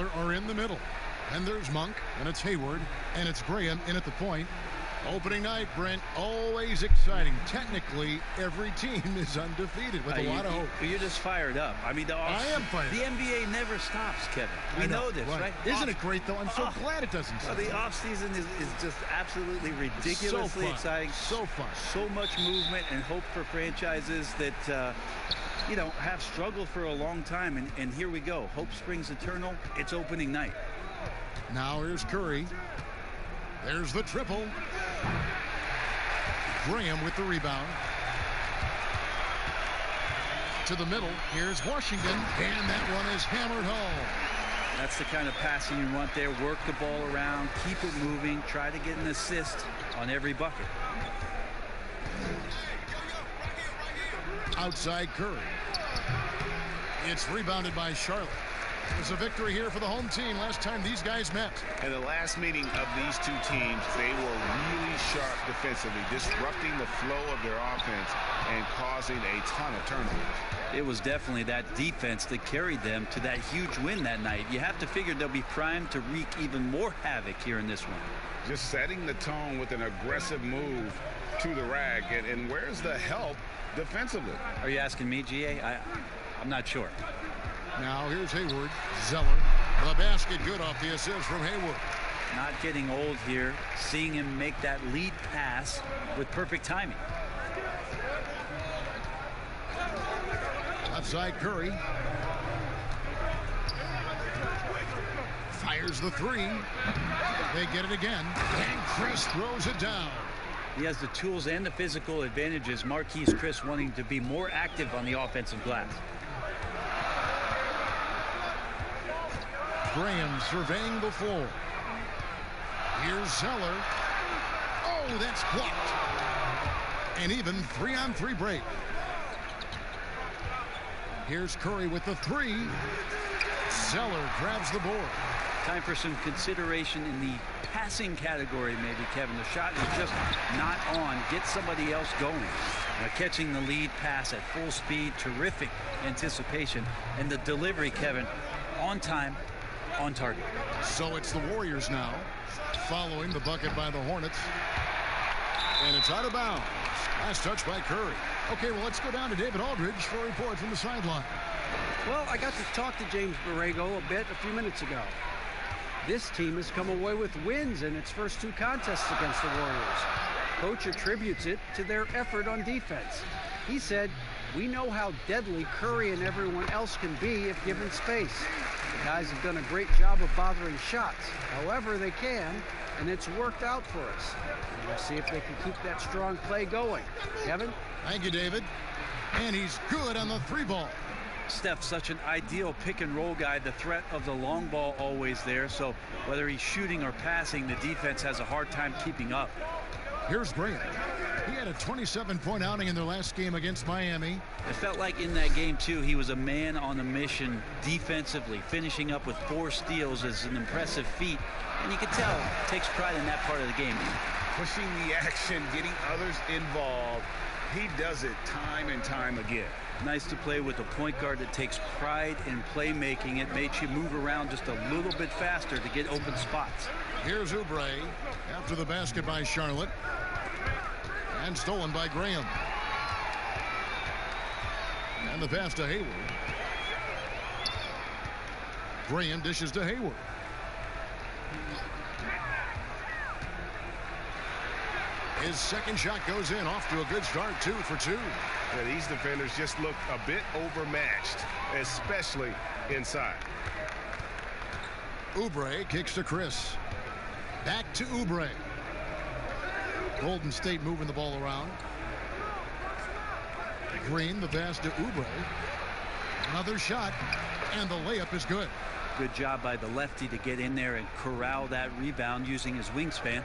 Zeller are in the middle. And there's Monk, and it's Hayward, and it's Graham in at the point. Opening night, Brent, always exciting. Technically, every team is undefeated with a lot of hope. You're just fired up. I mean, I am fired up. The NBA never stops, Kevin. We know this, right? Isn't it great, though? I'm so glad it doesn't stop. Well, the offseason is just absolutely ridiculously exciting. So fun. So much movement and hope for franchises that, have struggled for a long time. And here we go. Hope springs eternal. It's opening night. Now here's Curry. There's the triple. Graham with the rebound. To the middle. Here's Washington. And that one is hammered home. That's the kind of passing you want there. Work the ball around. Keep it moving. Try to get an assist on every bucket. Outside Curry. It's rebounded by Charlotte. There's a victory here for the home team last time these guys met. And the last meeting of these two teams, they were really sharp defensively, disrupting the flow of their offense and causing a ton of turnovers. It was definitely that defense that carried them to that huge win that night. You have to figure they'll be primed to wreak even more havoc here in this one. Just setting the tone with an aggressive move to the rack. And where's the help defensively? Are you asking me, GA? I'm not sure. Now here's Hayward. Zeller. The basket good off the assist from Hayward. Not getting old here. Seeing him make that lead pass with perfect timing. Outside Curry. Fires the three. They get it again. And Chris throws it down. He has the tools and the physical advantages. Marquise Chris wanting to be more active on the offensive glass. Graham surveying the floor. Here's Zeller. Oh, that's blocked. And even 3-on-3 break. Here's Curry with the three. Zeller grabs the board. Time for some consideration in the passing category, maybe, Kevin. The shot is just not on. Get somebody else going. Catching the lead pass at full speed. Terrific anticipation. And the delivery, Kevin, on time, on target. So it's the Warriors now, following the bucket by the Hornets. And it's out of bounds. Last touch by Curry. Okay, well, let's go down to David Aldridge for a report from the sideline. Well, I got to talk to James Borrego a bit a few minutes ago. This team has come away with wins in its first two contests against the Warriors. Coach attributes it to their effort on defense. He said, "We know how deadly Curry and everyone else can be if given space. The guys have done a great job of bothering shots. However they can, and it's worked out for us. And we'll see if they can keep that strong play going." Kevin? Thank you, David. And he's good on the three ball. Steph's such an ideal pick and roll guy. The threat of the long ball always there. So whether he's shooting or passing, the defense has a hard time keeping up. Here's Graham. He had a 27-point outing in their last game against Miami. It felt like in that game, too, he was a man on a mission defensively. Finishing up with 4 steals is an impressive feat. And you can tell he takes pride in that part of the game. Pushing the action, getting others involved. He does it time and time again. Nice to play with a point guard that takes pride in playmaking. It makes you move around just a little bit faster to get open spots. Here's Oubre after the basket by Charlotte. And stolen by Graham. And the pass to Hayward. Graham dishes to Hayward. His second shot goes in, off to a good start, 2 for 2. Yeah, these defenders just look a bit overmatched, especially inside. Oubre kicks to Chris. Back to Oubre. Golden State moving the ball around. Green, the pass to Oubre. Another shot, and the layup is good. Good job by the lefty to get in there and corral that rebound using his wingspan.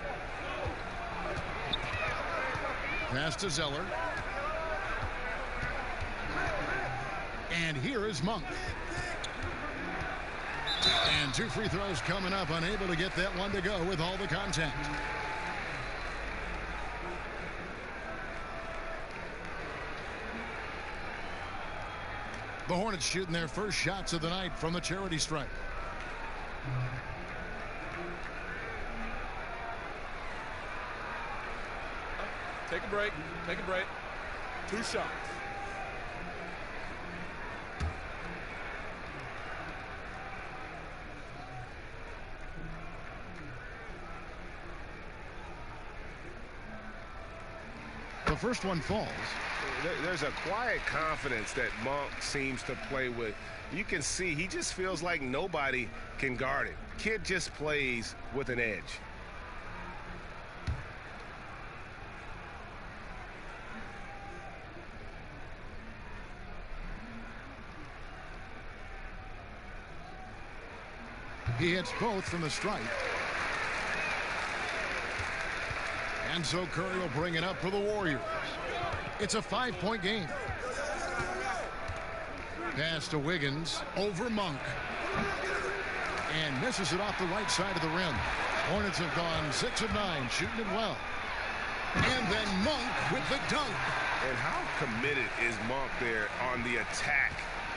Pass to Zeller. And here is Monk. And 2 free throws coming up, unable to get that one to go with all the contact. The Hornets shooting their first shots of the night from the charity stripe. Take a break. Take a break. 2 shots. The first one falls. There's a quiet confidence that Monk seems to play with. You can see he just feels like nobody can guard him. Kid just plays with an edge. He hits both from the stripe. And so Curry will bring it up for the Warriors. It's a 5-point game. Pass to Wiggins over Monk. And misses it off the right side of the rim. Hornets have gone 6 of 9, shooting it well. And then Monk with the dunk. And how committed is Monk there on the attack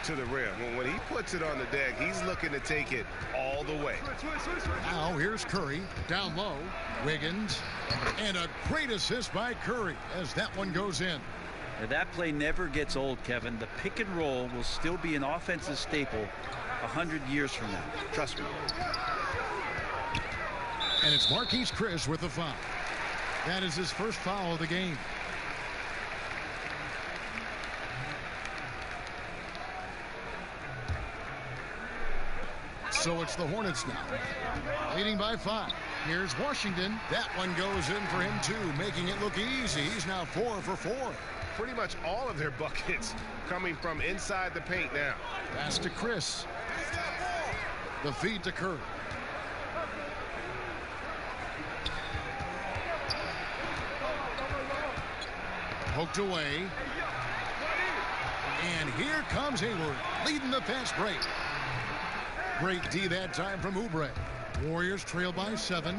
to the rim? When he puts it on the deck, he's looking to take it all the way. Now here's Curry down low. Wiggins. And a great assist by Curry as that one goes in. Now, that play never gets old, Kevin. The pick and roll will still be an offensive staple 100 years from now. Trust me. And it's Marquise Chris with the foul. That is his first foul of the game. So it's the Hornets now, leading by 5. Here's Washington. That one goes in for him, too, making it look easy. He's now 4 for 4. Pretty much all of their buckets coming from inside the paint now. Pass to Chris. The feed to Curry. Poked away. And here comes Hayward, leading the fast break. Great D that time from Oubre. Warriors trail by 7.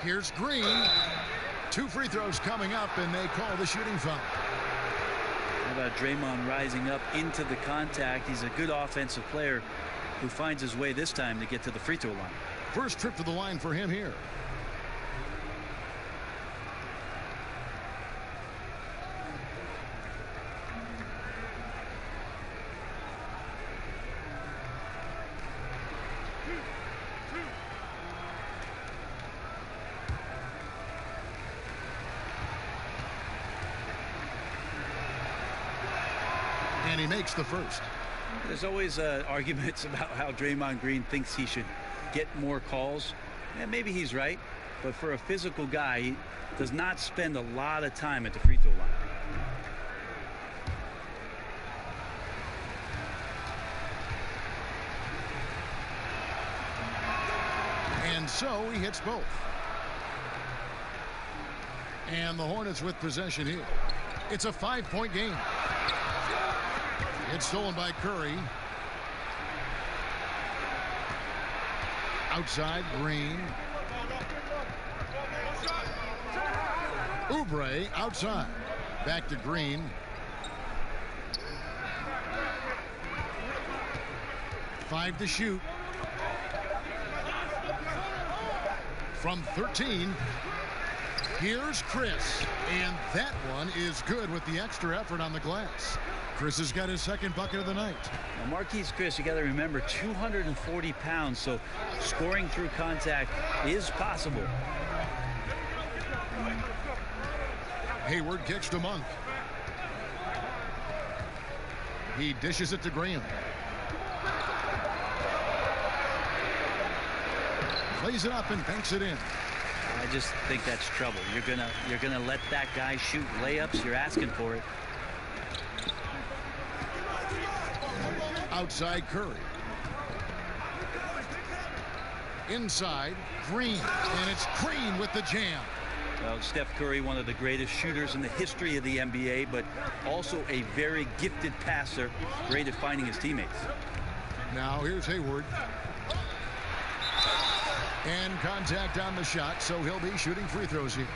Here's Green. 2 free throws coming up, and they call the shooting foul. How about Draymond rising up into the contact? He's a good offensive player who finds his way this time to get to the free throw line. First trip to the line for him here. And he makes the first. There's always arguments about how Draymond Green thinks he should get more calls. And maybe he's right, but for a physical guy, he does not spend a lot of time at the free throw line. And so he hits both. And the Hornets with possession here. It's a 5-point game. It's stolen by Curry. Outside, Green. Oubre outside. Back to Green. Five to shoot. From 13. Here's Chris. And that one is good with the extra effort on the glass. Chris has got his second bucket of the night. Now, Marquise Chris, you got to remember, 240 pounds, so scoring through contact is possible. Hayward kicks to Monk. He dishes it to Graham. Plays it up and banks it in. I just think that's trouble. You're gonna let that guy shoot layups. You're asking for it. Outside Curry. Inside Green, and it's Green with the jam. Well, Steph Curry, one of the greatest shooters in the history of the NBA, but also a very gifted passer, great at finding his teammates. Now here's Hayward. And contact on the shot, so he'll be shooting free throws here.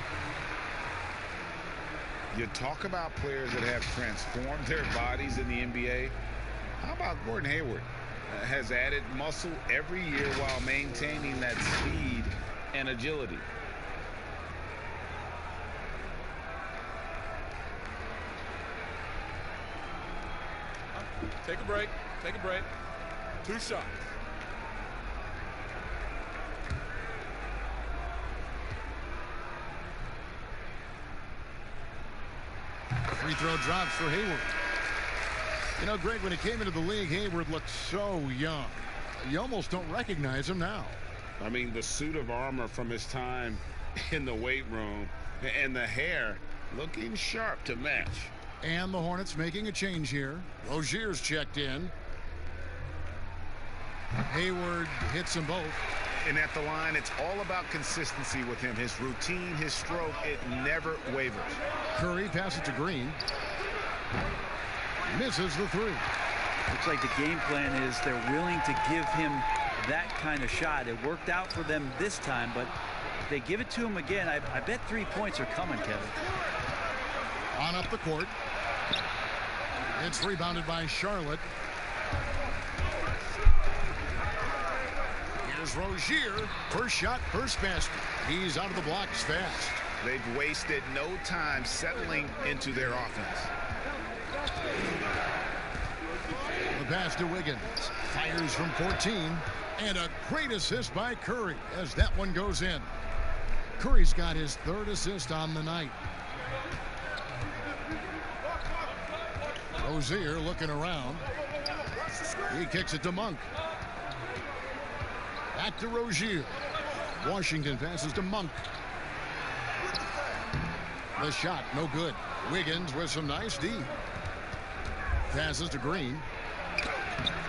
You talk about players that have transformed their bodies in the NBA. How about Gordon Hayward? Has added muscle every year while maintaining that speed and agility. Take a break. Take a break. 2 shots. Free throw drops for Hayward. You know, Greg, when he came into the league, Hayward looked so young. You almost don't recognize him now. I mean, the suit of armor from his time in the weight room and the hair looking sharp to match. And the Hornets making a change here. Rozier's checked in. Hayward hits them both. And at the line, it's all about consistency with him. His routine, his stroke, it never wavers. Curry passes to Green. Misses the three. Looks like the game plan is they're willing to give him that kind of shot. It worked out for them this time, but if they give it to him again, I bet 3 points are coming, Kevin. On up the court. It's rebounded by Charlotte. Here's Rozier. First shot, first basket. He's out of the blocks fast. They've wasted no time settling into their offense. The pass to Wiggins. Fires from 14. And a great assist by Curry as that one goes in. Curry's got his 3rd assist on the night. Rozier looking around. He kicks it to Monk. Back to Rozier. Washington passes to Monk. The shot, no good. Wiggins with some nice D. Passes to Green.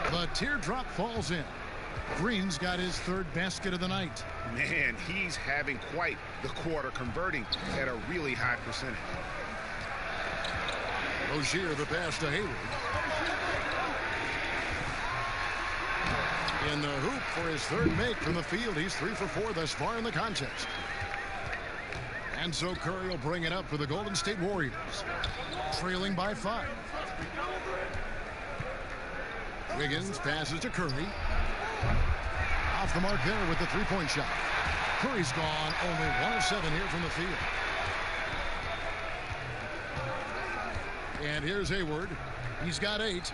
The teardrop falls in. Green's got his 3rd basket of the night. Man, he's having quite the quarter, converting at a really high percentage. Rozier the pass to Hayward. In the hoop for his 3rd make from the field. He's 3 for 4 thus far in the contest. And so Curry will bring it up for the Golden State Warriors. Trailing by 5. Wiggins passes to Curry. Off the mark there with the 3-point shot. Curry's gone only 1 of 7 here from the field. And here's Hayward. He's got 8.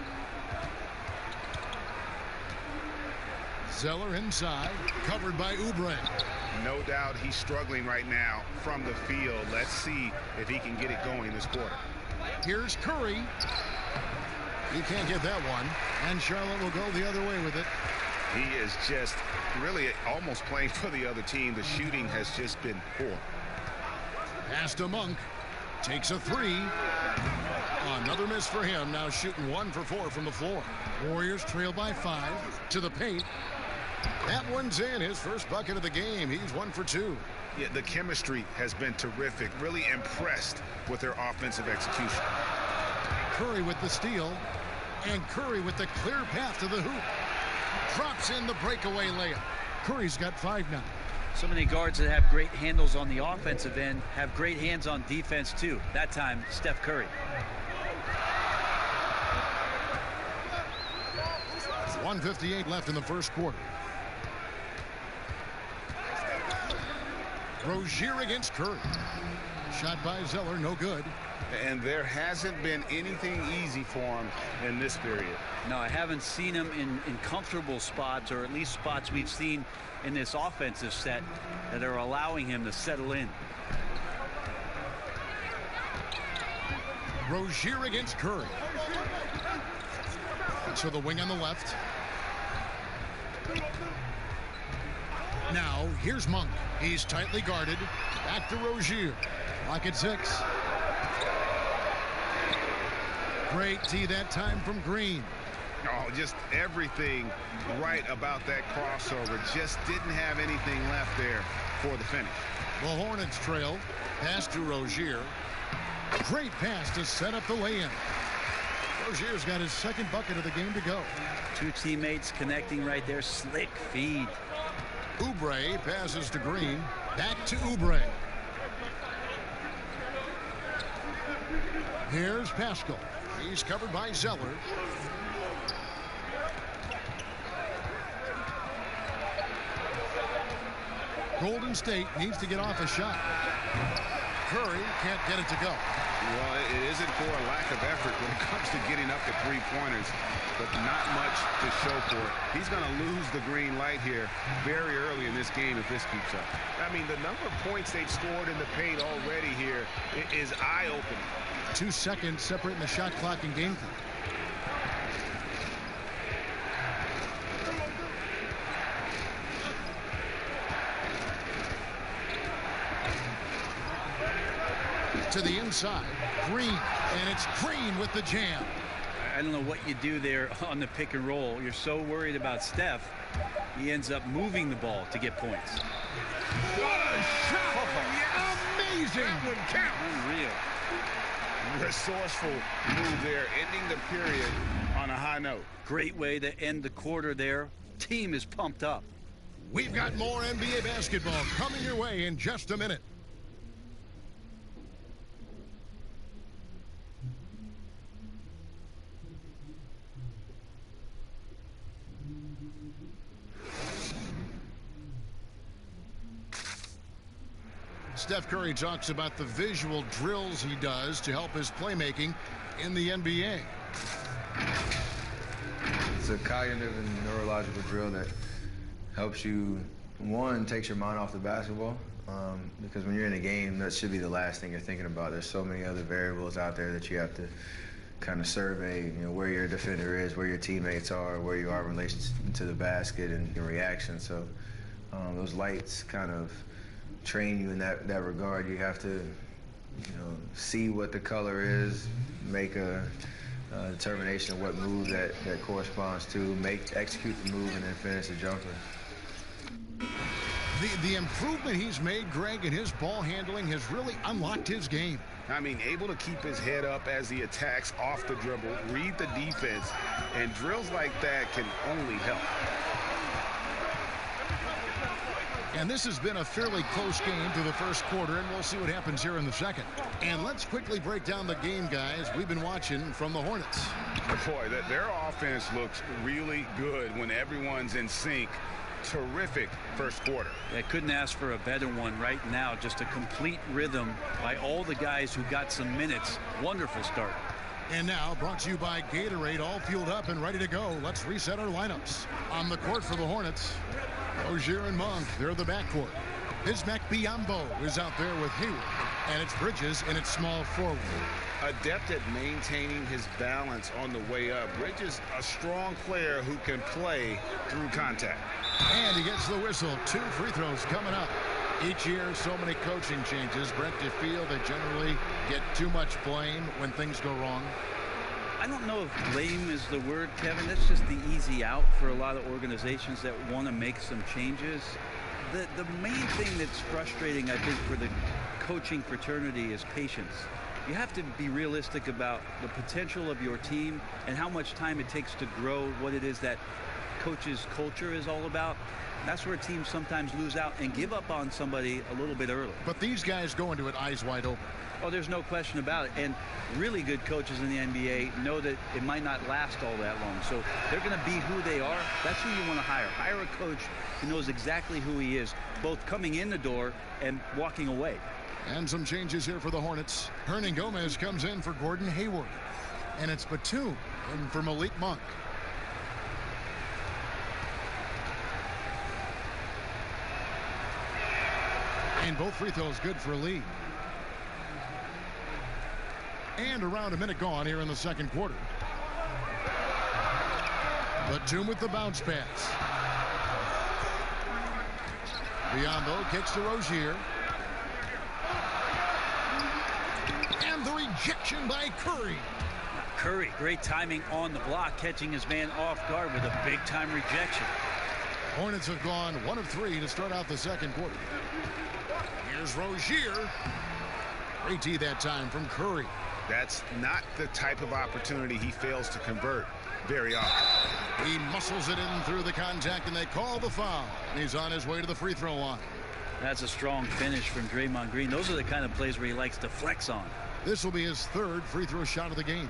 Zeller inside, covered by Oubre. No doubt he's struggling right now from the field. Let's see if he can get it going this quarter. Here's Curry. He can't get that one. And Charlotte will go the other way with it. He is just really almost playing for the other team. The shooting has just been poor. Pass to Monk. Takes a 3. Another miss for him. Now shooting 1 for 4 from the floor. Warriors trail by 5 to the paint. That one's in. His first bucket of the game. He's 1 for 2. Yeah, the chemistry has been terrific. Really impressed with their offensive execution. Curry with the steal. And Curry with the clear path to the hoop. Drops in the breakaway layup. Curry's got 5 now. So many guards that have great handles on the offensive end have great hands on defense too. That time, Steph Curry. 1:58 left in the first quarter. Rozier against Curry. Shot by Zeller, no good. And there hasn't been anything easy for him in this period. No, I haven't seen him in comfortable spots, or at least spots we've seen in this offensive set that are allowing him to settle in. Rozier against Curry. So the wing on the left. Now, here's Monk. He's tightly guarded. Back to Rozier. Lock at 6. Great tee that time from Green. Oh, just everything right about that crossover. Just didn't have anything left there for the finish. The Hornets trail. Pass to Rozier. Great pass to set up the lay-in. Rozier's got his 2nd bucket of the game to go. 2 teammates connecting right there. Slick feed. Oubre passes to Green. Back to Oubre. Here's Pascal. He's covered by Zeller. Golden State needs to get off a shot. Curry can't get it to go. Well, it isn't for a lack of effort when it comes to getting up the three-pointers, but not much to show for it. He's going to lose the green light here very early in this game if this keeps up. I mean, the number of points they've scored in the paint already here is eye-opening. 2 seconds separating the shot clock and game clock. To the inside, Green, and it's Green with the jam. I don't know what you do there on the pick and roll. You're so worried about Steph, he ends up moving the ball to get points. What a shot! Amazing! That would count. Unreal. Resourceful move there, ending the period on a high note. Great way to end the quarter there. Team is pumped up. We've got more NBA basketball coming your way in just a minute. Steph Curry talks about the visual drills he does to help his playmaking in the NBA. It's a cognitive and neurological drill that helps you, one, takes your mind off the basketball, because when you're in a game, that should be the last thing you're thinking about. There's so many other variables out there that you have to kind of survey, you know, where your defender is, where your teammates are, where you are in relation to the basket and your reaction. So those lights kind of train you in that regard. You have to, you know, see what the color is, make a determination of what move that corresponds to, execute the move, and then finish the jumper. The improvement he's made, Greg, in his ball handling has really unlocked his game. I mean, able to keep his head up as he attacks off the dribble, read the defense, and drills like that can only help. And this has been a fairly close game through the first quarter, and we'll see what happens here in the second. And let's quickly break down the game, guys, we've been watching from the Hornets. Boy, their offense looks really good when everyone's in sync. Terrific first quarter. I couldn't ask for a better one right now. Just a complete rhythm by all the guys who got some minutes. Wonderful start. And now, brought to you by Gatorade, all fueled up and ready to go. Let's reset our lineups. On the court for the Hornets, Rozier and Monk, they're the backcourt. Bismack Biyombo is out there with Hayward, and it's Bridges in its small forward. Adept at maintaining his balance on the way up. Bridges, a strong player who can play through contact. And he gets the whistle. 2 free throws coming up. Each year, so many coaching changes. Brent, do you feel they generally get too much blame when things go wrong? I don't know if blame is the word, Kevin. That's just the easy out for a lot of organizations that want to make some changes. The main thing that's frustrating, I think, for the coaching fraternity is patience. You have to be realistic about the potential of your team and how much time it takes to grow what it is that coach's culture is all about. That's where teams sometimes lose out and give up on somebody a little bit early. But these guys go into it eyes wide open. Oh, there's no question about it. And really good coaches in the NBA know that it might not last all that long. So they're going to be who they are. That's who you want to hire. Hire a coach who knows exactly who he is, both coming in the door and walking away. And some changes here for the Hornets. Hernan Gomez comes in for Gordon Hayward. And it's Batum in for Malik Monk. And both free throws good for a lead. And around a minute gone here in the second quarter. Batum with the bounce pass. Biyombo kicks to Rozier. And the rejection by Curry. Curry, great timing on the block, catching his man off guard with a big-time rejection. Hornets have gone 1 of 3 to start out the second quarter. Here's Rozier. Great tee that time from Curry. That's not the type of opportunity he fails to convert very often. He muscles it in through the contact, and they call the foul. He's on his way to the free throw line. That's a strong finish from Draymond Green. Those are the kind of plays where he likes to flex on. This will be his 3rd free throw shot of the game.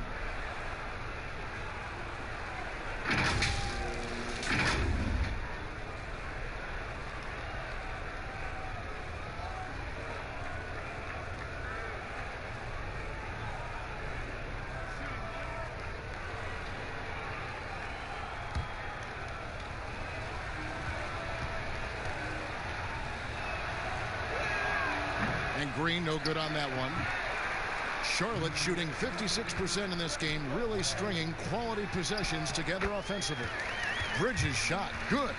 And Green no good on that one. Charlotte shooting 56% in this game, really stringing quality possessions together offensively. Bridges shot good.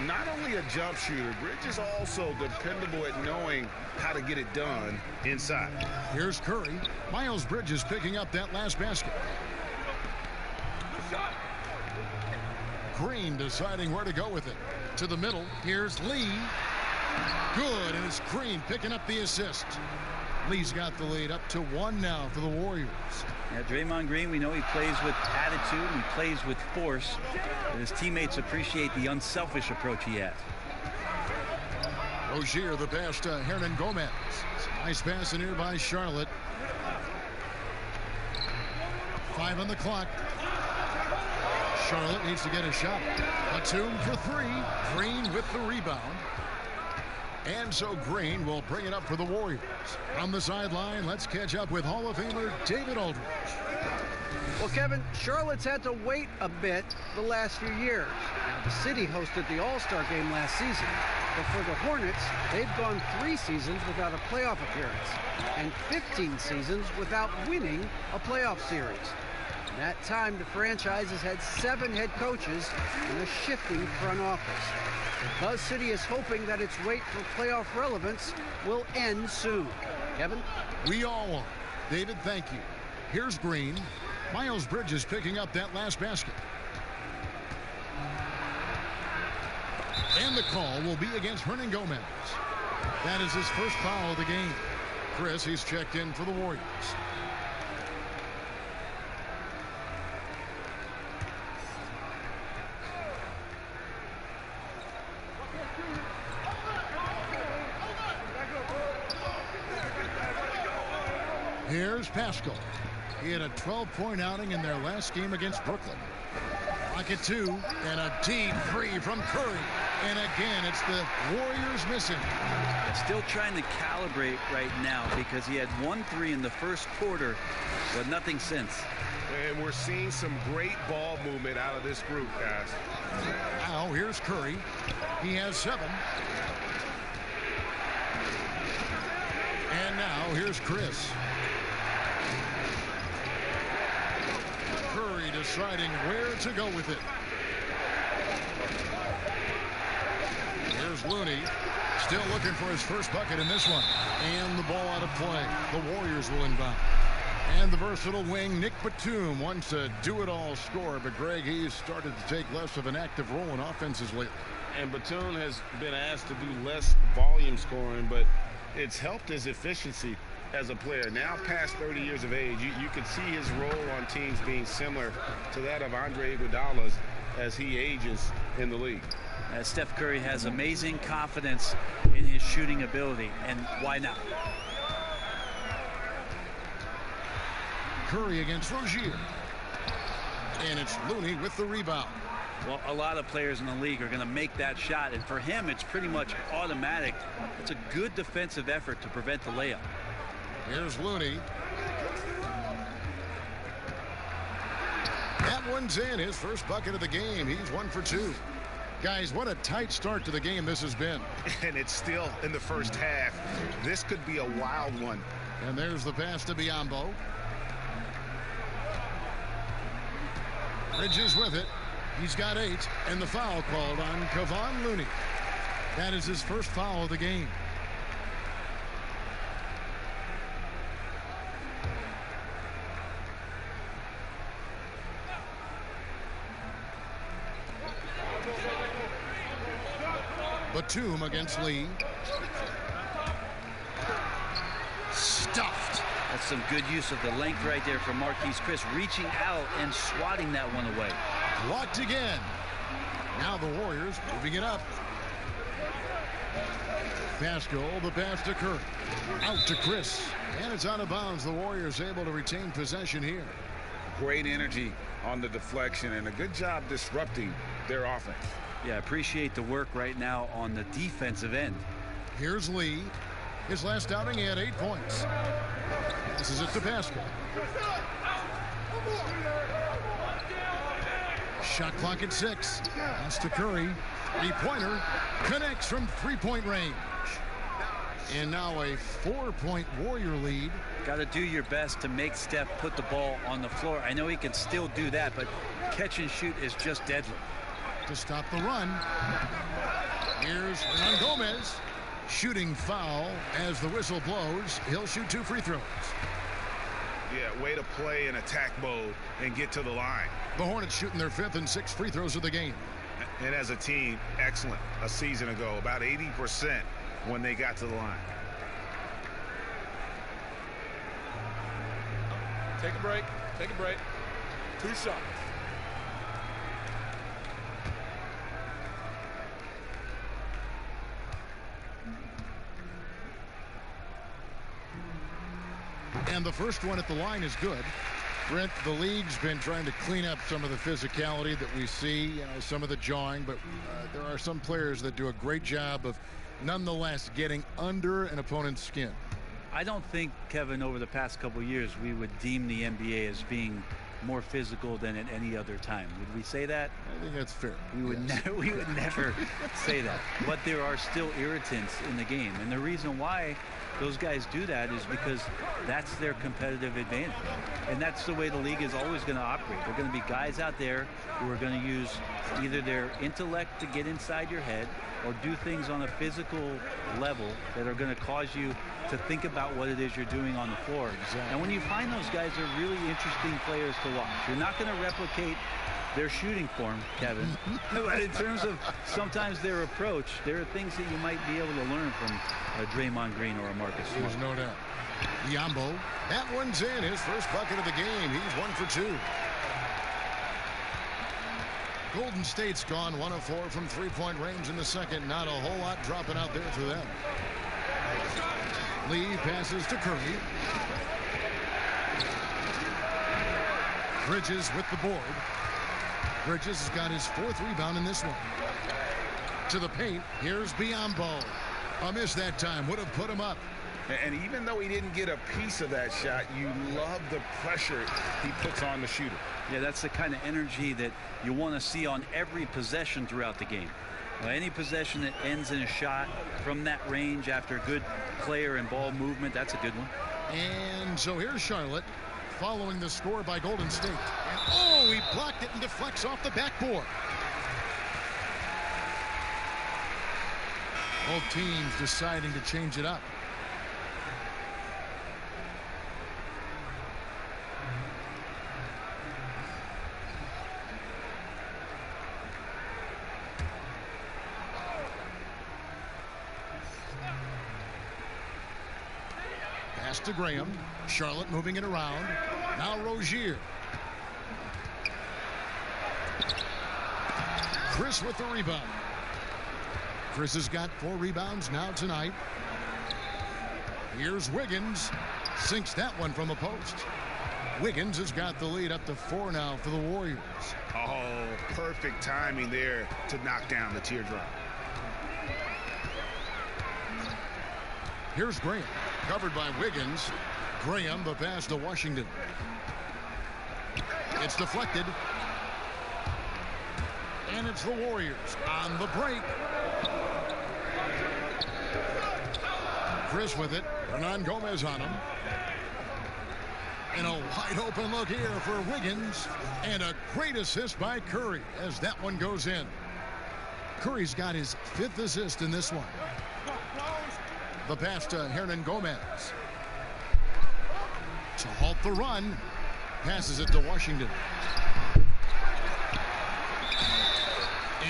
Not only a jump shooter, Bridges also dependable at knowing how to get it done inside. Here's Curry. Miles Bridges picking up that last basket. Green deciding where to go with it. To the middle. Here's Lee. Good, and it's Green picking up the assist. Lee's got the lead up to 1 now for the Warriors. Yeah, Draymond Green, we know he plays with attitude, he plays with force. And his teammates appreciate the unselfish approach he has. Rozier the pass to Hernan Gomez. Nice pass in here by Charlotte. 5 on the clock. Charlotte needs to get a shot. Batum for 3. Green with the rebound. And so Green will bring it up for the Warriors. From the sideline, let's catch up with Hall of Famer David Aldridge. Well, Kevin, Charlotte's had to wait a bit the last few years. Now, the city hosted the All-Star game last season. But for the Hornets, they've gone 3 seasons without a playoff appearance and 15 seasons without winning a playoff series. In that time, the franchise has had 7 head coaches and a shifting front office. The Buzz City is hoping that its wait for playoff relevance will end soon. Kevin? We all are. David, thank you. Here's Green. Miles Bridges picking up that last basket. And the call will be against Hernan Gomez. That is his first foul of the game. Chris, he's checked in for the Warriors. Here's Pascal. He had a 12-point outing in their last game against Brooklyn. Pocket 2, and a deep free from Curry. And again, it's the Warriors missing. Still trying to calibrate right now because he had 1 3 in the first quarter, but nothing since. And we're seeing some great ball movement out of this group, guys. Now, here's Curry. He has 7. And now, here's Chris. Curry deciding where to go with it. Here's Looney. Still looking for his first bucket in this one. And the ball out of play. The Warriors will inbound. And the versatile wing, Nick Batum, wants a do-it-all scorer. But, Greg, he's started to take less of an active role in offenses lately. And Batum has been asked to do less volume scoring, but it's helped his efficiency as a player. Now past 30 years of age, you can see his role on teams being similar to that of Andre Iguodala's as he ages in the league. Steph Curry has amazing confidence in his shooting ability, and why not? Curry against Rozier. And it's Looney with the rebound. Well, a lot of players in the league are going to make that shot, and for him, it's pretty much automatic. It's a good defensive effort to prevent the layup. Here's Looney. That one's in. His first bucket of the game. He's 1 for 2. Guys, what a tight start to the game this has been. And it's still in the first half. This could be a wild one. And there's the pass to Biyombo. Bridges with it. He's got 8. And the foul called on Kevon Looney. That is his first foul of the game. Batum against Lee. Stuffed. That's some good use of the length right there from Marquise Chris, reaching out and swatting that one away. Blocked again. Now the Warriors moving it up. Pascal, the pass to Curry. Out to Chris. And it's out of bounds. The Warriors able to retain possession here. Great energy on the deflection and a good job disrupting their offense. Yeah, appreciate the work right now on the defensive end. Here's Lee. His last outing, he had 8 points. This is it to Pascal. Shot clock at 6. Pass to Curry. 3-pointer. Connects from 3-point range. And now a 4-point Warrior lead. Got to do your best to make Steph put the ball on the floor. I know he can still do that, but catch and shoot is just deadly. To stop the run. Here's Hernan Gomez. Shooting foul as the whistle blows. He'll shoot 2 free throws. Yeah, way to play in attack mode and get to the line. The Hornets shooting their 5th and 6th free throws of the game. And as a team, excellent a season ago. About 80% when they got to the line. Take a break. Take a break. 2 shots. And the first one at the line is good. Brent, the league's been trying to clean up some of the physicality that we see, some of the jawing, but there are some players that do a great job of nonetheless getting under an opponent's skin. I don't think, Kevin, over the past couple of years, we would deem the NBA as being more physical than at any other time. Would we say that? I think that's fair. We would never say that. But there are still irritants in the game. And the reason why those guys do that is because that's their competitive advantage. And that's the way the league is always going to operate. There are going to be guys out there who are going to use either their intellect to get inside your head or do things on a physical level that are going to cause you to think about what it is you're doing on the floor. Exactly. And when you find those guys, they're really interesting players to watch. You're not going to replicate their shooting form, Kevin. But in terms of sometimes their approach, there are things that you might be able to learn from a Draymond Green or a Marcus Smart. There's no doubt. Yambo, that one's in. His first bucket of the game. He's 1 for 2. Golden State's gone 1 of 4 from 3-point range in the second. Not a whole lot dropping out there for them. Lee passes to Curry. Bridges with the board. Bridges has got his 4th rebound in this one. To the paint. Here's Biyombo. A miss that time. Would have put him up. And even though he didn't get a piece of that shot, you love the pressure he puts on the shooter. Yeah, that's the kind of energy that you want to see on every possession throughout the game. Any possession that ends in a shot from that range after good player and ball movement, that's a good one. And so here's Charlotte following the score by Golden State. And oh, he blocked it and deflects off the backboard. Both teams deciding to change it up. Pass to Graham. Charlotte moving it around. Now Rozier. Chris with the rebound. Chris has got 4 rebounds now tonight. Here's Wiggins. Sinks that one from the post. Wiggins has got the lead up to 4 now for the Warriors. Oh, perfect timing there to knock down the teardrop. Here's Graham. Covered by Wiggins. Graham, the pass to Washington. It's deflected. And it's the Warriors on the break. Chris with it. Hernan Gomez on him. And a wide open look here for Wiggins. And a great assist by Curry as that one goes in. Curry's got his 5th assist in this one. The pass to Hernan Gomez. To halt the run. Passes it to Washington.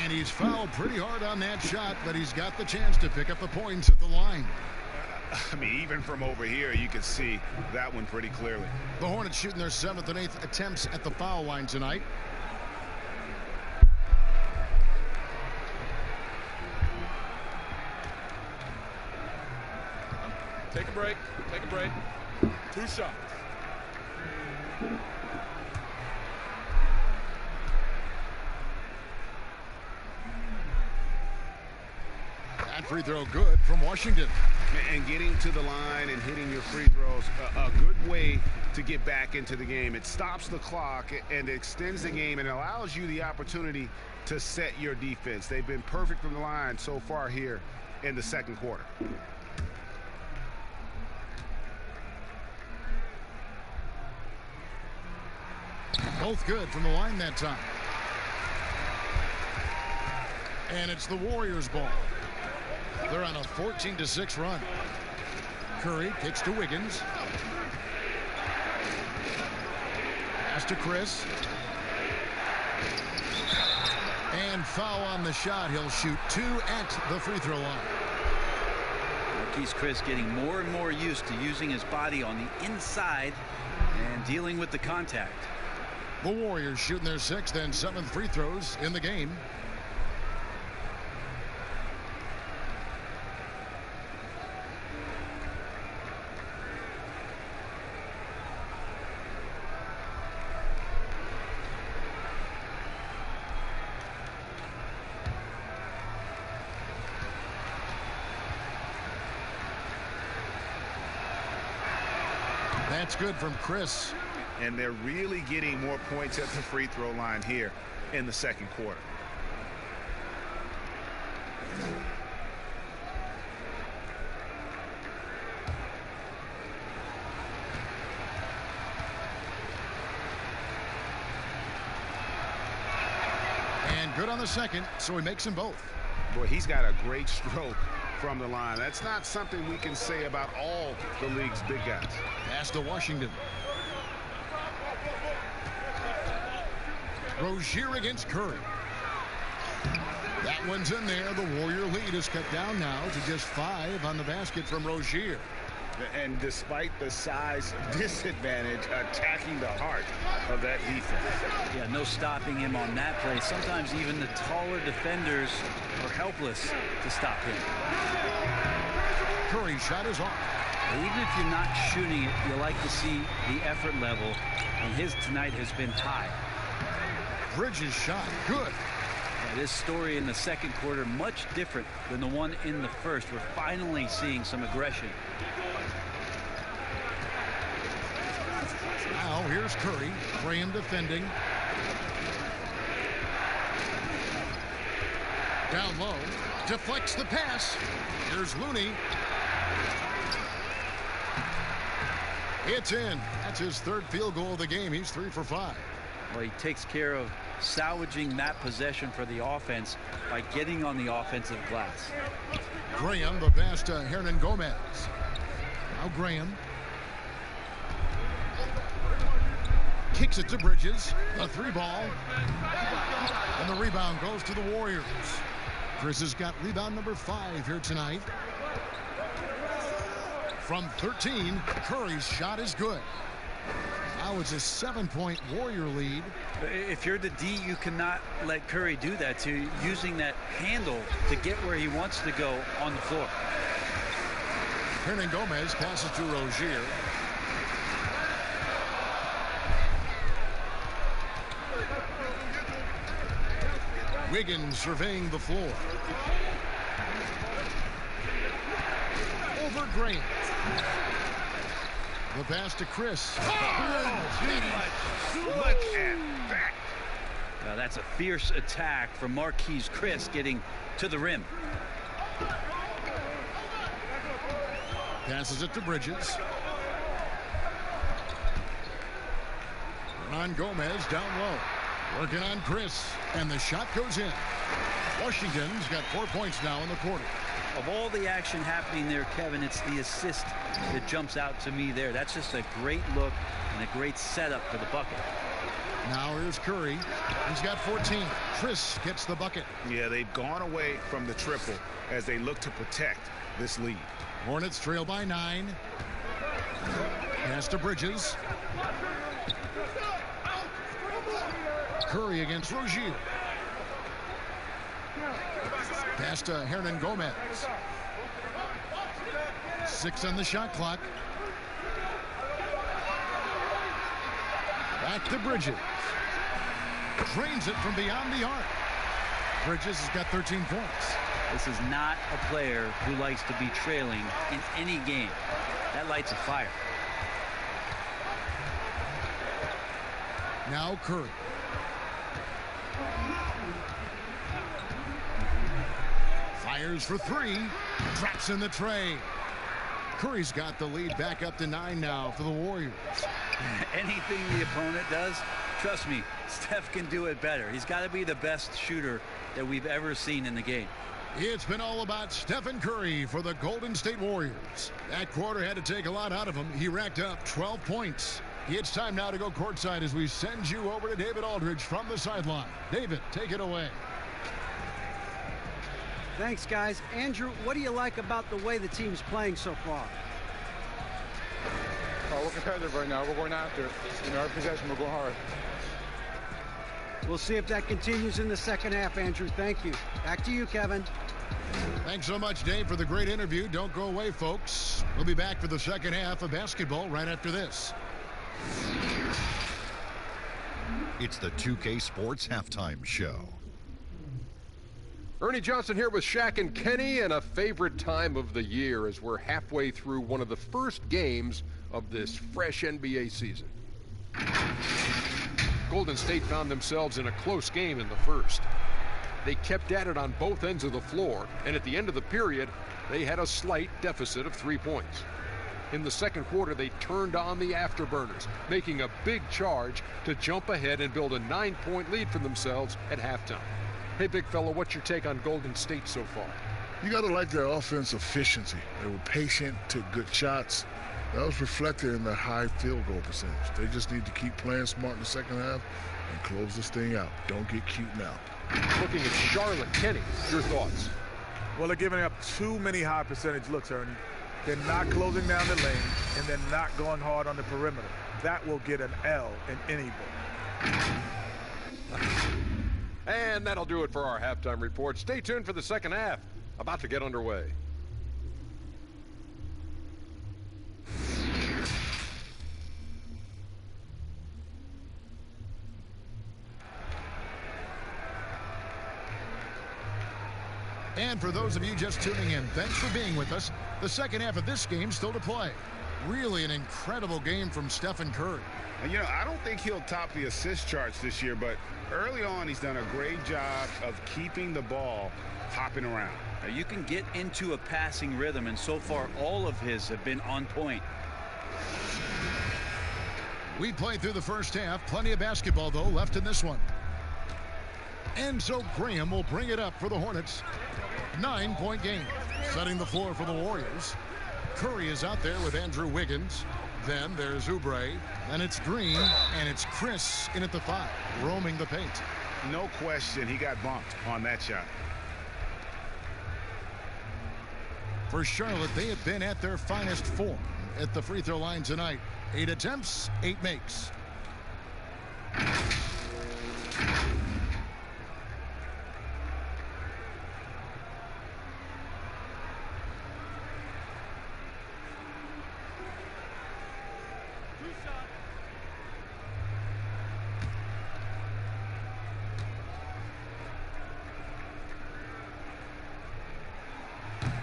And he's fouled pretty hard on that shot, but he's got the chance to pick up the points at the line. I mean, even from over here, you can see that one pretty clearly. The Hornets shooting their 7th and 8th attempts at the foul line tonight. Take a break. Take a break. 2 shots. That free throw good from Washington. And getting to the line and hitting your free throws, a good way to get back into the game. It stops the clock and extends the game and allows you the opportunity to set your defense. They've been perfect from the line so far here in the second quarter. Both good from the line that time. And it's the Warriors' ball. They're on a 14-6 run. Curry kicks to Wiggins. Pass to Chris. And foul on the shot. He'll shoot 2 at the free throw line. Marquise Chris getting more and more used to using his body on the inside and dealing with the contact. The Warriors shooting their 6th and 7th free throws in the game. That's good from Chris. And they're really getting more points at the free throw line here in the second quarter. And good on the second, so he makes them both. Boy, he's got a great stroke from the line. That's not something we can say about all the league's big guys. Pass to Washington. Rozier against Curry. That one's in there. The Warrior lead is cut down now to just 5 on the basket from Rozier. And despite the size disadvantage, attacking the heart of that defense. Yeah, no stopping him on that play. Sometimes even the taller defenders are helpless to stop him. Curry's shot is off. Even if you're not shooting it, you like to see the effort level, and his tonight has been high. Bridges shot good. Yeah, this story in the second quarter much different than the one in the first. We're finally seeing some aggression. Now here's Curry. Graham defending. Down low. Deflects the pass. Here's Looney. It's in. That's his 3rd field goal of the game. He's 3 for 5. Well, he takes care of salvaging that possession for the offense by getting on the offensive glass. Graham, the pass to Hernan Gomez. Now Graham. Kicks it to Bridges. A 3-ball. And the rebound goes to the Warriors. Chris has got rebound number 5 here tonight. From 13, Curry's shot is good. Now it's a 7-point Warrior lead. If you're the D, you cannot let Curry do that to using that handle to get where he wants to go on the floor. Hernan Gomez passes to Rozier. Wiggins surveying the floor. Over Graham. The pass to Chris. Look at that. Now that's a fierce attack from Marquise Chris getting to the rim. Passes it to Bridges. On Gomez down low. Working on Chris. And the shot goes in. Washington's got 4 points now in the quarter. Of all the action happening there, Kevin, it's the assist that jumps out to me there. That's just a great look and a great setup for the bucket. Now here's Curry. He's got 14. Chris gets the bucket. Yeah, they've gone away from the triple as they look to protect this lead. Hornets trail by 9. Pass to Bridges. Curry against Rozier. Pass to Hernan Gomez. 6 on the shot clock. Back to Bridges. Drains it from beyond the arc. Bridges has got 13 points. This is not a player who likes to be trailing in any game. That lights a fire. Now Curry. Fires for 3. Traps in the tray. Curry's got the lead back up to 9 now for the Warriors. Anything the opponent does, Trust me, Steph can do it better. He's got to be the best shooter that we've ever seen in the game. It's been all about Stephen Curry for the Golden State Warriors. That quarter had to take a lot out of him. He racked up 12 points. It's time now to go courtside as we send you over to David Aldridge from the sideline. David, take it away. Thanks, guys. Andrew, what do you like about the way the team's playing so far? We're competitive right now. We're going after it. Our possession, we're going hard. We'll see if that continues in the second half, Andrew. Thank you. Back to you, Kevin. Thanks so much, Dave, for the great interview. Don't go away, folks. We'll be back for the second half of basketball right after this. It's the 2K Sports Halftime Show. Ernie Johnson here with Shaq and Kenny, and a favorite time of the year as we're halfway through one of the first games of this fresh NBA season. Golden State found themselves in a close game in the first. They kept at it on both ends of the floor, and at the end of the period, they had a slight deficit of 3 points. In the second quarter, they turned on the afterburners, making a big charge to jump ahead and build a 9-point lead for themselves at halftime. Hey, big fella, what's your take on Golden State so far? You got to like their offense efficiency. They were patient, took good shots. That was reflected in their high field goal percentage. They just need to keep playing smart in the second half and close this thing out. Don't get cute now. Looking at Charlotte, Kenny, your thoughts? Well, they're giving up too many high percentage looks, Ernie. They're not closing down the lane, and they're not going hard on the perimeter. That will get an L in any book. And that'll do it for our halftime report. Stay tuned for the second half. About to get underway. And for those of you just tuning in, thanks for being with us. The second half of this game still to play. Really an incredible game from Stephen Curry. And, I don't think he'll top the assist charts this year, but early on he's done a great job of keeping the ball hopping around. Now, you can get into a passing rhythm, and so far all of his have been on point. We played through the first half. Plenty of basketball, though, left in this one. And so Graham will bring it up for the Hornets. 9-point game. Setting the floor for the Warriors. Curry is out there with Andrew Wiggins. Then there's Oubre. Then it's Green. And it's Chris in at the 5, roaming the paint. No question he got bumped on that shot. For Charlotte, they have been at their finest form at the free throw line tonight. 8 attempts, 8 makes.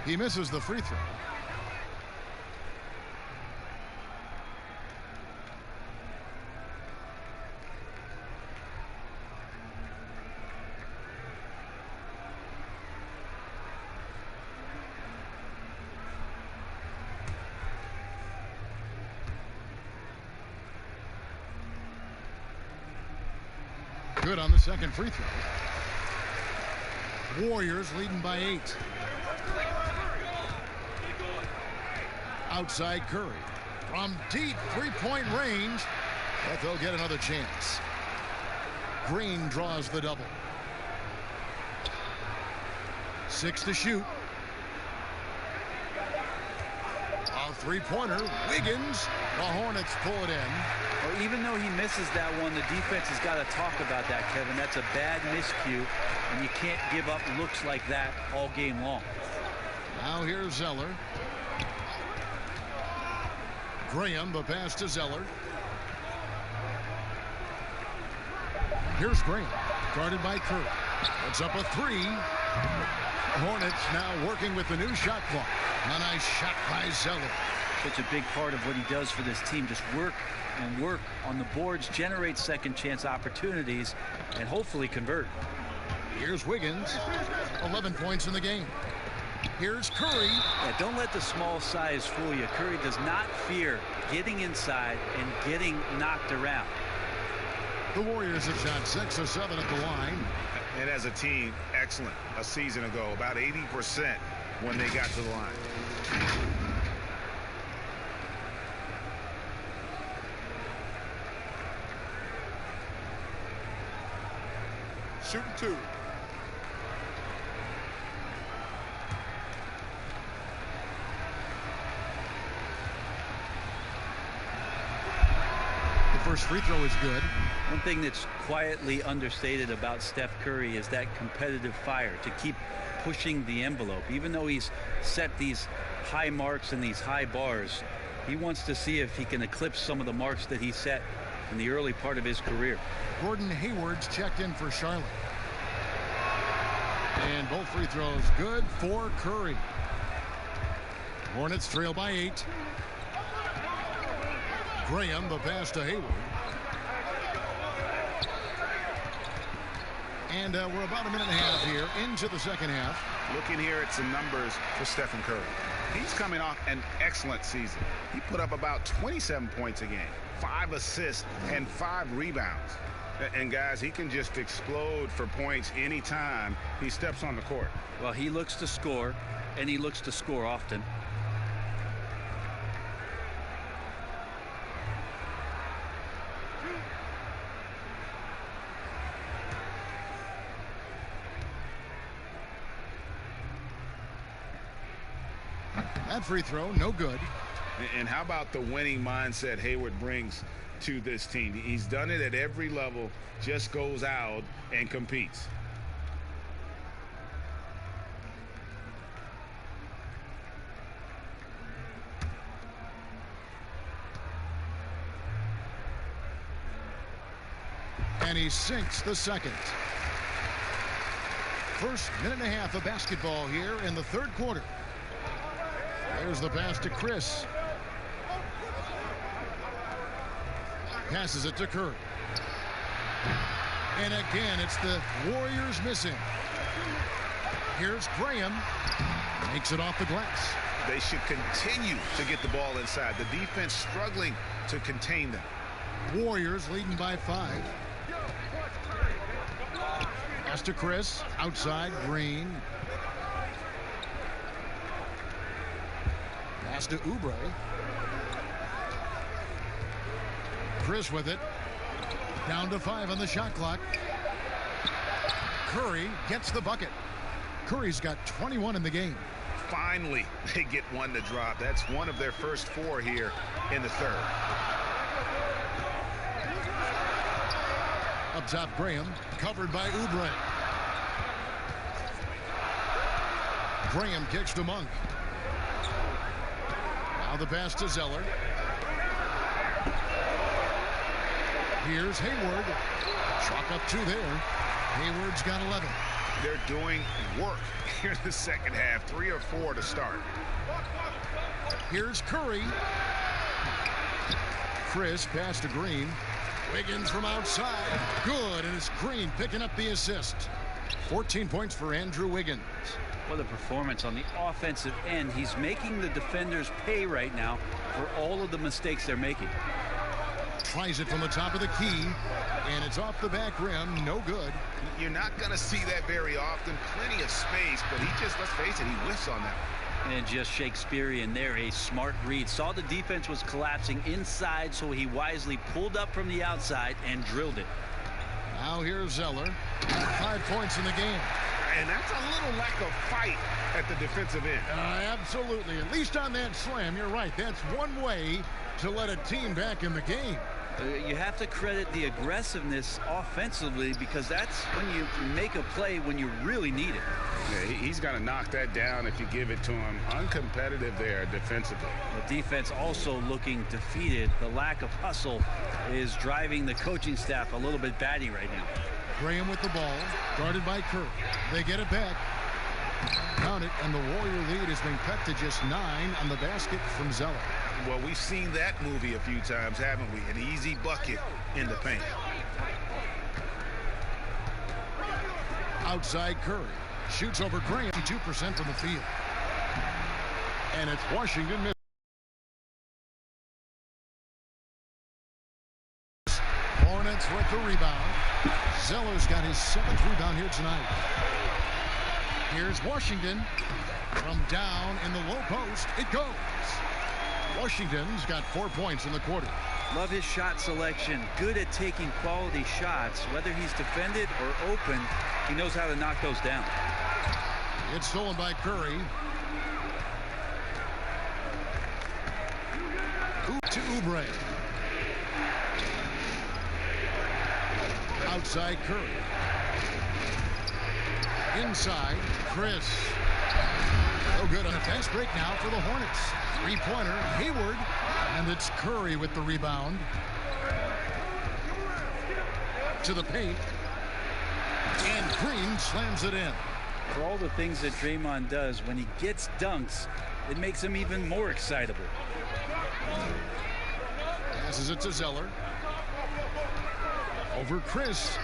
He misses the free throw. Good on the second free throw. Warriors leading by 8. Outside Curry. From deep three-point range, but they'll get another chance. Green draws the double. 6 to shoot. A three-pointer. Wiggins. The Hornets pull it in. Well, even though he misses that one, the defense has got to talk about that, Kevin. That's a bad miscue, and you can't give up looks like that all game long. Now here's Zeller. Graham, the pass to Zeller. Here's Graham, guarded by Curry. It's up a 3. Hornets now working with the new shot clock. A nice shot by Zeller. Such a big part of what he does for this team. Just work and work on the boards, generate second chance opportunities, and hopefully convert. Here's Wiggins. 11 points in the game. Here's Curry. Yeah, don't let the small size fool you. Curry does not fear getting inside and getting knocked around. The Warriors have shot 6 of 7 at the line. And as a team, excellent a season ago, about 80% when they got to the line. Shooting 2. First free throw is good. One thing that's quietly understated about Steph Curry is that competitive fire to keep pushing the envelope. Even though he's set these high marks and these high bars, he wants to see if he can eclipse some of the marks that he set in the early part of his career. Gordon Hayward's checked in for Charlotte. And both free throws good for Curry. Hornets trail by 8. Graham, the pass to Hayward. And we're about a minute and a half here into the second half. Looking here at some numbers for Stephen Curry. He's coming off an excellent season. He put up about 27 points a game, 5 assists, and 5 rebounds. And guys, he can just explode for points anytime he steps on the court. Well, he looks to score, and he looks to score often. That free throw, no good. And how about the winning mindset Hayward brings to this team? He's done it at every level, just goes out and competes. And he sinks the second. First minute and a half of basketball here in the third quarter. There's the pass to Chris. Passes it to Curry. And again, it's the Warriors missing. Here's Graham. Makes it off the glass. They should continue to get the ball inside. The defense struggling to contain them. Warriors leading by 5. Pass to Chris. Outside, Green. Pass to Oubre. Chris with it. Down to 5 on the shot clock. Curry gets the bucket. Curry's got 21 in the game. Finally, they get one to drop. That's one of their first 4 here in the third. Up top, Graham, covered by Oubre. Graham kicks to Monk. Now the pass to Zeller. Here's Hayward. Chalk up 2 there. Hayward's got 11. They're doing work here in the second half. 3 or 4 to start. Here's Curry. Chris pass to Green. Wiggins from outside. Good, and it's Green picking up the assist. 14 points for Andrew Wiggins. What a performance on the offensive end. He's making the defenders pay right now for all of the mistakes they're making. Tries it from the top of the key, and it's off the back rim. No good. You're not going to see that very often. Plenty of space, but he just, let's face it, he whiffs on that. And just Shakespearean there, a smart read. Saw the defense was collapsing inside, so he wisely pulled up from the outside and drilled it. Now here's Zeller. 5 points in the game. And that's a little lack of fight at the defensive end. Absolutely. At least on that slam, you're right. That's one way to let a team back in the game. You have to credit the aggressiveness offensively, because that's when you make a play when you really need it. Yeah, he's going to knock that down if you give it to him. Uncompetitive there defensively. The defense also looking defeated. The lack of hustle is driving the coaching staff a little bit batty right now. Graham with the ball, guarded by Curry. They get it back. Count it, and the Warrior lead has been cut to just 9 on the basket from Zeller. Well, we've seen that movie a few times, haven't we? An easy bucket in the paint. Outside Curry. Shoots over Graham. 2% from the field. And it's Washington. Hornets with the rebound. Zeller's got his 7th rebound here tonight. Here's Washington from down in the low post. It goes. Washington's got 4 points in the quarter. Love his shot selection. Good at taking quality shots. Whether he's defended or open, he knows how to knock those down. It's stolen by Curry. To Oubre. Outside Curry. Inside Chris. No good on a fast break now for the Hornets. Three-pointer, Hayward, and it's Curry with the rebound. To the paint. And Green slams it in. For all the things that Draymond does, when he gets dunks, it makes him even more excitable. Passes it to Zeller. Over Chris.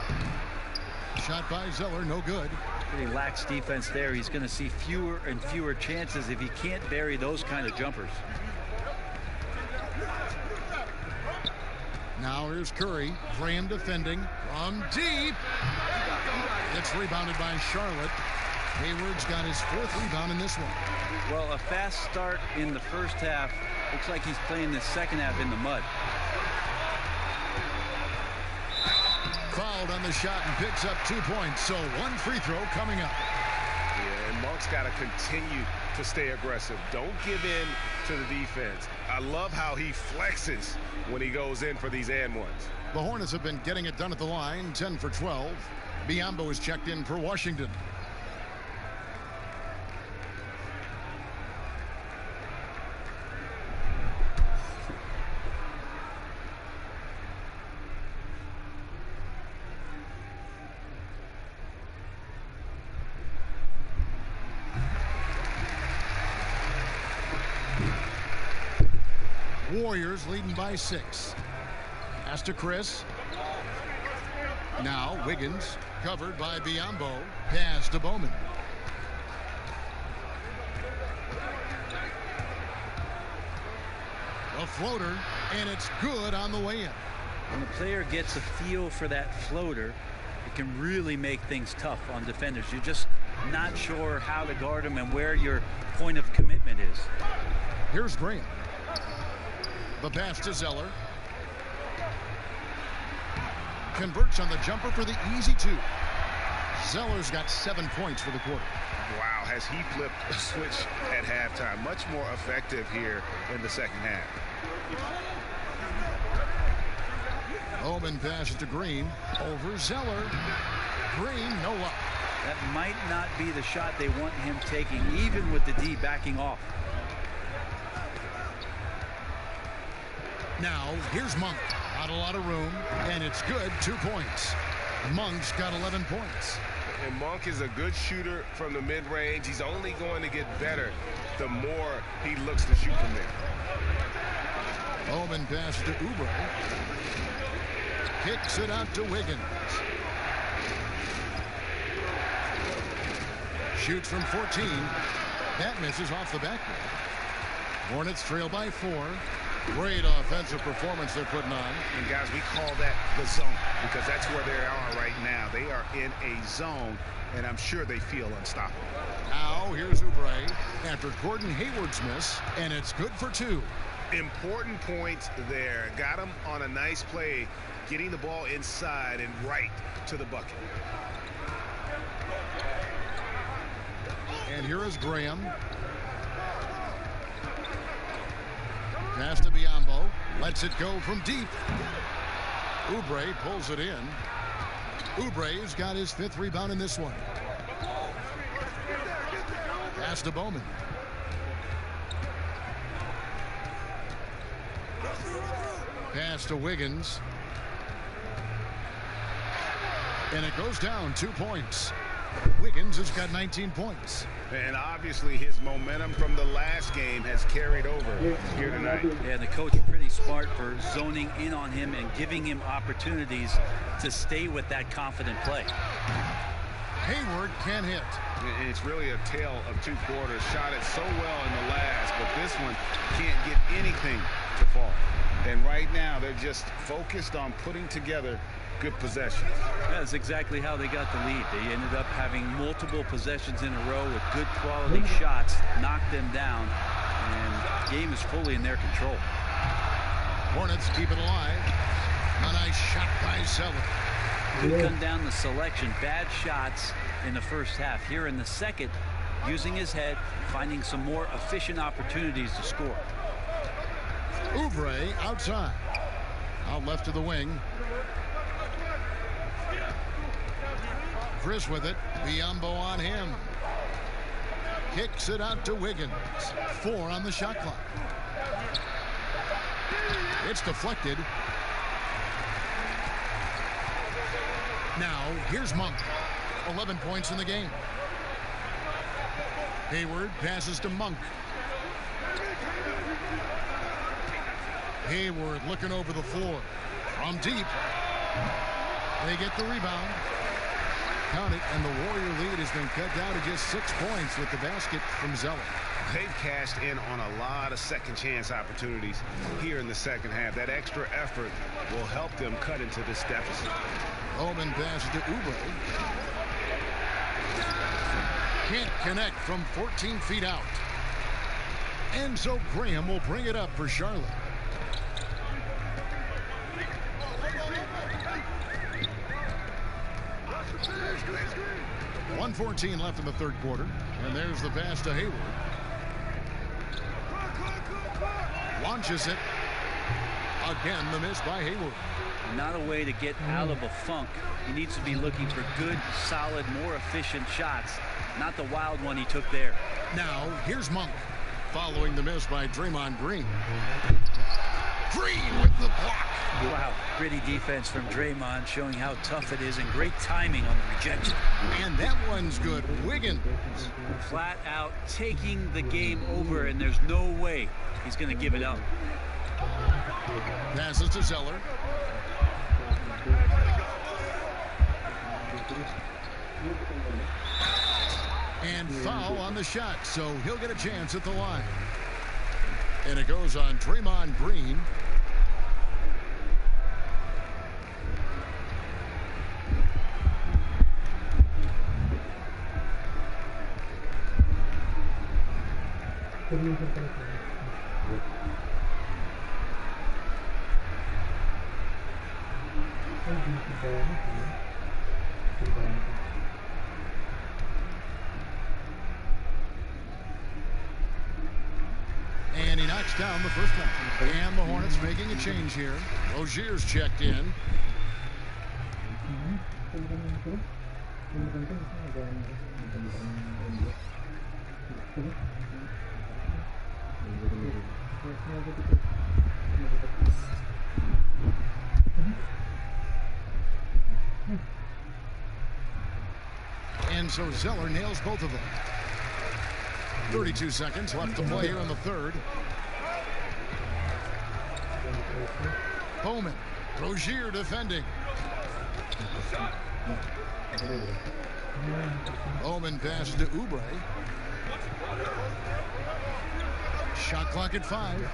Shot by Zeller, no good. Pretty lax defense there. He's going to see fewer and fewer chances if he can't bury those kind of jumpers. Now here's Curry. Graham defending from deep. It's rebounded by Charlotte. Hayward's got his 4th rebound in this one. Well, a fast start in the first half. Looks like he's playing the second half in the mud. Fouled on the shot and picks up 2 points. So 1 free throw coming up. Yeah, and Monk's got to continue to stay aggressive. Don't give in to the defense. I love how he flexes when he goes in for these and ones. The Hornets have been getting it done at the line, 10 for 12. Biyombo is checked in for Washington. Warriors leading by 6. Pass to Chris. Now Wiggins covered by Biyombo. Pass to Bowman. A floater, and it's good on the way in. When the player gets a feel for that floater, it can really make things tough on defenders. You're just not sure how to guard them and where your point of commitment is. Here's Graham. The pass to Zeller. Converts on the jumper for the easy 2. Zeller's got 7 points for the quarter. Wow, has he flipped a switch at halftime. Much more effective here in the second half. Bowman passes to Green. Over Zeller. Green, no luck. That might not be the shot they want him taking, even with the D backing off. Now, here's Monk. Not a lot of room, and it's good. 2 points. Monk's got 11 points. And Monk is a good shooter from the mid-range. He's only going to get better the more he looks to shoot from there. Bowman passes to Oubre. Kicks it out to Wiggins. Shoots from 14. That misses off the backboard. Hornets trail by 4. Great offensive performance they're putting on. And guys, we call that the zone because that's where they are right now. They are in a zone, and I'm sure they feel unstoppable. Now here's Oubre after Gordon Hayward's miss, and it's good for 2. Important points there. Got him on a nice play, getting the ball inside and right to the bucket. And here is Graham. Pass to Biyombo. Lets it go from deep. Oubre pulls it in. Oubre's got his 5th rebound in this one. Pass to Bowman. Pass to Wiggins. And it goes down 2 points. Wiggins has got 19 points. And obviously his momentum from the last game has carried over here tonight. Yeah, the coach pretty smart for zoning in on him and giving him opportunities to stay with that confident play. Hayward can hit. It's really a tale of 2 quarters. Shot it so well in the last, but this one can't get anything to fall. And right now they're just focused on putting together good possessions. That's exactly how they got the lead. They ended up having multiple possessions in a row with good quality shots, knocked them down, and the game is fully in their control. Hornets keep it alive. A nice shot by Zeller. Good come down the selection. Bad shots in the first half. Here in the second, using his head, finding some more efficient opportunities to score. Oubre outside. Out left to the wing. Chris with it. Biombo on him. Kicks it out to Wiggins. 4 on the shot clock. It's deflected. Now, here's Monk. 11 points in the game. Hayward passes to Monk. Hayward looking over the floor. From deep. They get the rebound. Count it, and the Warrior lead has been cut down to just 6 points with the basket from Zeller. They've cashed in on a lot of second chance opportunities here in the second half. That extra effort will help them cut into this deficit. Bowman passes to Oubre. Can't connect from 14 feet out. And so Graham will bring it up for Charlotte. .114 left in the third quarter. And there's the pass to Hayward. Launches it. Again, the miss by Hayward. Not a way to get out of a funk. He needs to be looking for good, solid, more efficient shots. Not the wild one he took there. Now, here's Monk. Following the miss by Draymond Green. Green with the block. Wow, gritty defense from Draymond, showing how tough it is, and great timing on the rejection. And that one's good. Wiggins. Flat out taking the game over, and there's no way he's going to give it up. Passes to Zeller. And foul on the shot, so he'll get a chance at the line. And it goes on Draymond Green. And he knocks down the first one. And the Hornets making a change here. Rozier's checked in. And so Zeller nails both of them. 32 seconds left to play here in the third. Bowman. Rozier defending. Bowman passes to Oubre. Shot clock at 5.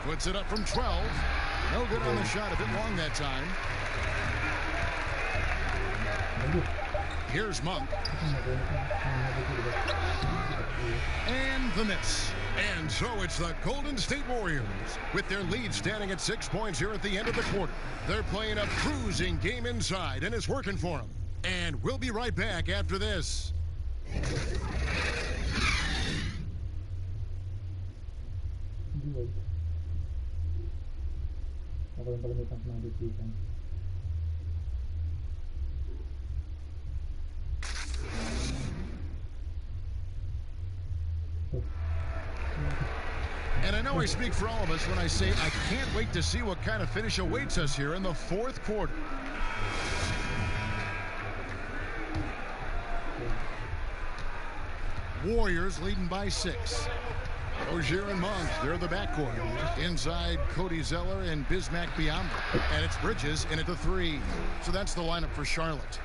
Puts it up from 12. No good on the shot, a bit long that time. Here's Monk. And the miss. And so it's the Golden State Warriors with their lead standing at 6 points here at the end of the quarter. They're playing a cruising game inside, and it's working for them. And we'll be right back after this. And I know I speak for all of us when I say I can't wait to see what kind of finish awaits us here in the fourth quarter. Warriors leading by 6. Rozier and Monk, they're the backcourt. Inside, Cody Zeller and Bismack Biyombo. And it's Bridges in at the 3. So that's the lineup for Charlotte.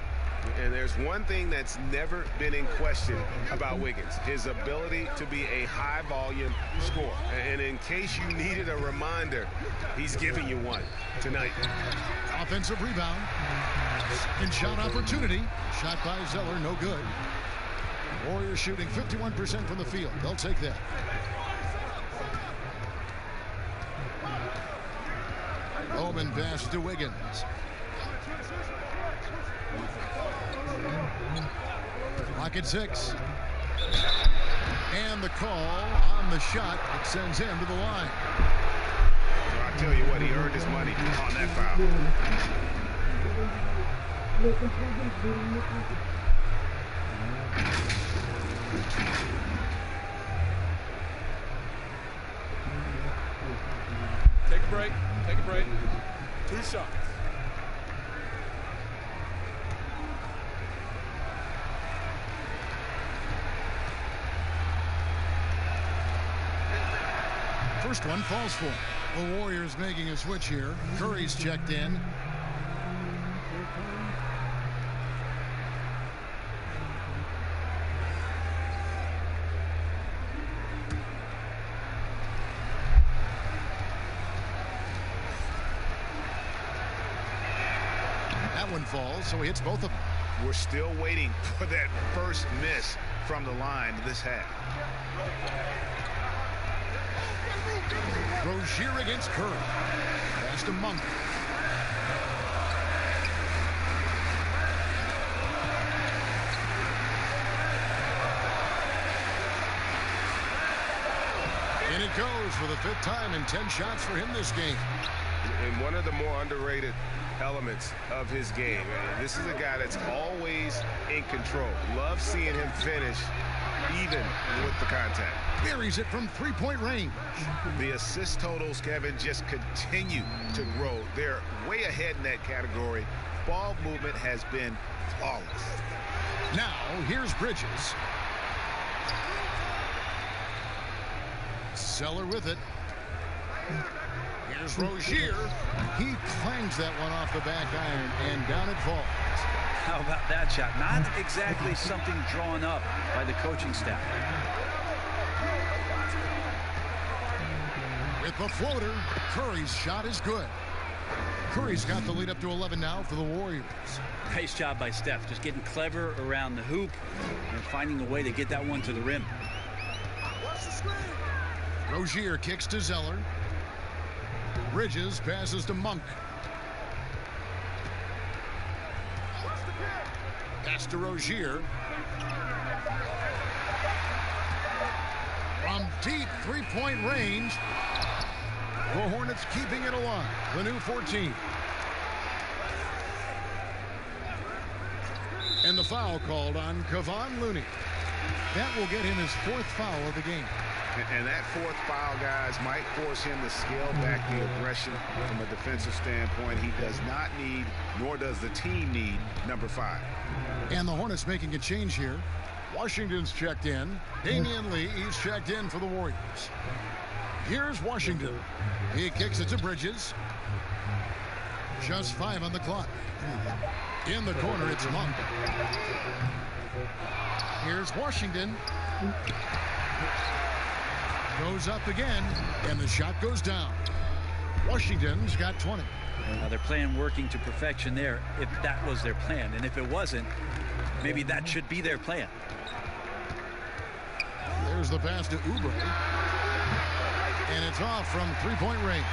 And there's one thing that's never been in question about Wiggins, his ability to be a high-volume scorer. And in case you needed a reminder, he's giving you one tonight. Offensive rebound. And shot opportunity. Shot by Zeller, no good. Warriors shooting 51% from the field. They'll take that. Bowman pass to Wiggins. Clock at 6. And the call on the shot. It sends him to the line. Well, I tell you what, he earned his money on that foul. Take a break. Take a break. 2 shots. First one falls for him. The Warriors making a switch here. Curry's checked in. That one falls, so he hits both of them. We're still waiting for that first miss from the line this half. Rozier against Curry. Pass to Monk. And it goes for the 5th time and 10 shots for him this game. And one of the more underrated elements of his game. This is a guy that's always in control. Love seeing him finish even with the contact. Buries it from 3-point range. The assist totals, Kevin, just continue to grow. They're way ahead in that category. Ball movement has been flawless. Now, here's Bridges. Zeller with it. Here's Rozier. He clangs that one off the back iron, and down it falls. How about that shot? Not exactly something drawn up by the coaching staff. With the floater, Curry's shot is good. Curry's got the lead up to 11 now for the Warriors. Nice job by Steph, just getting clever around the hoop and finding a way to get that one to the rim. Rozier kicks to Zeller. Bridges passes to Monk. Pass to Rozier. From deep 3-point range, the Hornets keeping it alive. The new 14. And the foul called on Kevon Looney. That will get him his 4th foul of the game. And that 4th foul, guys, might force him to scale back the aggression from a defensive standpoint. He does not need, nor does the team need, number 5. And the Hornets making a change here. Washington's checked in. Damian Lee, he's checked in for the Warriors. Here's Washington. He kicks it to Bridges. Just 5 on the clock. In the corner, it's Monk. Here's Washington. Goes up again, and the shot goes down. Washington's got 20. Now they're playing working to perfection there, if that was their plan. And if it wasn't, maybe that should be their plan. There's the pass to Oubre. And it's off from 3-point range.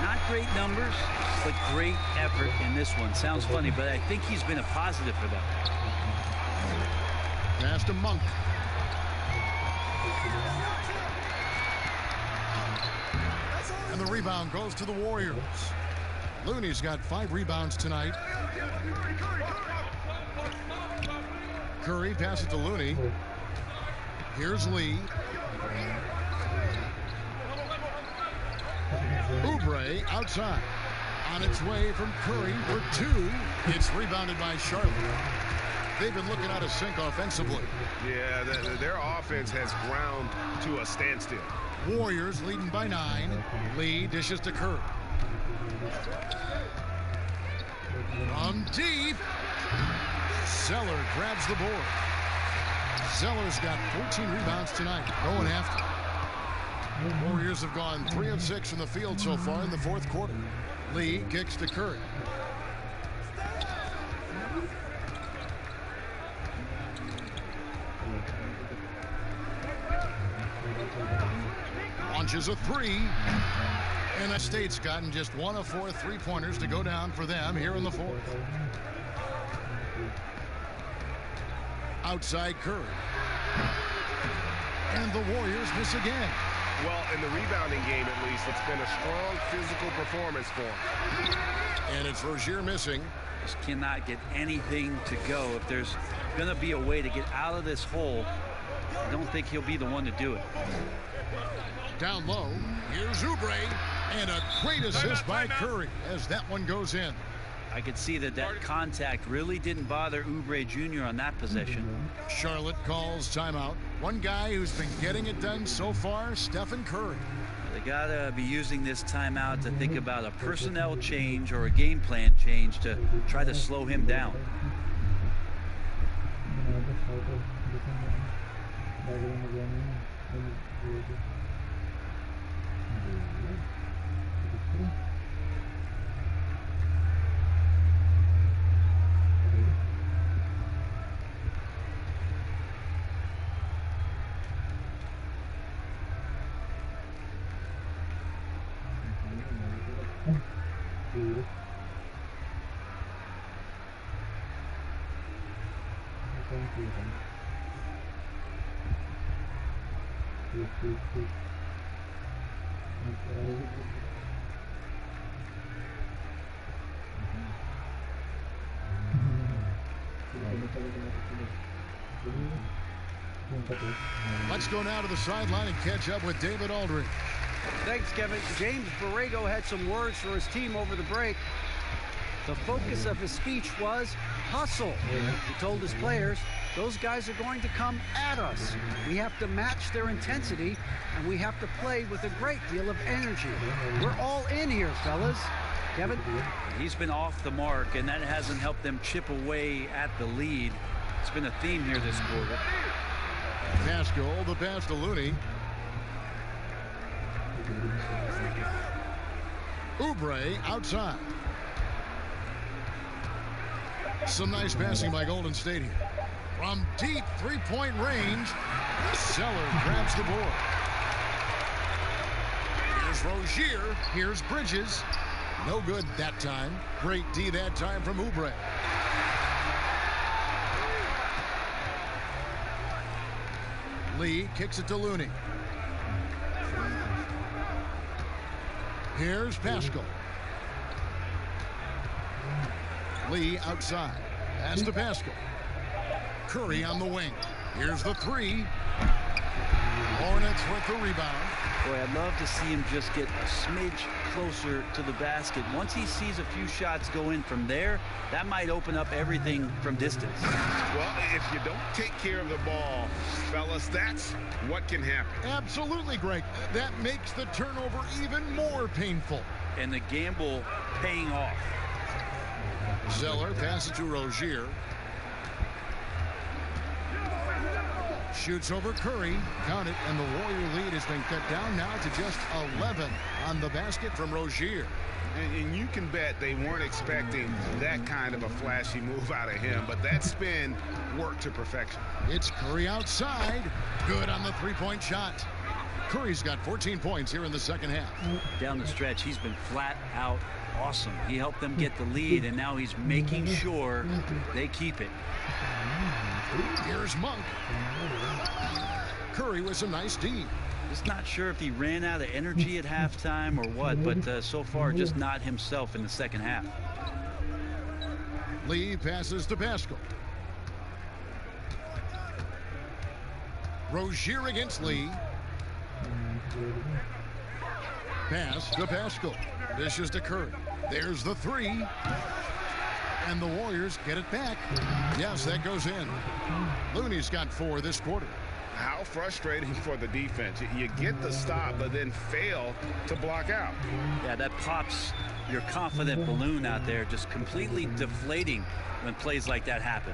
Not great numbers, but great effort in this one. Sounds funny, but I think he's been a positive for them. Pass to Monk. And the rebound goes to the Warriors. Looney's got 5 rebounds tonight. Curry passes to Looney. Here's Lee. Oubre outside. On its way from Curry for 2. It's rebounded by Charlotte. They've been looking out of sync offensively. Yeah, their offense has ground to a standstill. Warriors leading by 9. Lee dishes to Curry. From deep. Zeller grabs the board. Zeller's got 14 rebounds tonight, going after. Warriors have gone 3 of 6 from the field so far in the fourth quarter. Lee kicks to Curry. Launches a three. And State's gotten just 1 of 4 3-pointers to go down for them here in the fourth. Outside Curry. And the Warriors miss again. Well, in the rebounding game, at least, it's been a strong physical performance for him. And it's Rozier missing. Just cannot get anything to go. If there's going to be a way to get out of this hole, I don't think he'll be the one to do it. Down low, here's Oubre, and a great assist by Curry as that one goes in. I could see that contact really didn't bother Oubre Jr. on that possession. Charlotte calls timeout. One guy who's been getting it done so far, Stephen Curry. They got to be using this timeout to think about a personnel change or a game plan change to try to slow him down. Let's go now to the sideline and catch up with David Aldridge. Thanks, Kevin. James Borrego had some words for his team over the break. The focus of his speech was hustle. He told his players, those guys are going to come at us. We have to match their intensity, and we have to play with a great deal of energy. We're all in here, fellas. Kevin? He's been off the mark, and that hasn't helped them chip away at the lead. It's been a theme here this quarter. Pascal, the pass to Looney. Oubre outside. Some nice passing by Golden State here. From deep three-point range, Zeller grabs the board. Here's Rozier. Here's Bridges. No good that time. Great D that time from Oubre. Lee kicks it to Looney. Here's Pascal. Lee outside. Pass to Pascal. Curry on the wing. Here's the three. Hornets with the rebound. Boy, I'd love to see him just get a smidge closer to the basket. Once he sees a few shots go in from there, that might open up everything from distance. Well, if you don't take care of the ball, fellas, that's what can happen. Absolutely, Greg. That makes the turnover even more painful. And the gamble paying off. Zeller passes to Rozier. Shoots over Curry. Count it, and the Warrior lead has been cut down now to just 11 on the basket from Rozier. And you can bet they weren't expecting that kind of a flashy move out of him, but that spin worked to perfection. It's Curry outside. Good on the three-point shot. Curry's got 14 points here in the second half. Down the stretch, he's been flat out awesome. He helped them get the lead, and now he's making sure they keep it. Here's Monk. Curry with some nice D. Just not sure if he ran out of energy at halftime or what, but so far just not himself in the second half. Lee passes to Pascal. Rozier against Lee. Pass to Pascal. Dishes to Curry. There's the three. And the Warriors get it back. Yes, that goes in. Looney's got 4 this quarter. How frustrating for the defense. You get the stop, but then fail to block out. Yeah, that pops your confident balloon out there, just completely deflating when plays like that happen.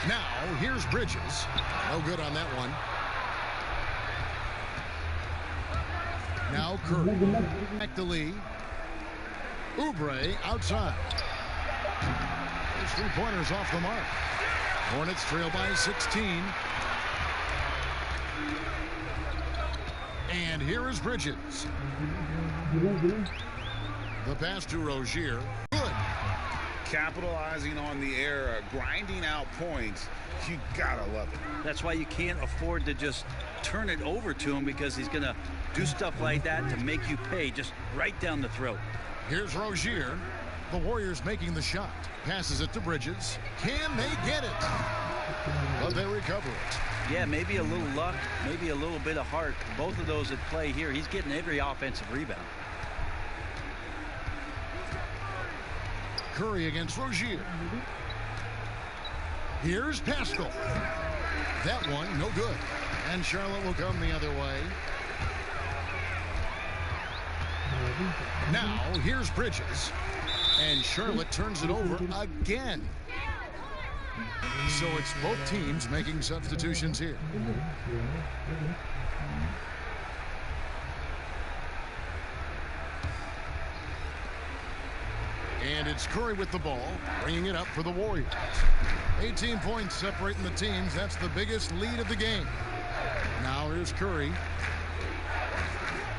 Now, here's Bridges. No good on that one. Now Curry. Back to Lee. Oubre outside. His three-pointers off the mark. Hornets trail by 16. And here is Bridges. The pass to Rozier. Good. Capitalizing on the error, grinding out points. You gotta love it. That's why you can't afford to just turn it over to him, because he's going to do stuff like that to make you pay just right down the throat. Here's Rozier. The Warriors making the shot. Passes it to Bridges. Can they get it? But they recover it. Yeah, maybe a little luck, maybe a little bit of heart. Both of those at play here. He's getting every offensive rebound. Curry against Rozier. Here's Pascal. That one, no good. And Charlotte will come the other way. Now, here's Bridges. And Charlotte turns it over again. So it's both teams making substitutions here. And it's Curry with the ball, bringing it up for the Warriors. 18 points separating the teams. That's the biggest lead of the game. Now here's Curry.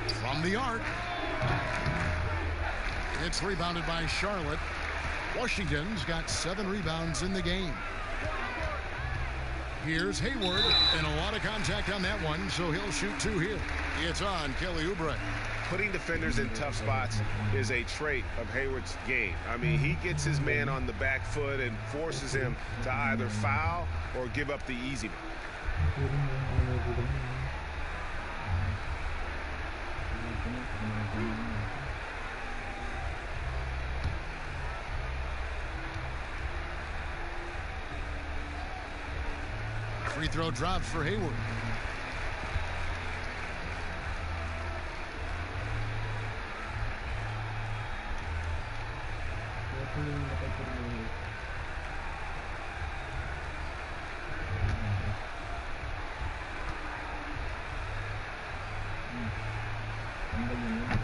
From the arc. It's rebounded by Charlotte. Washington's got 7 rebounds in the game. Here's Hayward, and a lot of contact on that one, so he'll shoot 2 here. It's on Kelly Oubre. Putting defenders in tough spots is a trait of Hayward's game. I mean, he gets his man on the back foot and forces him to either foul or give up the easy one. Free throw drops for Hayward.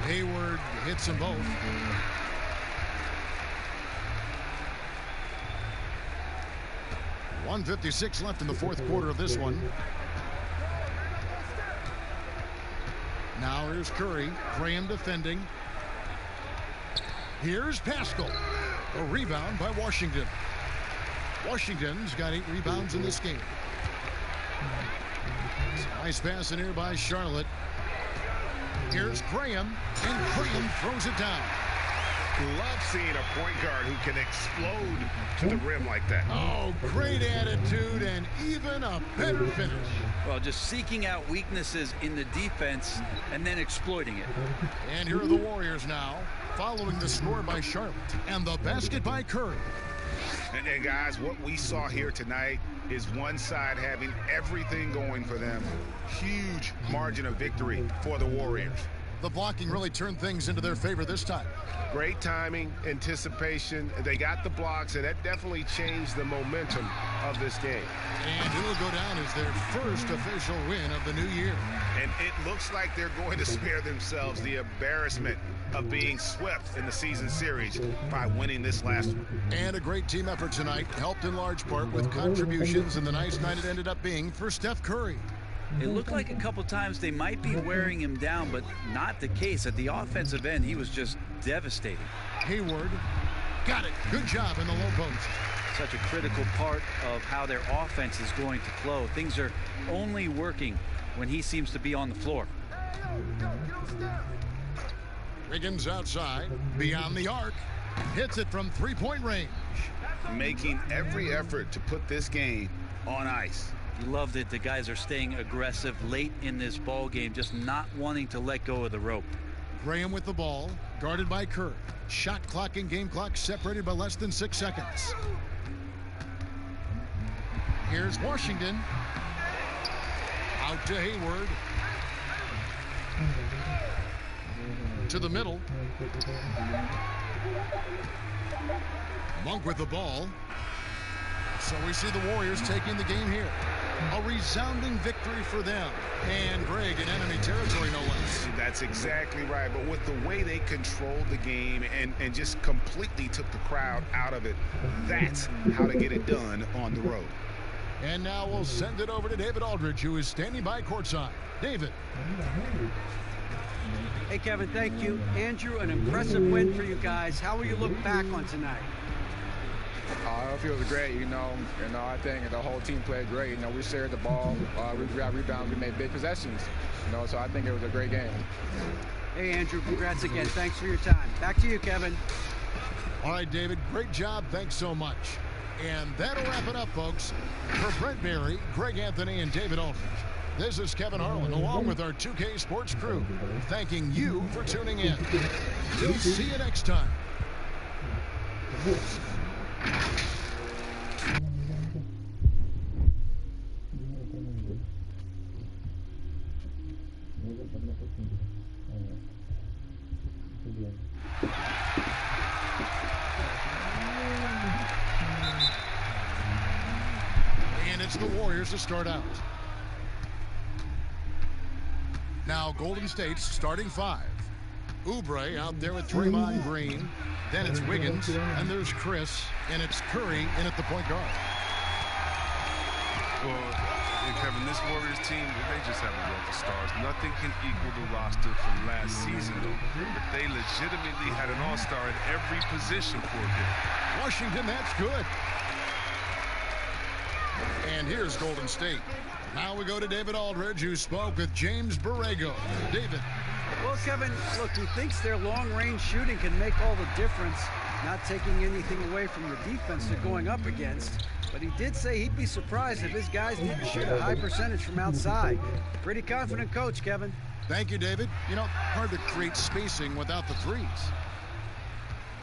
Hayward hits them both. .156 left in the fourth quarter of this one. Now here's Curry. Graham defending. Here's Pascal. A rebound by Washington. Washington's got 8 rebounds in this game. Nice pass in here by Charlotte. Here's Graham, and Graham throws it down. Love seeing a point guard who can explode to the rim like that. Oh, great attitude and even a better finish. Well, just seeking out weaknesses in the defense and then exploiting it. And here are the Warriors now, following the score by Charlotte and the basket by Curry. And guys, what we saw here tonight is one side having everything going for them. Huge margin of victory for the Warriors. The blocking really turned things into their favor this time. Great timing, anticipation. They got the blocks, and that definitely changed the momentum of this game. And it will go down as their first official win of the new year. And it looks like they're going to spare themselves the embarrassment of being swept in the season series by winning this last one. And a great team effort tonight, helped in large part with contributions in the nice night it ended up being for Steph Curry. It looked like a couple times they might be wearing him down, but not the case. At the offensive end, he was just devastating. Hayward got it. Good job in the low post. Such a critical part of how their offense is going to flow. Things are only working when he seems to be on the floor. Wiggins outside, beyond the arc, hits it from three-point range. Making every effort to put this game on ice. You loved it. The guys are staying aggressive late in this ball game, just not wanting to let go of the rope. Graham with the ball, guarded by Curry. Shot clock and game clock separated by less than 6 seconds. Here's Washington. Out to Hayward. To the middle. Monk with the ball. So we see the Warriors taking the game here. A resounding victory for them. And Greg in enemy territory, no less. That's exactly right. But with the way they controlled the game and just completely took the crowd out of it, that's how to get it done on the road. And now we'll send it over to David Aldridge, who is standing by courtside. David. Hey, Kevin, thank you. Andrew, an impressive win for you guys. How will you look back on tonight? It feels great, I think the whole team played great. We shared the ball, we got rebounds, we made big possessions, so I think it was a great game. Hey, Andrew, congrats again. Thanks for your time. Back to you, Kevin. All right, David, great job. Thanks so much. And that'll wrap it up, folks. For Brent Barry, Greg Anthony, and David Aldridge, this is Kevin Harlan, along with our 2K Sports crew, thanking you for tuning in. We'll see you next time. And it's the Warriors to start out. Now Golden State's starting five. Oubre out there with Draymond Green. Then it's Wiggins, and there's Chris, and it's Curry in at the point guard. Well, Kevin, this Warriors team, they just haven't built the stars. Nothing can equal the roster from last season, though. But they legitimately had an all-star at every position for a bit. Washington, that's good. And here's Golden State. Now we go to David Aldridge, who spoke with James Borrego. David. Well, Kevin, look, he thinks their long-range shooting can make all the difference, not taking anything away from the defense they're going up against. But he did say he'd be surprised if his guys didn't shoot a high percentage from outside. Pretty confident coach, Kevin. Thank you, David. Hard to create spacing without the threes.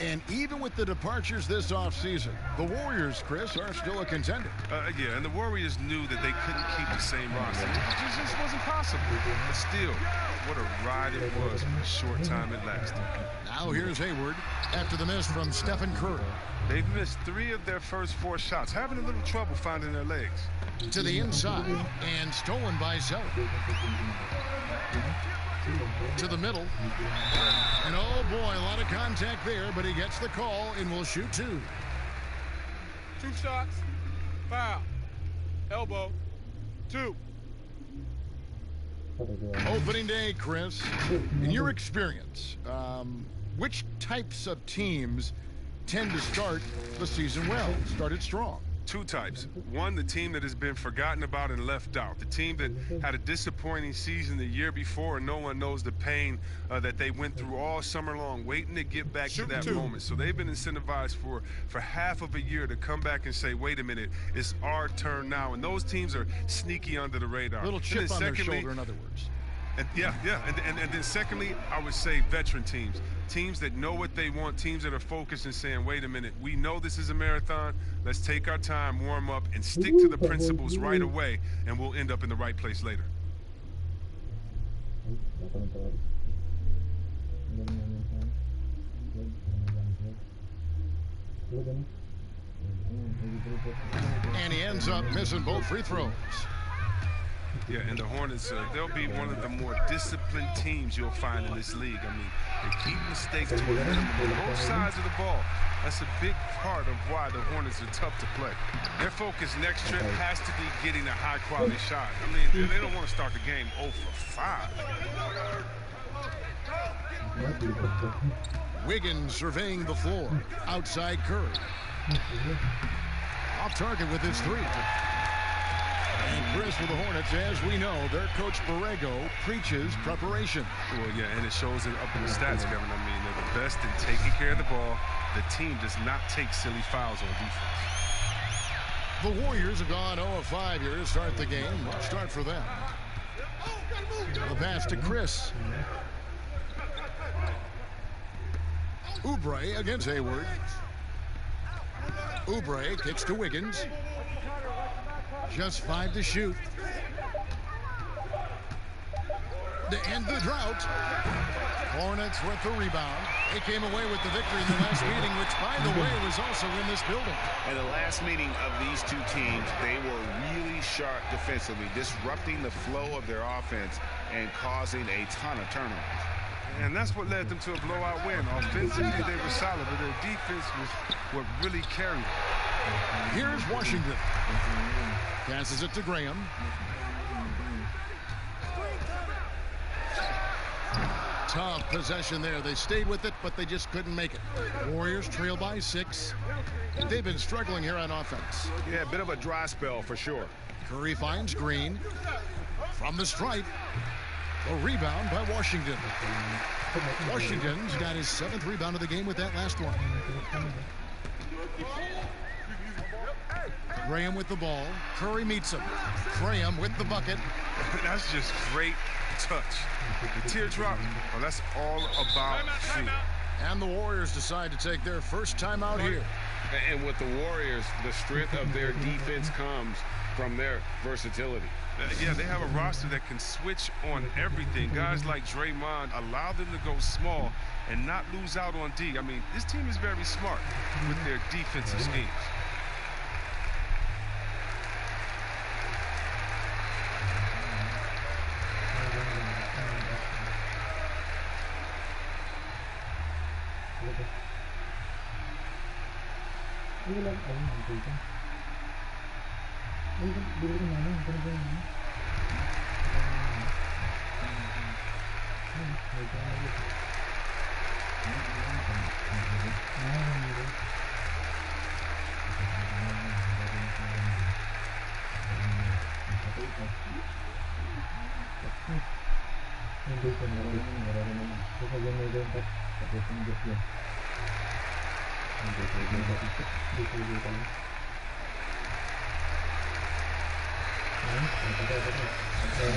And even with the departures this offseason, the Warriors, Chris, are still a contender. Yeah, and the Warriors knew that they couldn't keep the same roster. It just wasn't possible. But still, what a ride it was for the short time it lasted. Now here's Hayward after the miss from Stephen Curry. They've missed 3 of their first 4 shots, having a little trouble finding their legs. To the inside, and stolen by Zeller. To the middle. And oh boy, a lot of contact there, but he gets the call and will shoot 2. 2 shots, foul, elbow, 2. Opening day, Chris. In your experience, which types of teams tend to start the season well, started strong? 2 types. One, the team that has been forgotten about and left out. The team that had a disappointing season the year before and no one knows the pain that they went through all summer long, waiting to get back to that moment. So they've been incentivized for half of a year to come back and say, wait a minute, it's our turn now. And those teams are sneaky under the radar. Little chip on their shoulder, in other words. And then secondly, I would say veteran teams. Teams that know what they want, teams that are focused and saying, wait a minute, we know this is a marathon. Let's take our time, warm up, and stick to the principles right away, and we'll end up in the right place later. And he ends up missing both free throws. Yeah, and the Hornets, they'll be one of the more disciplined teams you'll find in this league. I mean, they keep mistakes to a minimum on both sides of the ball. That's a big part of why the Hornets are tough to play. Their focus next trip has to be getting a high-quality shot. I mean, they don't want to start the game 0 for 5. Wiggins surveying the floor. Outside Curry. Off target with his 3. And Chris, for the Hornets, as we know, their coach Borrego preaches preparation. Well, yeah, and it shows it up in the stats, Kevin. I mean, they're the best in taking care of the ball. The team does not take silly fouls on defense. The Warriors have gone 0 of 5 here to start the game. What start for them? The pass to Chris. Oubre against Hayward. Oubre kicks to Wiggins. Just 5 to shoot. to end the drought. Hornets with the rebound. They came away with the victory in the last meeting, which, by the way, was also in this building. In the last meeting of these two teams, they were really sharp defensively, disrupting the flow of their offense and causing a ton of turnovers. And that's what led them to a blowout win. Offensively, they were solid, but their defense was what really carried them. Here's Washington. Passes it to Graham. Tough possession there. They stayed with it, but they just couldn't make it. Warriors trail by 6. They've been struggling here on offense. Yeah, a bit of a dry spell for sure. Curry finds Green. From the stripe. A rebound by Washington. Washington's got his 7th rebound of the game with that last one. Graham with the ball. Curry meets him. Graham with the bucket. That's just great touch. The teardrop, well, that's all about shooting. And the Warriors decide to take their first timeout here. And with the Warriors, the strength of their defense comes from their versatility. Yeah, they have a roster that can switch on everything. Guys like Draymond allow them to go small and not lose out on D. I mean, this team is very smart with their defensive schemes.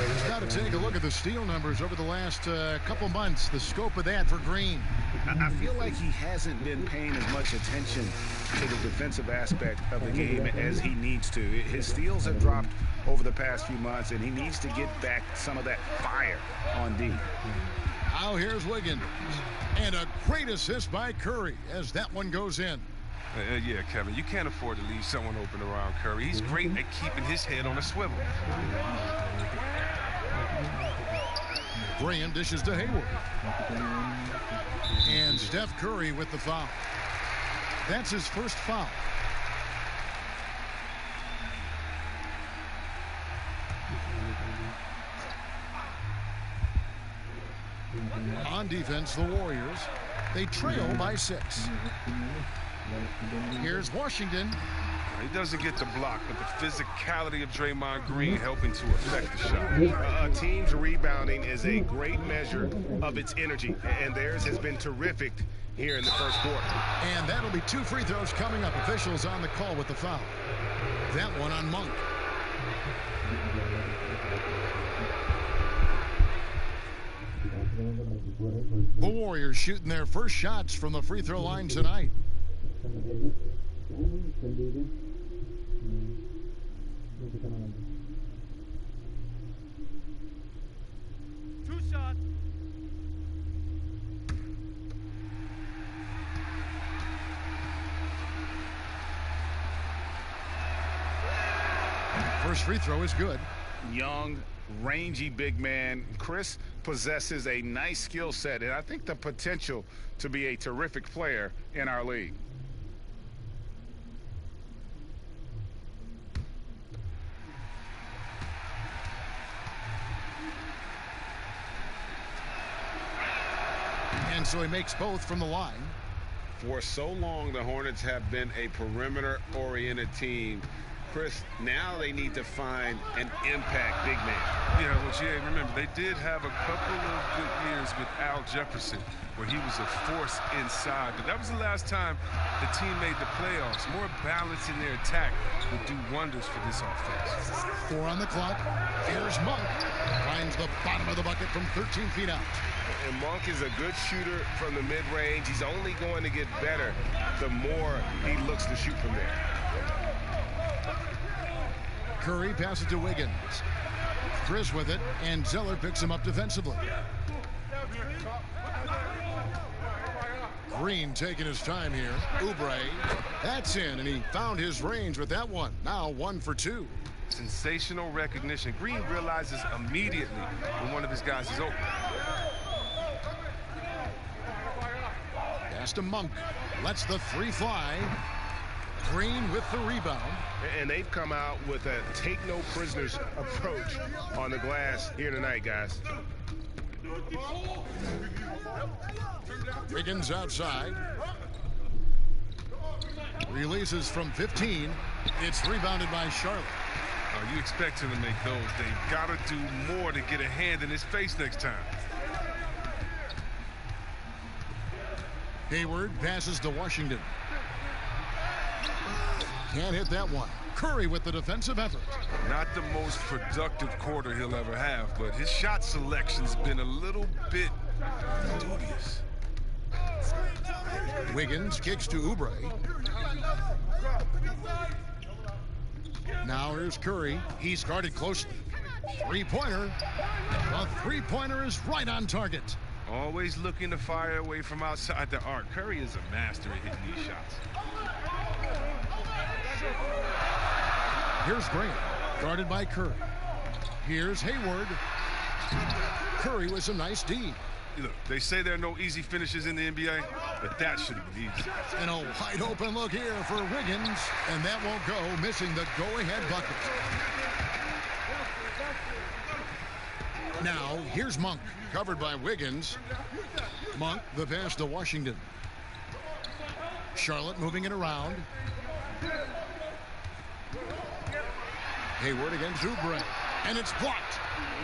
Just got to take a look at the steal numbers over the last couple months. The scope of that for Green. I feel like he hasn't been paying as much attention to the defensive aspect of the game as he needs to. His steals have dropped over the past few months, and he needs to get back some of that fire on D. Now here's Wiggins. And a great assist by Curry as that one goes in. Yeah, Kevin, you can't afford to leave someone open around Curry. He's great at keeping his head on a swivel. Graham dishes to Hayward. And Steph Curry with the foul. That's his first foul. On defense, the Warriors. They trail by 6. Here's Washington. He doesn't get the block, but the physicality of Draymond Green helping to affect the shot. A team's rebounding is a great measure of its energy, and theirs has been terrific here in the first quarter. And that'll be 2 free throws coming up. Officials on the call with the foul. That one on Monk. The Warriors shooting their first shots from the free throw line tonight. Two shots. First free throw is good. Young, rangy big man. Chris possesses a nice skill set, and I think the potential to be a terrific player in our league. And so he makes both from the line. For so long, the Hornets have been a perimeter-oriented team. Chris, now they need to find an impact big man. Yeah, well, Jay, remember, they did have a couple of good years with Al Jefferson, where he was a force inside. But that was the last time the team made the playoffs. More balance in their attack would do wonders for this offense. 4 on the clock. Here's Monk. Finds the bottom of the bucket from 13 feet out. And Monk is a good shooter from the mid-range. He's only going to get better the more he looks to shoot from there. Curry passes to Wiggins. Chris with it, and Zeller picks him up defensively. Green taking his time here. Oubre, that's in, and he found his range with that one. Now 1 for 2. Sensational recognition. Green realizes immediately when one of his guys is open. Pass to Monk. Lets the 3 fly. Green with the rebound. And they've come out with a take-no-prisoners approach on the glass here tonight, guys. Wiggins outside. Releases from 15. It's rebounded by Charlotte. You expect him to make those. They've got to do more to get a hand in his face next time. Hayward passes to Washington. Can't hit that one. Curry with the defensive effort. Not the most productive quarter he'll ever have, but his shot selection's been a little bit dubious. Wiggins kicks to Oubre. Now here's Curry. He's guarded closely. Three-pointer. The three-pointer is right on target. Always looking to fire away from outside the arc. Curry is a master at hitting these shots. Here's Grant, guarded by Curry. Here's Hayward. Curry with some nice D. Look, they say there are no easy finishes in the NBA, but that should have been easy. And a wide open look here for Wiggins, and that won't go, missing the go-ahead bucket. Now, here's Monk, covered by Wiggins. Monk, the pass to Washington. Charlotte moving it around. Hayward against Oubre, and it's blocked.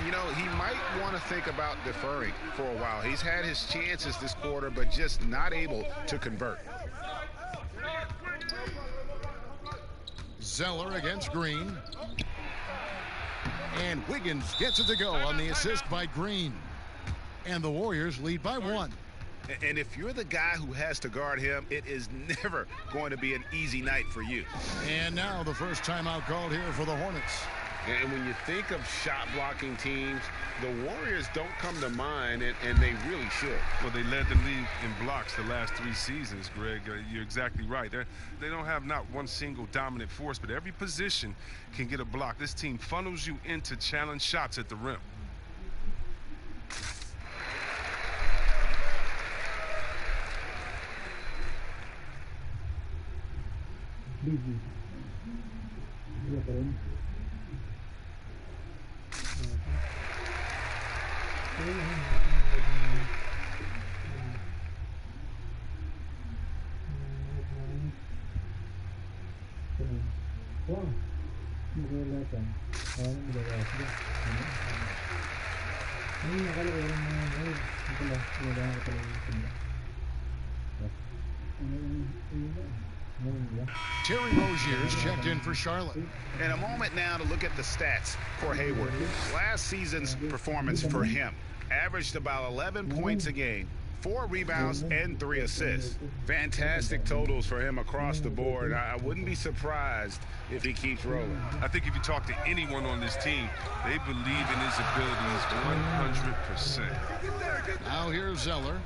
You know, he might want to think about deferring for a while. He's had his chances this quarter, but just not able to convert. Zeller against Green. And Wiggins gets it to go on the assist by Green. And the Warriors lead by 1. And if you're the guy who has to guard him, it is never going to be an easy night for you. And now the first timeout called here for the Hornets. And when you think of shot-blocking teams, the Warriors don't come to mind, and they really should. Well, they led the league in blocks the last 3 seasons, Greg. You're exactly right. They don't have not one single dominant force, but every position can get a block. This team funnels you into challenge shots at the rim. Terry Rozier's checked in for Charlotte. And a moment now to look at the stats for Hayward. Last season's performance for him averaged about 11 points a game, 4 rebounds and 3 assists. Fantastic totals for him across the board. I wouldn't be surprised if he keeps rolling. I think if you talk to anyone on this team, they believe in his abilities 100%. Now here's Zeller.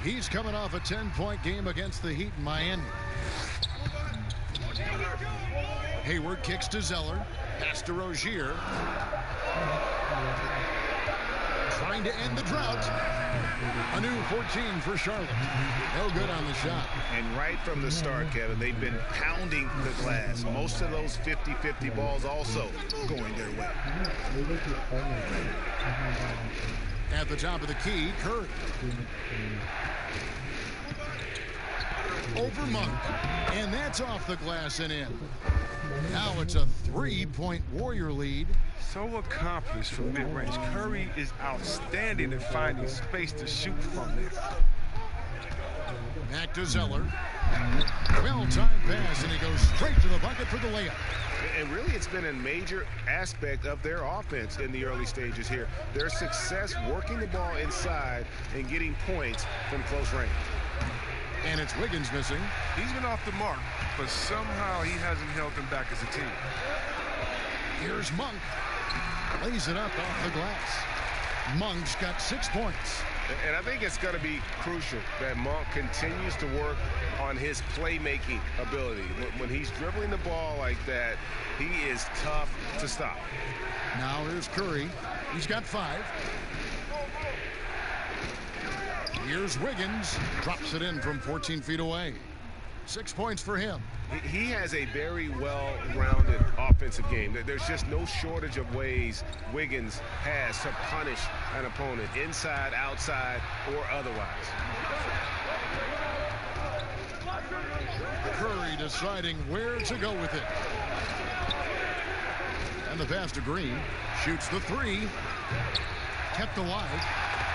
He's coming off a 10-point game against the Heat in Miami. Hayward kicks to Zeller. Pass to Rozier. Trying to end the drought. A new 14 for Charlotte. No good on the shot. And right from the start, Kevin, they've been pounding the glass. Most of those 50-50 balls also going their way. At the top of the key, Curry. Over Monk. And that's off the glass and in. Now it's a 3-point Warrior lead. So accomplished from mid-range. Curry is outstanding at finding space to shoot from there. Back to Zeller. Well-timed pass, and he goes straight to the bucket for the layup. And really, it's been a major aspect of their offense in the early stages here. Their success working the ball inside and getting points from close range. And it's Wiggins missing. He's been off the mark, but somehow he hasn't held them back as a team. Here's Monk. Lays it up off the glass. Monk's got 6 points. And I think it's going to be crucial that Monk continues to work on his playmaking ability. When he's dribbling the ball like that, he is tough to stop. Now here's Curry. He's got 5. Here's Wiggins. Drops it in from 14 feet away. 6 points for him. He has a very well-rounded offensive game. There's just no shortage of ways Wiggins has to punish an opponent, inside, outside, or otherwise. Curry deciding where to go with it. And the pass to Green. Shoots the 3. Kept alive.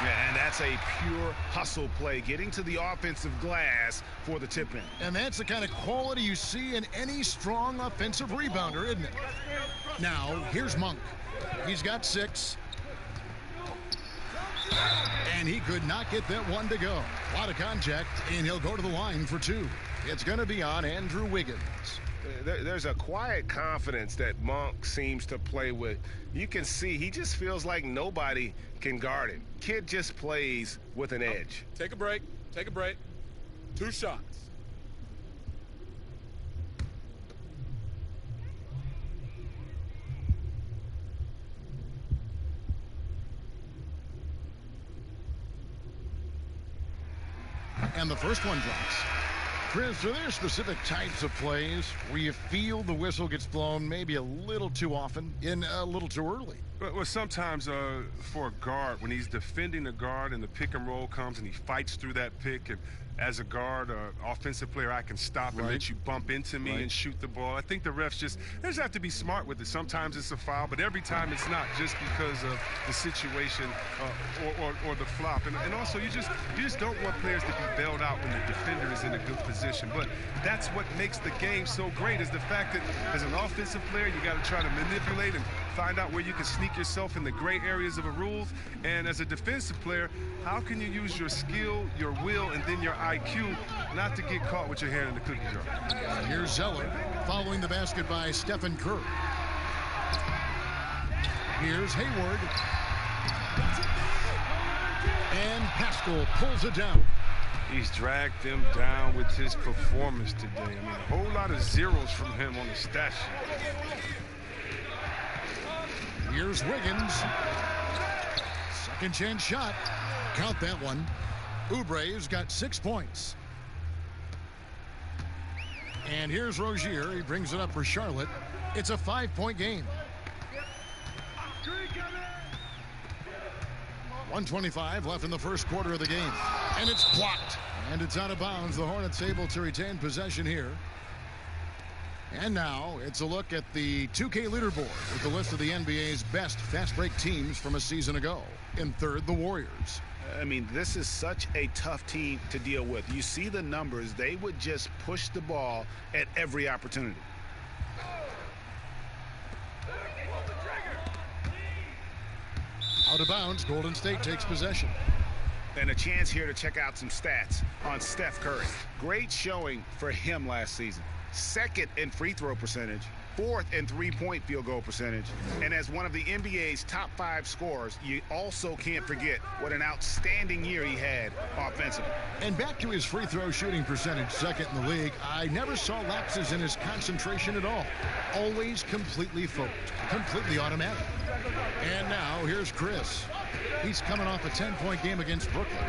Yeah, and that's a pure hustle play, getting to the offensive glass for the tip-in. And that's the kind of quality you see in any strong offensive rebounder, isn't it? Now, here's Monk. He's got 6. And he could not get that one to go. A lot of contact, and he'll go to the line for 2. It's going to be on Andrew Wiggins. There's a quiet confidence that Monk seems to play with. You can see he just feels like nobody can guard him. Kid just plays with an edge. Take a break. Take a break. 2 shots. And the first one drops. Chris, are there specific types of plays where you feel the whistle gets blown maybe a little too often and a little too early? Well, sometimes for a guard, when he's defending a guard and the pick and roll comes and he fights through that pick, and as a guard, offensive player, I can stop and let you bump into me and shoot the ball. I think the refs they just have to be smart with it. Sometimes it's a foul, but every time it's not, just because of the situation or the flop. And also, you just don't want players to be bailed out when the defender is in a good position. But that's what makes the game so great, is the fact that as an offensive player, you got to try to manipulate and find out where you can sneak yourself in the gray areas of a rules. And as a defensive player, how can you use your skill, your will, and then your IQ not to get caught with your hand in the cookie jar? Here's Zeller following the basket by Stephen Curry. Here's Hayward. And Pascal pulls it down. He's dragged them down with his performance today. I mean, a whole lot of zeros from him on the stat sheet. Here's Wiggins. Second chance shot. Count that one. Oubre's got 6 points. And here's Rozier. He brings it up for Charlotte. It's a 5-point game. 1:25 left in the first quarter of the game. And it's blocked. And it's out of bounds. The Hornets able to retain possession here. And now it's a look at the 2K leaderboard with the list of the NBA's best fast break teams from a season ago. In third, the Warriors. I mean, this is such a tough team to deal with. You see the numbers. They would just push the ball at every opportunity. Out of bounds, Golden State takes possession. And a chance here to check out some stats on Steph Curry. Great showing for him last season. 2nd in free throw percentage, 4th in three-point field goal percentage, and as one of the NBA's top 5 scorers, you also can't forget what an outstanding year he had offensively. And back to his free throw shooting percentage, 2nd in the league, I never saw lapses in his concentration at all. Always completely focused, completely automatic. And now here's Chris. He's coming off a 10-point game against Brooklyn.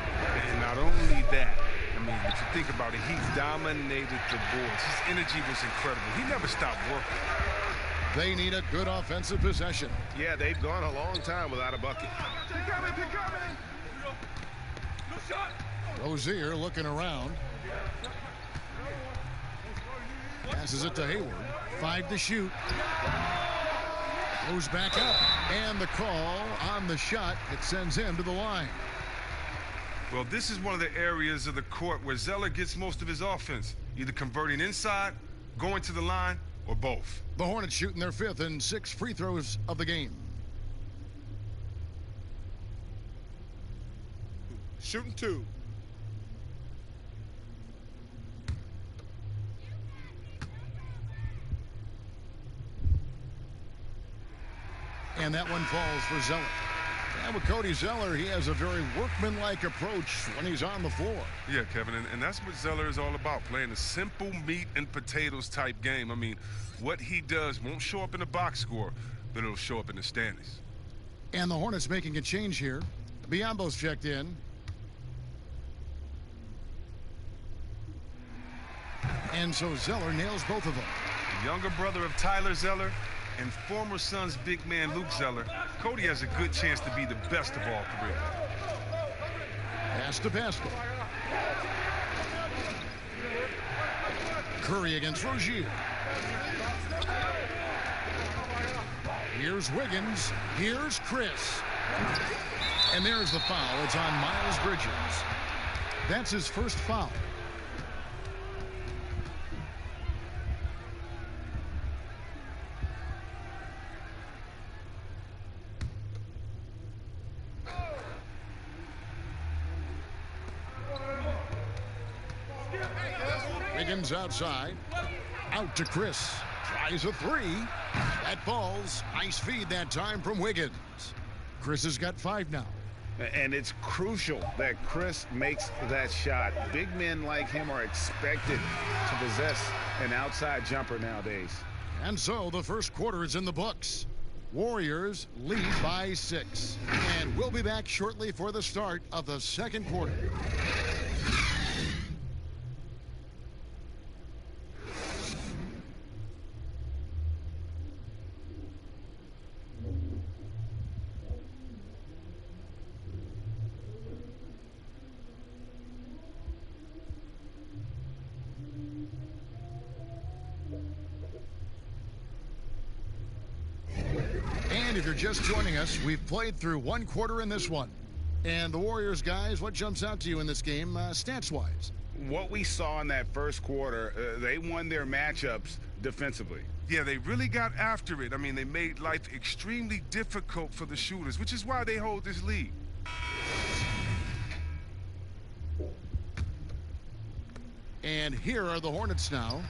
And not only that, I mean, if you think about it, he dominated the boards. His energy was incredible. He never stopped working. They need a good offensive possession. Yeah, they've gone a long time without a bucket. Rozier looking around. Passes it to Hayward. 5 to shoot. Goes back up. And the call on the shot. It sends him to the line. Well, this is one of the areas of the court where Zeller gets most of his offense, either converting inside, going to the line, or both. The Hornets shooting their 5th and 6th free throws of the game. Shooting 2. And that one falls for Zeller. And with Cody Zeller, he has a very workmanlike approach when he's on the floor. Yeah, Kevin, and that's what Zeller is all about, playing a simple meat and potatoes type game. I mean, what he does won't show up in the box score, but it'll show up in the standings. And the Hornets making a change here. Biombo's checked in. And so Zeller nails both of them. The younger brother of Tyler Zeller and former Suns big man Luke Zeller, Cody has a good chance to be the best of all three. Pass to Pascal. Curry against Rozier. Here's Wiggins. Here's Chris. And there's the foul. It's on Miles Bridges. That's his first foul. Wiggins outside. Out to Chris. Tries a three. That falls. Nice feed that time from Wiggins. Chris has got 5 now. And it's crucial that Chris makes that shot. Big men like him are expected to possess an outside jumper nowadays. And so the first quarter is in the books. Warriors lead by 6. And we'll be back shortly for the start of the second quarter. And if you're just joining us, we've played through 1 quarter in this one. And the Warriors, guys, what jumps out to you in this game, stats-wise? What we saw in that first quarter, they won their matchups defensively. Yeah, they really got after it. I mean, they made life extremely difficult for the shooters, which is why they hold this lead. And here are the Hornets now.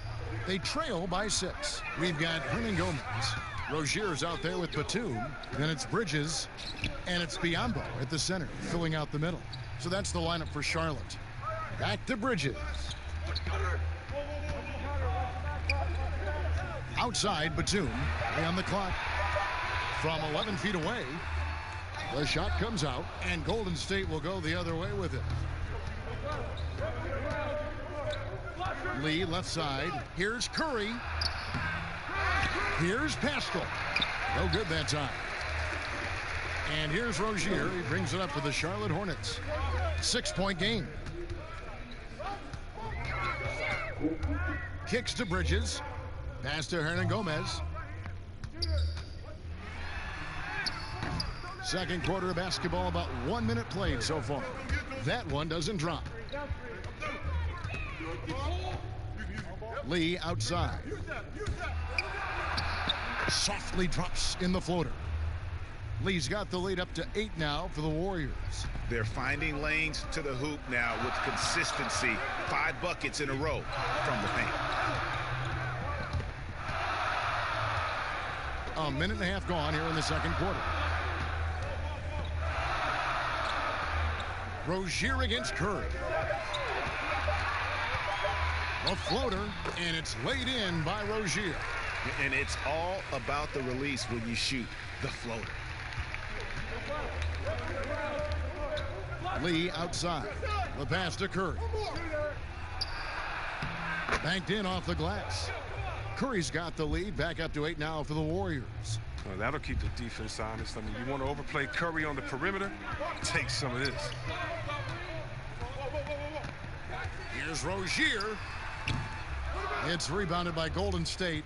They trail by 6. We've got Hernan Gomez. Rozier's out there with Batum. Then it's Bridges. And it's Biombo at the center, filling out the middle. So that's the lineup for Charlotte. Back to Bridges. Outside, Batum. On the clock. From 11 feet away. The shot comes out, and Golden State will go the other way with it. Lee, left side. Here's Curry. Here's Pascal. No good that time. And here's Rozier. He brings it up for the Charlotte Hornets. 6-point game. Kicks to Bridges. Pass to Hernan Gomez. Second quarter of basketball, about 1 minute played so far. That one doesn't drop. Lee outside. Softly drops in the floater. Lee's got the lead up to 8 now for the Warriors. They're finding lanes to the hoop now with consistency. 5 buckets in a row from the paint. A minute and a half gone here in the second quarter. Rozier against Curry. A floater, and it's laid in by Rozier. And it's all about the release when you shoot the floater. Lee outside. The pass to Curry. Banked in off the glass. Curry's got the lead, back up to 8 now for the Warriors. Well, that'll keep the defense honest. I mean, you want to overplay Curry on the perimeter? Take some of this. Here's Rozier. It's rebounded by Golden State.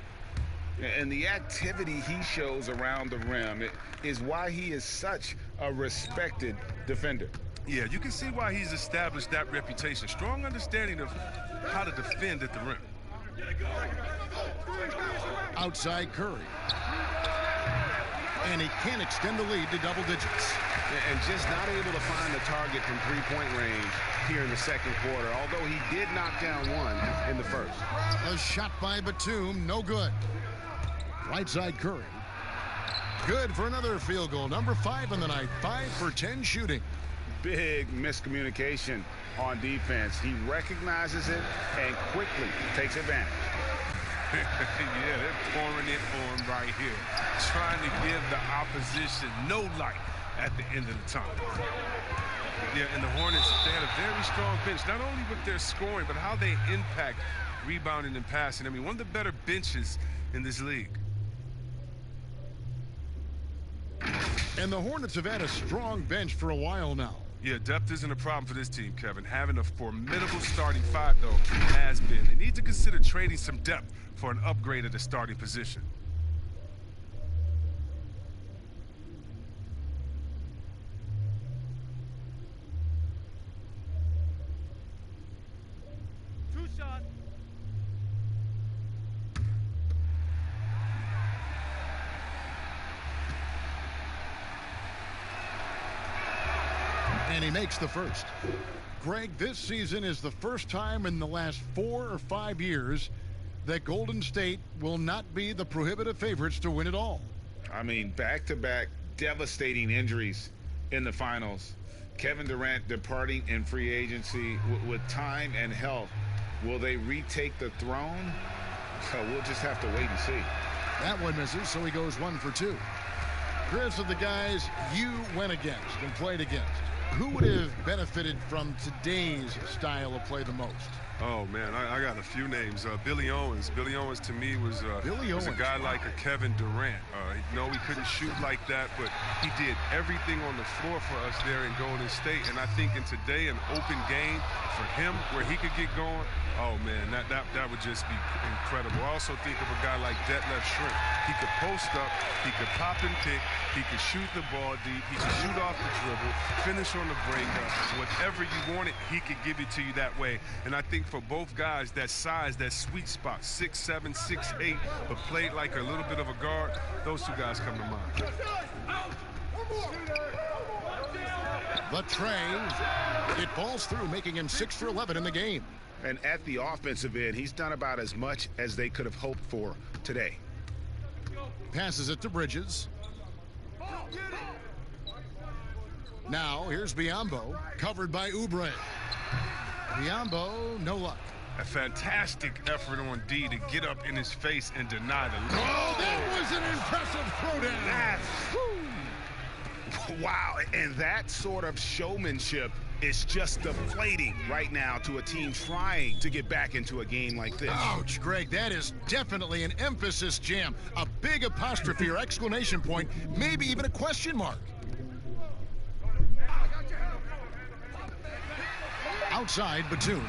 And the activity he shows around the rim is why he is such a respected defender. Yeah, you can see why he's established that reputation. Strong understanding of how to defend at the rim. Outside Curry. And he can't extend the lead to double digits. And just not able to find the target from three-point range here in the second quarter, although he did knock down one in the first. A shot by Batum, no good. Right side Curry. Good for another field goal. Number 5 in the night. 5 for 10 shooting. Big miscommunication on defense. He recognizes it and quickly takes advantage. Yeah, they're pouring it on right here. Trying to give the opposition no light at the end of the time. Yeah, and the Hornets, they had a very strong bench, not only with their scoring, but how they impact rebounding and passing. I mean, one of the better benches in this league. And the Hornets have had a strong bench for a while now. Yeah, depth isn't a problem for this team, Kevin. Having a formidable starting 5, though, has been. They need to consider trading some depth for an upgrade at the starting position. Two shots. And he makes the first. Greg, this season is the first time in the last 4 or 5 years that Golden State will not be the prohibitive favorites to win it all. I mean, back-to-back devastating injuries in the finals. Kevin Durant departing in free agency with time and health. Will they retake the throne? We'll just have to wait and see. That one misses, so he goes 1 for 2. Chris, of the guys you went against and played against, who would have benefited from today's style of play the most? Oh, man, I got a few names. Billy Owens. Billy Owens, to me, was a guy like a Kevin Durant. No, he couldn't shoot like that, but he did everything on the floor for us there in Golden State. And I think in today, an open game for him where he could get going, oh, man, that would just be incredible. I also think of a guy like Detlef Schrempf. He could post up, he could pop and pick, he could shoot the ball deep, he could shoot off the dribble, finish on the breakup. Whatever you wanted, he could give it to you that way. And I think for both guys, that size, that sweet spot, 6'7", 6'8", but played like a little bit of a guard, those two guys come to mind. The tray, it falls through, making him 6 for 11 in the game. And at the offensive end, he's done about as much as they could have hoped for today. Passes it to Bridges. Now, here's Biyombo, covered by Oubre. Biyombo, no luck. A fantastic effort on D to get up in his face and deny the lead. Oh, that was an impressive throwdown. Wow, and that sort of showmanship is just deflating right now to a team trying to get back into a game like this. Ouch, Greg, that is definitely an emphasis jam. A big apostrophe or exclamation point, maybe even a question mark. Outside, Batum.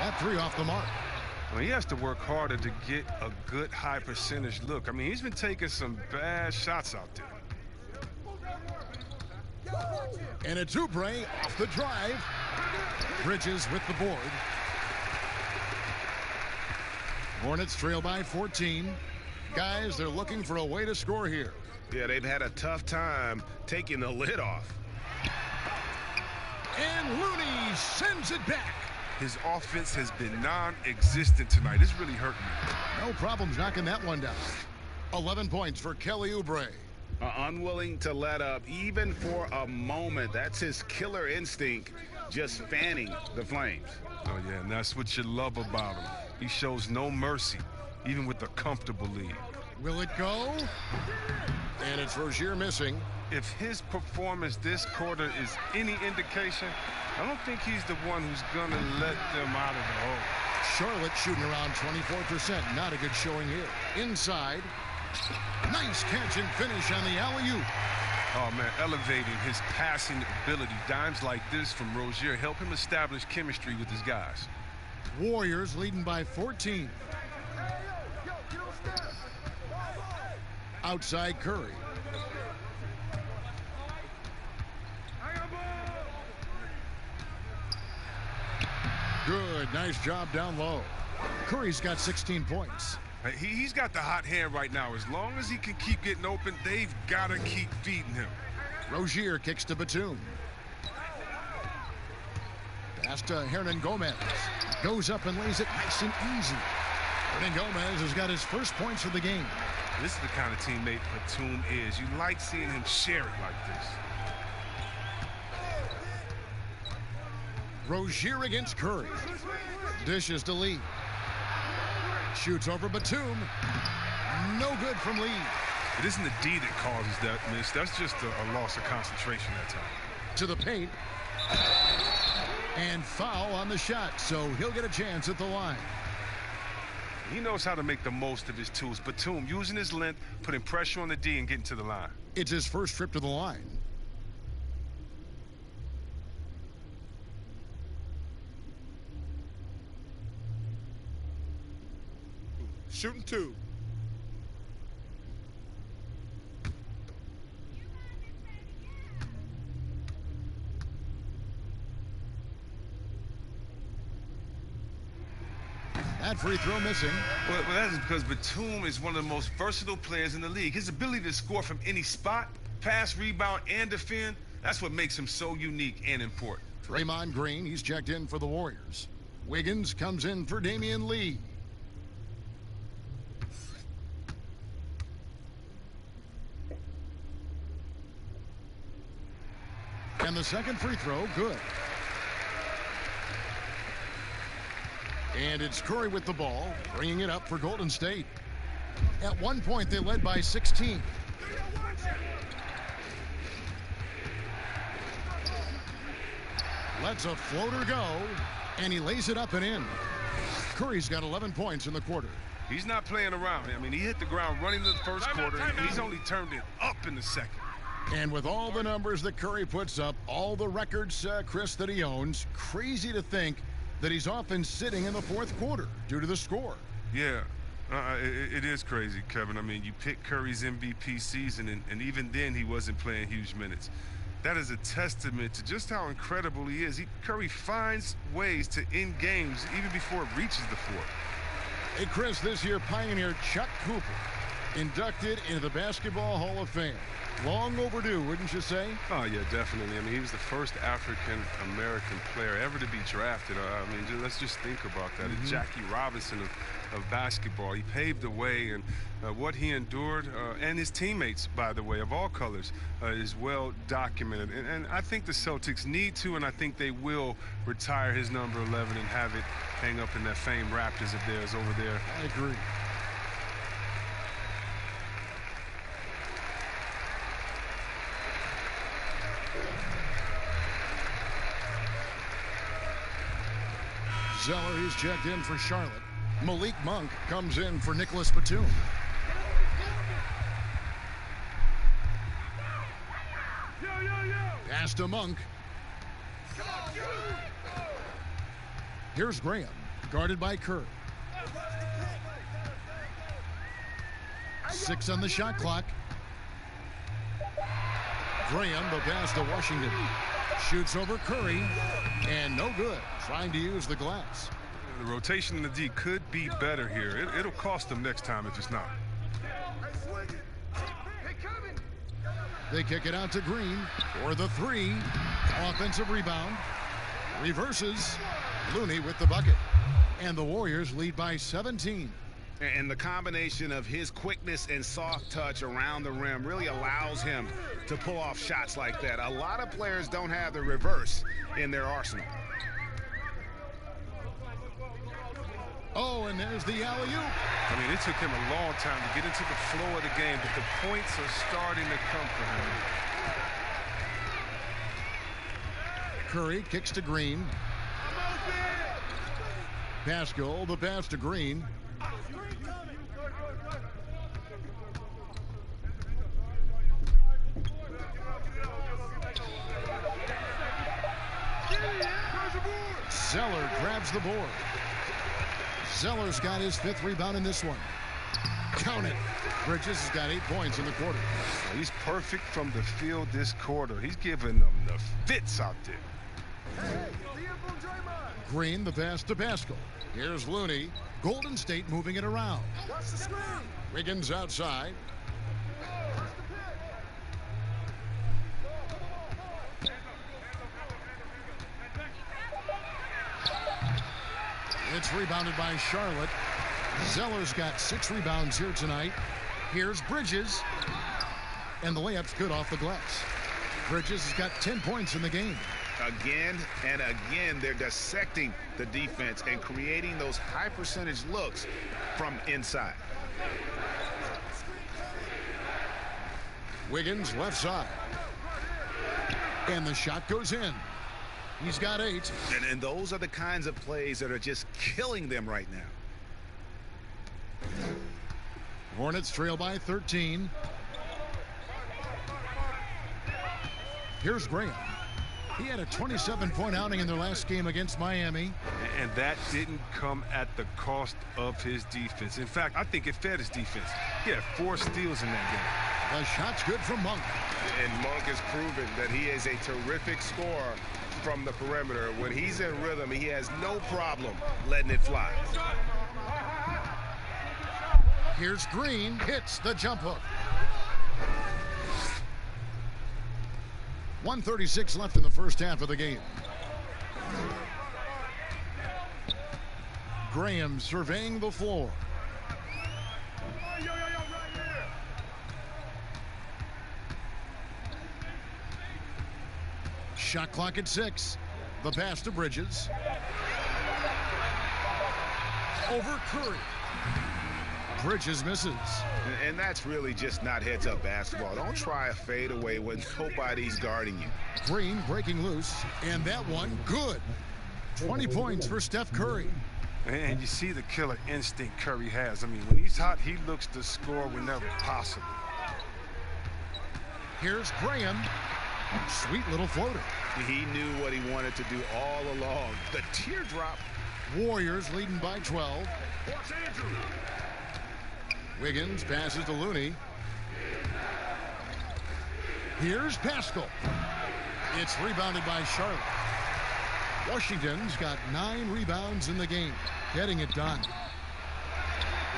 That 3 off the mark. Well, he has to work harder to get a good high percentage look. I mean, he's been taking some bad shots out there. And it's Oubre off the drive. Bridges with the board. Hornets trail by 14. Guys, they're looking for a way to score here. Yeah, they've had a tough time taking the lid off. And Looney sends it back. His offense has been non-existent tonight. It's really hurting me. No problems knocking that one down. 11 points for Kelly Oubre. Unwilling to let up even for a moment. That's his killer instinct, just fanning the flames. Oh, yeah, and that's what you love about him. He shows no mercy, even with a comfortable lead. Will it go? And it's Rozier missing. If his performance this quarter is any indication, I don't think he's the one who's going to let them out of the hole. Charlotte shooting around 24%. Not a good showing here. Inside. Nice catch and finish on the alley-oop. Oh, man, elevating his passing ability. Dimes like this from Rozier help him establish chemistry with his guys. Warriors leading by 14. Outside Curry. Good, nice job down low. Curry's got 16 points. He's got the hot hand right now. As long as he can keep getting open, they've got to keep feeding him. Rozier kicks to Batum. Pass to Hernan Gomez. Goes up and lays it nice and easy. And Gomez has got his first points of the game. This is the kind of teammate Batum is. You like seeing him share it like this. Rozier against Curry. Dishes to Lee. Shoots over Batum. No good from Lee. It isn't the D that causes that miss. That's just a loss of concentration that time. To the paint. And foul on the shot, so he'll get a chance at the line. He knows how to make the most of his tools. Batum using his length, putting pressure on the D and getting to the line. It's his first trip to the line. Shooting 2. That free throw missing. Well, that is because Batum is one of the most versatile players in the league. His ability to score from any spot, pass, rebound, and defend, that's what makes him so unique and important. Draymond Green, he's checked in for the Warriors. Wiggins comes in for Damian Lee. And the second free throw, good. And it's Curry with the ball, bringing it up for Golden State. At one point, they led by 16. Lets a floater go, and he lays it up and in. Curry's got 11 points in the quarter. He's not playing around. I mean, he hit the ground running the first quarter, and he's only turned it up in the second. And with all the numbers that Curry puts up, all the records, Chris, that he owns, crazy to think that he's often sitting in the fourth quarter due to the score. Yeah, it is crazy, Kevin. I mean, you pick Curry's MVP season, and even then he wasn't playing huge minutes. That is a testament to just how incredible he is. Curry finds ways to end games even before it reaches the fourth. Hey, Chris, this year Pioneer Chuck Cooper inducted into the Basketball Hall of Fame. Long overdue, wouldn't you say? Oh, yeah, definitely. I mean, he was the first African-American player ever to be drafted. I mean, let's just think about that. Mm-hmm. Jackie Robinson of basketball. He paved the way, and what he endured, and his teammates, by the way, of all colors, is well documented. And I think the Celtics need to, and I think they will retire his number 11 and have it hang up in that famed Raptors of theirs over there. I agree. Zeller, he's checked in for Charlotte. Malik Monk comes in for Nicholas Batum. Pass to Monk. Here's Graham, guarded by Kerr. 6 on the shot clock. Graham, the pass to Washington. Shoots over Curry, and no good. Trying to use the glass. The rotation in the D could be better here. It'll cost them next time if it's not. They kick it out to Green for the 3. Offensive rebound. Reverses. Looney with the bucket. And the Warriors lead by 17. And the combination of his quickness and soft touch around the rim really allows him to pull off shots like that. A lot of players don't have the reverse in their arsenal. Oh, and there's the alley-oop. I mean, it took him a long time to get into the flow of the game, but the points are starting to come for him. Curry kicks to Green. Pascal, the pass to Green. Zeller grabs the board. Zeller's got his 5th rebound in this one. Count it. Bridges has got 8 points in the quarter. He's perfect from the field this quarter. He's giving them the fits out there. Green, the pass to Pascal. Here's Looney. Golden State moving it around. Wiggins outside. It's rebounded by Charlotte. Zeller's got 6 rebounds here tonight. Here's Bridges. And the layup's good off the glass. Bridges has got 10 points in the game. Again and again, they're dissecting the defense and creating those high percentage looks from inside. Wiggins left side. And the shot goes in. He's got 8. And those are the kinds of plays that are just killing them right now. Hornets trail by 13. Here's Graham. He had a 27-point outing in their last game against Miami. And that didn't come at the cost of his defense. In fact, I think it fed his defense. He had 4 steals in that game. The shot's good from Monk. And Monk has proven that he is a terrific scorer from the perimeter. When he's in rhythm, he has no problem letting it fly. Here's Green. Hits the jump hook. 1:36 left in the first half of the game. Graham surveying the floor. Shot clock at 6. The pass to Bridges. Over Curry. Bridges misses. And that's really just not heads-up basketball. Don't try a fadeaway when nobody's guarding you. Green breaking loose, and that one good. 20 points for Steph Curry. And you see the killer instinct Curry has. I mean, when he's hot, he looks to score whenever possible. Here's Graham. Sweet little floater. He knew what he wanted to do all along. The teardrop. Warriors leading by 12. Wiggins passes to Looney. Here's Pascal. It's rebounded by Charlotte. Washington's got 9 rebounds in the game, getting it done.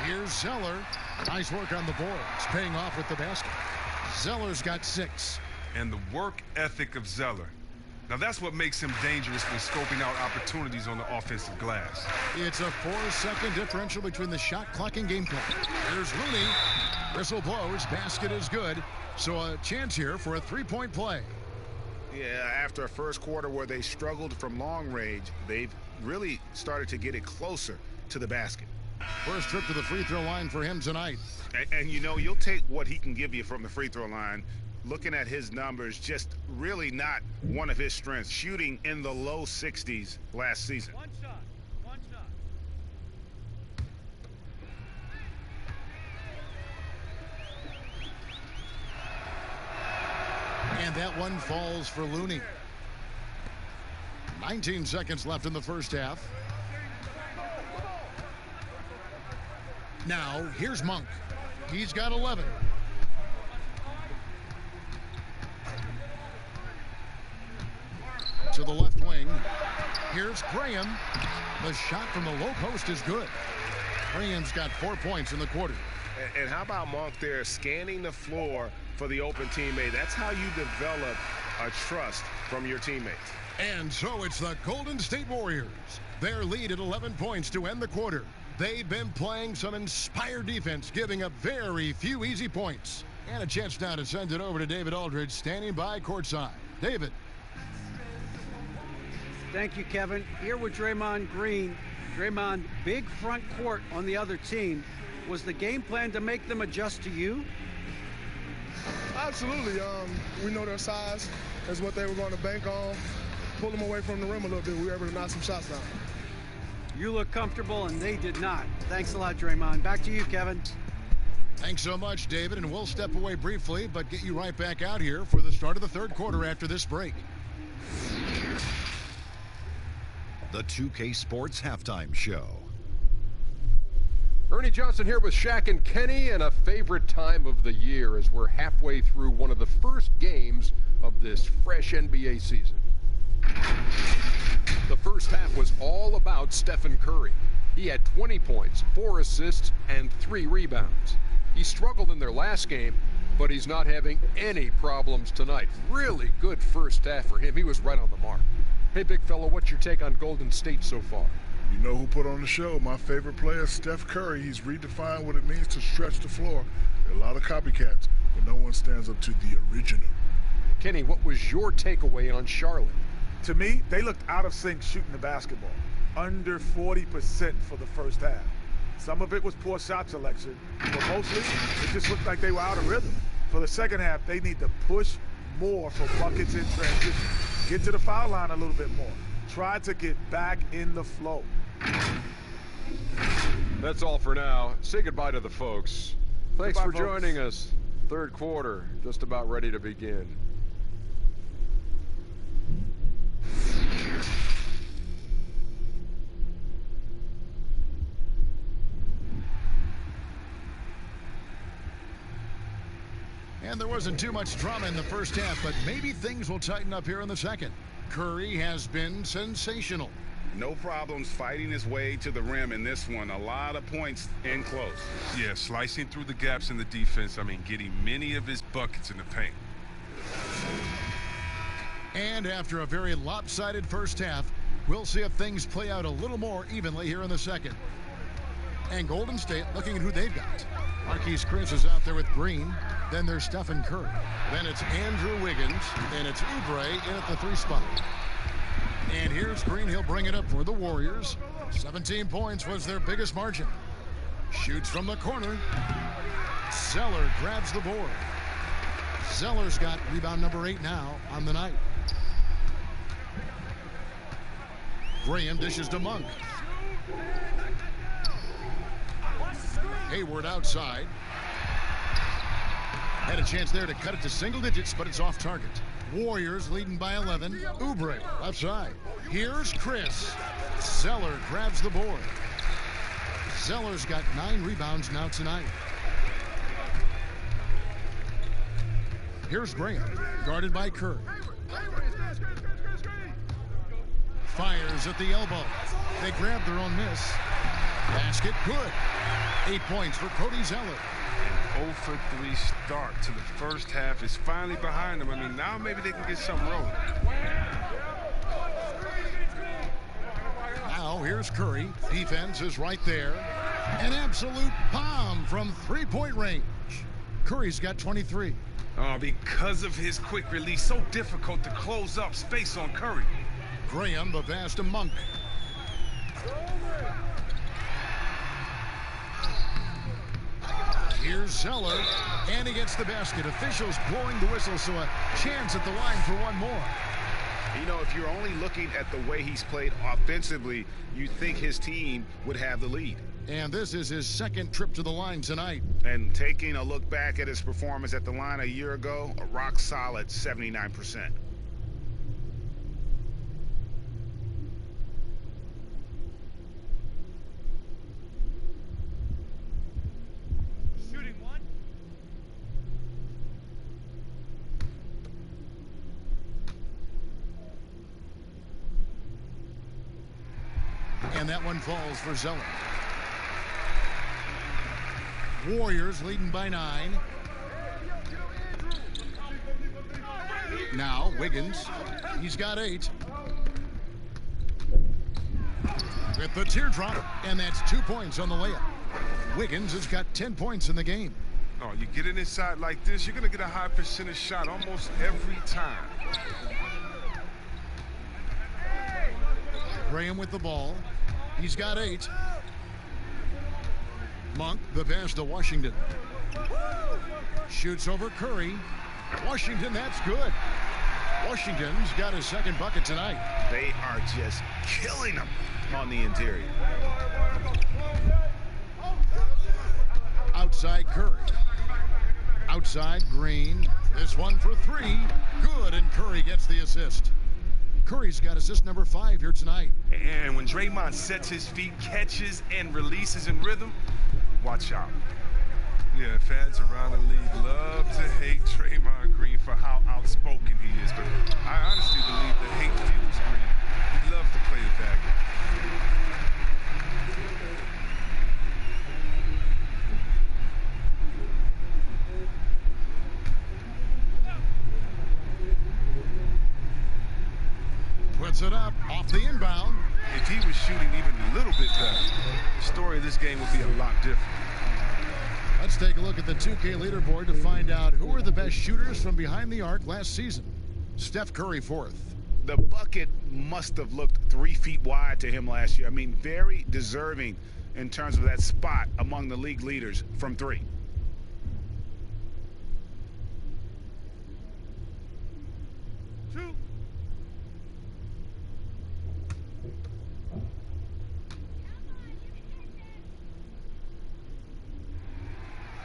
Here's Zeller. Nice work on the boards, paying off with the basket. Zeller's got 6. And the work ethic of Zeller. Now that's what makes him dangerous when scoping out opportunities on the offensive glass. It's a 4-second differential between the shot clock and game clock. Here's Looney. Whistle blows. Basket is good. So a chance here for a 3-point play. Yeah, after a first quarter where they struggled from long range, they've really started to get it closer to the basket. First trip to the free throw line for him tonight. And you know, you'll take what he can give you from the free throw line. Looking at his numbers, just really not one of his strengths. Shooting in the low 60s last season. One shot. And that one falls for Looney. 19 seconds left in the first half. Now, here's Monk. He's got 11. To the left wing. Here's Graham. The shot from the low post is good. Graham's got 4 points in the quarter. And how about Monk there scanning the floor for the open teammate? That's how you develop a trust from your teammates. And so it's the Golden State Warriors. Their lead at 11 points to end the quarter. They've been playing some inspired defense, giving up very few easy points. And a chance now to send it over to David Aldridge, standing by courtside. David. Thank you, Kevin. Here with Draymond Green. Draymond, big front court on the other team. Was the game plan to make them adjust to you? Absolutely. We know their size is what they were going to bank on. Pull them away from the rim a little bit. We were able to knock some shots down. You look comfortable, and they did not. Thanks a lot, Draymond. Back to you, Kevin. Thanks so much, David, and we'll step away briefly, but get you right back out here for the start of the third quarter after this break. The 2K Sports Halftime Show. Ernie Johnson here with Shaq and Kenny, and a favorite time of the year as we're halfway through one of the first games of this fresh NBA season. The first half was all about Stephen Curry. He had 20 points, 4 assists, and 3 rebounds. He struggled in their last game, but he's not having any problems tonight. Really good first half for him. He was right on the mark. Hey, big fella, what's your take on Golden State so far? You know who put on the show? My favorite player, Steph Curry. He's redefined what it means to stretch the floor. There are a lot of copycats, but no one stands up to the original. Kenny, what was your takeaway on Charlotte? To me, they looked out of sync shooting the basketball. Under 40% for the first half. Some of it was poor shot selection, but mostly it just looked like they were out of rhythm. For the second half, they need to push more for buckets in transition. Get to the foul line a little bit more. Try to get back in the flow. That's all for now. Say goodbye to the folks. Thanks Goodbye, for joining us. Third quarter, just about ready to begin. And there wasn't too much drama in the first half, but maybe things will tighten up here in the second. Curry has been sensational. No problems fighting his way to the rim in this one. A lot of points in close. Yeah, slicing through the gaps in the defense. I mean, getting many of his buckets in the paint. And after a very lopsided first half, we'll see if things play out a little more evenly here in the second. And Golden State looking at who they've got. Marquise Chris is out there with Green. Then there's Stephen Curry. Then it's Andrew Wiggins. And it's Oubre in at the 3 spot. And here's Green. He'll bring it up for the Warriors. 17 points was their biggest margin. Shoots from the corner. Zeller grabs the board. Zeller's got rebound number 8 now on the night. Graham dishes to Monk. Hayward outside. Had a chance there to cut it to single digits, but it's off target. Warriors leading by 11. Oubre left side. Here's Chris. Zeller grabs the board. Zeller's got 9 rebounds now tonight. Here's Graham, guarded by Curry. Fires at the elbow. They grab their own miss. Basket good. 8 points for Cody Zeller. 0 for 3 start to the first half is finally behind them. I mean, now maybe they can get something rolling. Now here's Curry. Defense is right there. An absolute bomb from 3-point range. Curry's got 23. Oh, because of his quick release, so difficult to close up space on Curry. Graham, the pass to Monk. Here's Zeller, and he gets the basket. Officials blowing the whistle, so a chance at the line for one more. You know, if you're only looking at the way he's played offensively, you think his team would have the lead. And this is his second trip to the line tonight. And taking a look back at his performance at the line a year ago, a rock solid 79%. Shooting 1. And that one falls for Zeller. Warriors leading by 9. Now Wiggins. He's got 8. With the teardrop, and that's 2 points on the layup. Wiggins has got 10 points in the game. Oh, you get it inside like this, you're going to get a high percentage shot almost every time. Graham with the ball. He's got 8. Monk, the pass to Washington. Shoots over Curry. Washington, that's good. Washington's got his second bucket tonight. They are just killing them on the interior. Outside Curry. Outside Green. This one for 3. Good, and Curry gets the assist. Curry's got assist number 5 here tonight. And when Draymond sets his feet, catches, and releases in rhythm, watch out. Yeah, fans around the league love to hate Draymond Green for how outspoken he is, but I honestly believe the hate fuels Green. He loves to play the bad game. Puts it up off the inbound. if he was shooting even a little bit better, the story of this game would be a lot different. Let's take a look at the 2K leaderboard to find out who are the best shooters from behind the arc last season. Steph Curry fourth. The bucket must have looked 3 feet wide to him last year. I mean, very deserving in terms of that spot among the league leaders from 3.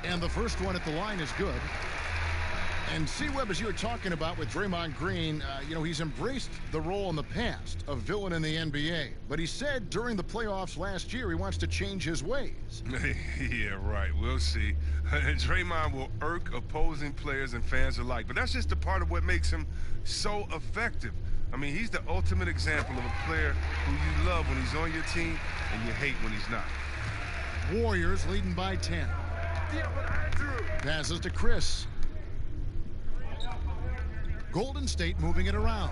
And the first one at the line is good. And C-Webb, as you were talking about with Draymond Green, you know, he's embraced the role in the past of villain in the NBA. But he said during the playoffs last year he wants to change his ways. Yeah, right. We'll see. Draymond will irk opposing players and fans alike. But that's just a part of what makes him so effective. I mean, he's the ultimate example of a player who you love when he's on your team and you hate when he's not. Warriors leading by 10. Passes to Chris. Golden State moving it around.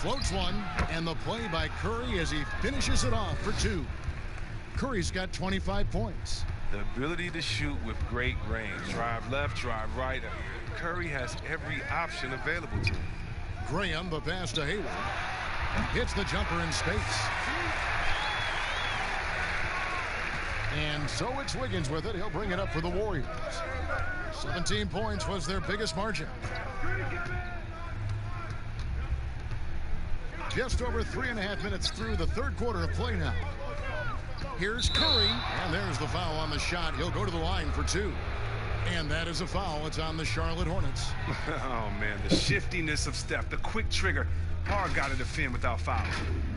Floats one, and the play by Curry as he finishes it off for 2. Curry's got 25 points. The ability to shoot with great range. Drive left, drive right. Curry has every option available to him. Graham, the pass to Hayward. Hits the jumper in space. And so it's Wiggins with it. He'll bring it up for the Warriors. 17 points was their biggest margin. Just over 3.5 minutes through the third quarter of play now. Here's Curry, and there's the foul on the shot. He'll go to the line for 2. And that is a foul. It's on the Charlotte Hornets. Oh, man, the shiftiness of Steph, the quick trigger. Hard got to defend without fouling.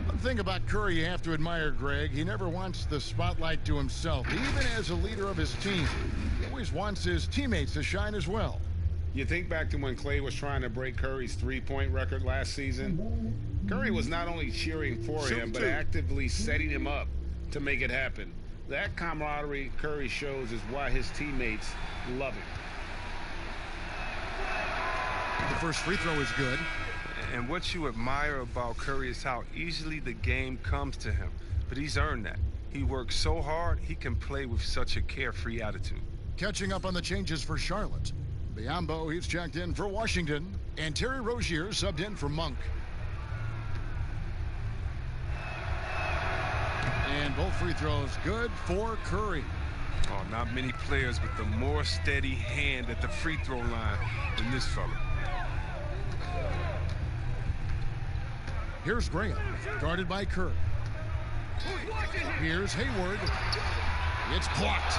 One thing about Curry you have to admire, Greg, he never wants the spotlight to himself. Even as a leader of his team, he always wants his teammates to shine as well. You think back to when Clay was trying to break Curry's 3-point record last season. Curry was not only cheering for him, but actively setting him up to make it happen. That camaraderie Curry shows is why his teammates love him. The first free throw is good. And what you admire about Curry is how easily the game comes to him. But he's earned that. He works so hard, he can play with such a carefree attitude. Catching up on the changes for Charlotte. Biombo, he's checked in for Washington. And Terry Rozier subbed in for Monk. And both free throws good for Curry. Oh, not many players with the more steady hand at the free throw line than this fella. Here's Graham, guarded by Curry. Here's Hayward. It's blocked.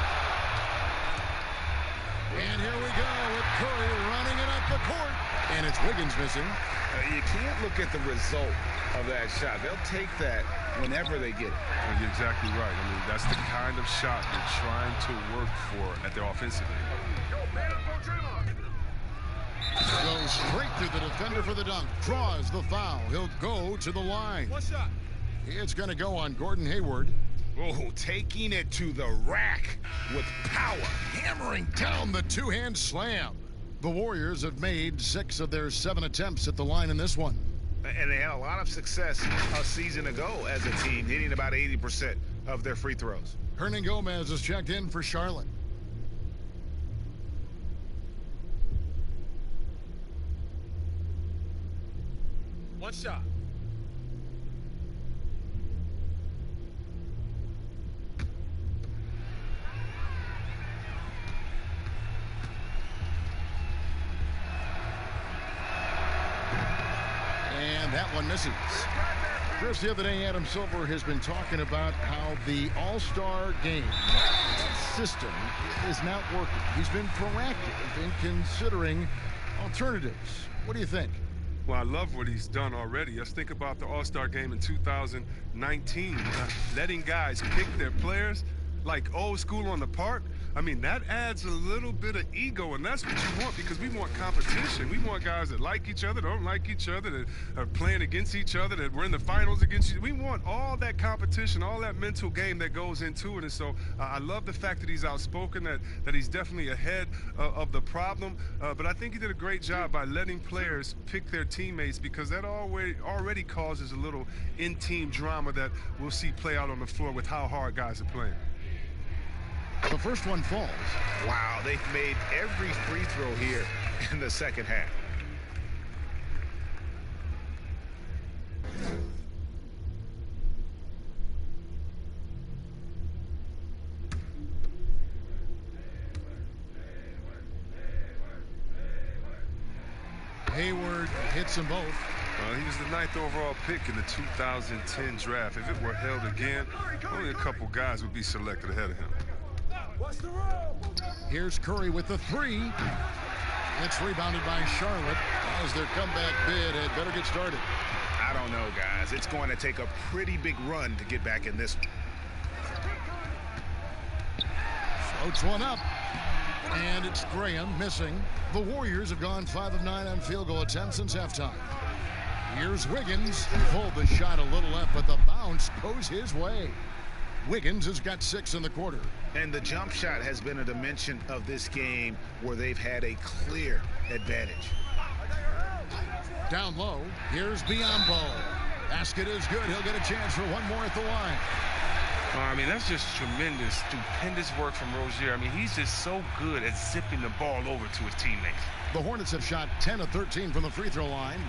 And here we go with Curry running it up the court. And it's Wiggins missing. You can't look at the result of that shot. They'll take that whenever they get it. Well, you're exactly right. I mean, that's the kind of shot they're trying to work for at their offensive end. Goes straight through the defender for the dunk. Draws the foul. He'll go to the line. One shot. It's going to go on Gordon Hayward. Oh, taking it to the rack with power. Hammering down the two-hand slam. The Warriors have made 6 of their 7 attempts at the line in this one. And they had a lot of success a season ago as a team, hitting about 80% of their free throws. Hernan Gomez is checked in for Charlotte. One shot. And that one misses. Chris, the other day, Adam Silver has been talking about how the All-Star game system is not working. He's been proactive in considering alternatives. What do you think? Well, I love what he's done already. Let's think about the All-Star game in 2019. Letting guys pick their players like old school on the park. I mean, that adds a little bit of ego, and that's what you want because we want competition. We want guys that like each other, don't like each other, that are playing against each other, that we're in the finals against each other. We want all that competition, all that mental game that goes into it. And so I love the fact that he's outspoken, that he's definitely ahead of the problem. But I think he did a great job by letting players pick their teammates because that already causes a little in-team drama that we'll see play out on the floor with how hard guys are playing. The first one falls. Wow, they've made every free throw here in the second half. Hayward hits them both. He was the 9th overall pick in the 2010 draft. If it were held again, only a couple guys would be selected ahead of him. Here's Curry with the three. It's rebounded by Charlotte as their comeback bid had better get started. I don't know, guys. It's going to take a pretty big run to get back in this one. Floats one up. And it's Graham missing. The Warriors have gone 5 of 9 on field goal attempts since halftime. Here's Wiggins. Pulled the shot a little left, but the bounce goes his way. Wiggins has got 6 in the quarter. And the jump shot has been a dimension of this game where they've had a clear advantage. Down low, here's Biyombo. Basket is good. He'll get a chance for one more at the line. I mean, that's just tremendous, stupendous work from Rozier. I mean, he's just so good at zipping the ball over to his teammates. The Hornets have shot 10 of 13 from the free throw line.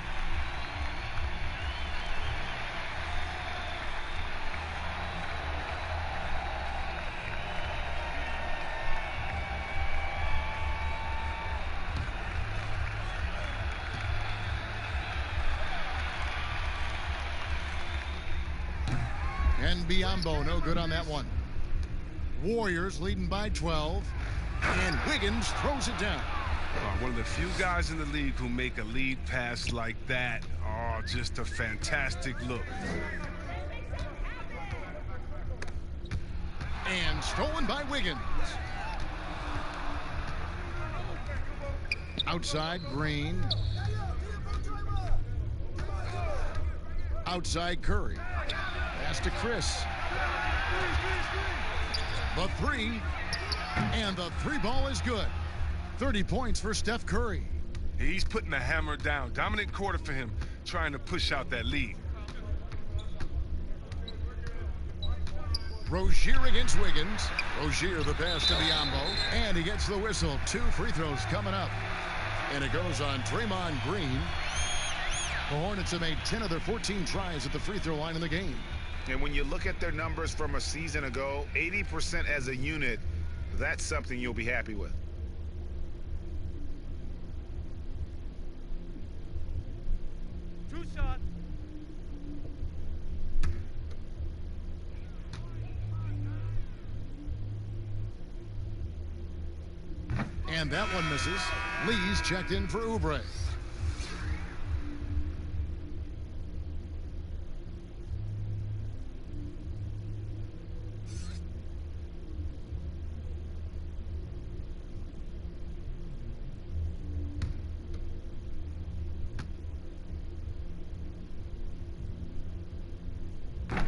And Biyombo, no good on that one. Warriors leading by 12. And Wiggins throws it down. One of the few guys in the league who make a lead pass like that. Oh, just a fantastic look. And stolen by Wiggins. Outside, Green. Outside, Curry. Pass to Chris. The three. And the three ball is good. 30 points for Steph Curry. He's putting the hammer down. Dominant quarter for him, trying to push out that lead. Rozier against Wiggins. Rozier the pass to Biyombo. And he gets the whistle. 2 free throws coming up. And it goes on Draymond Green. The Hornets have made 10 of their 14 tries at the free throw line in the game. And when you look at their numbers from a season ago, 80% as a unit, that's something you'll be happy with. Two shots. And that one misses. Lee's checked in for Oubre.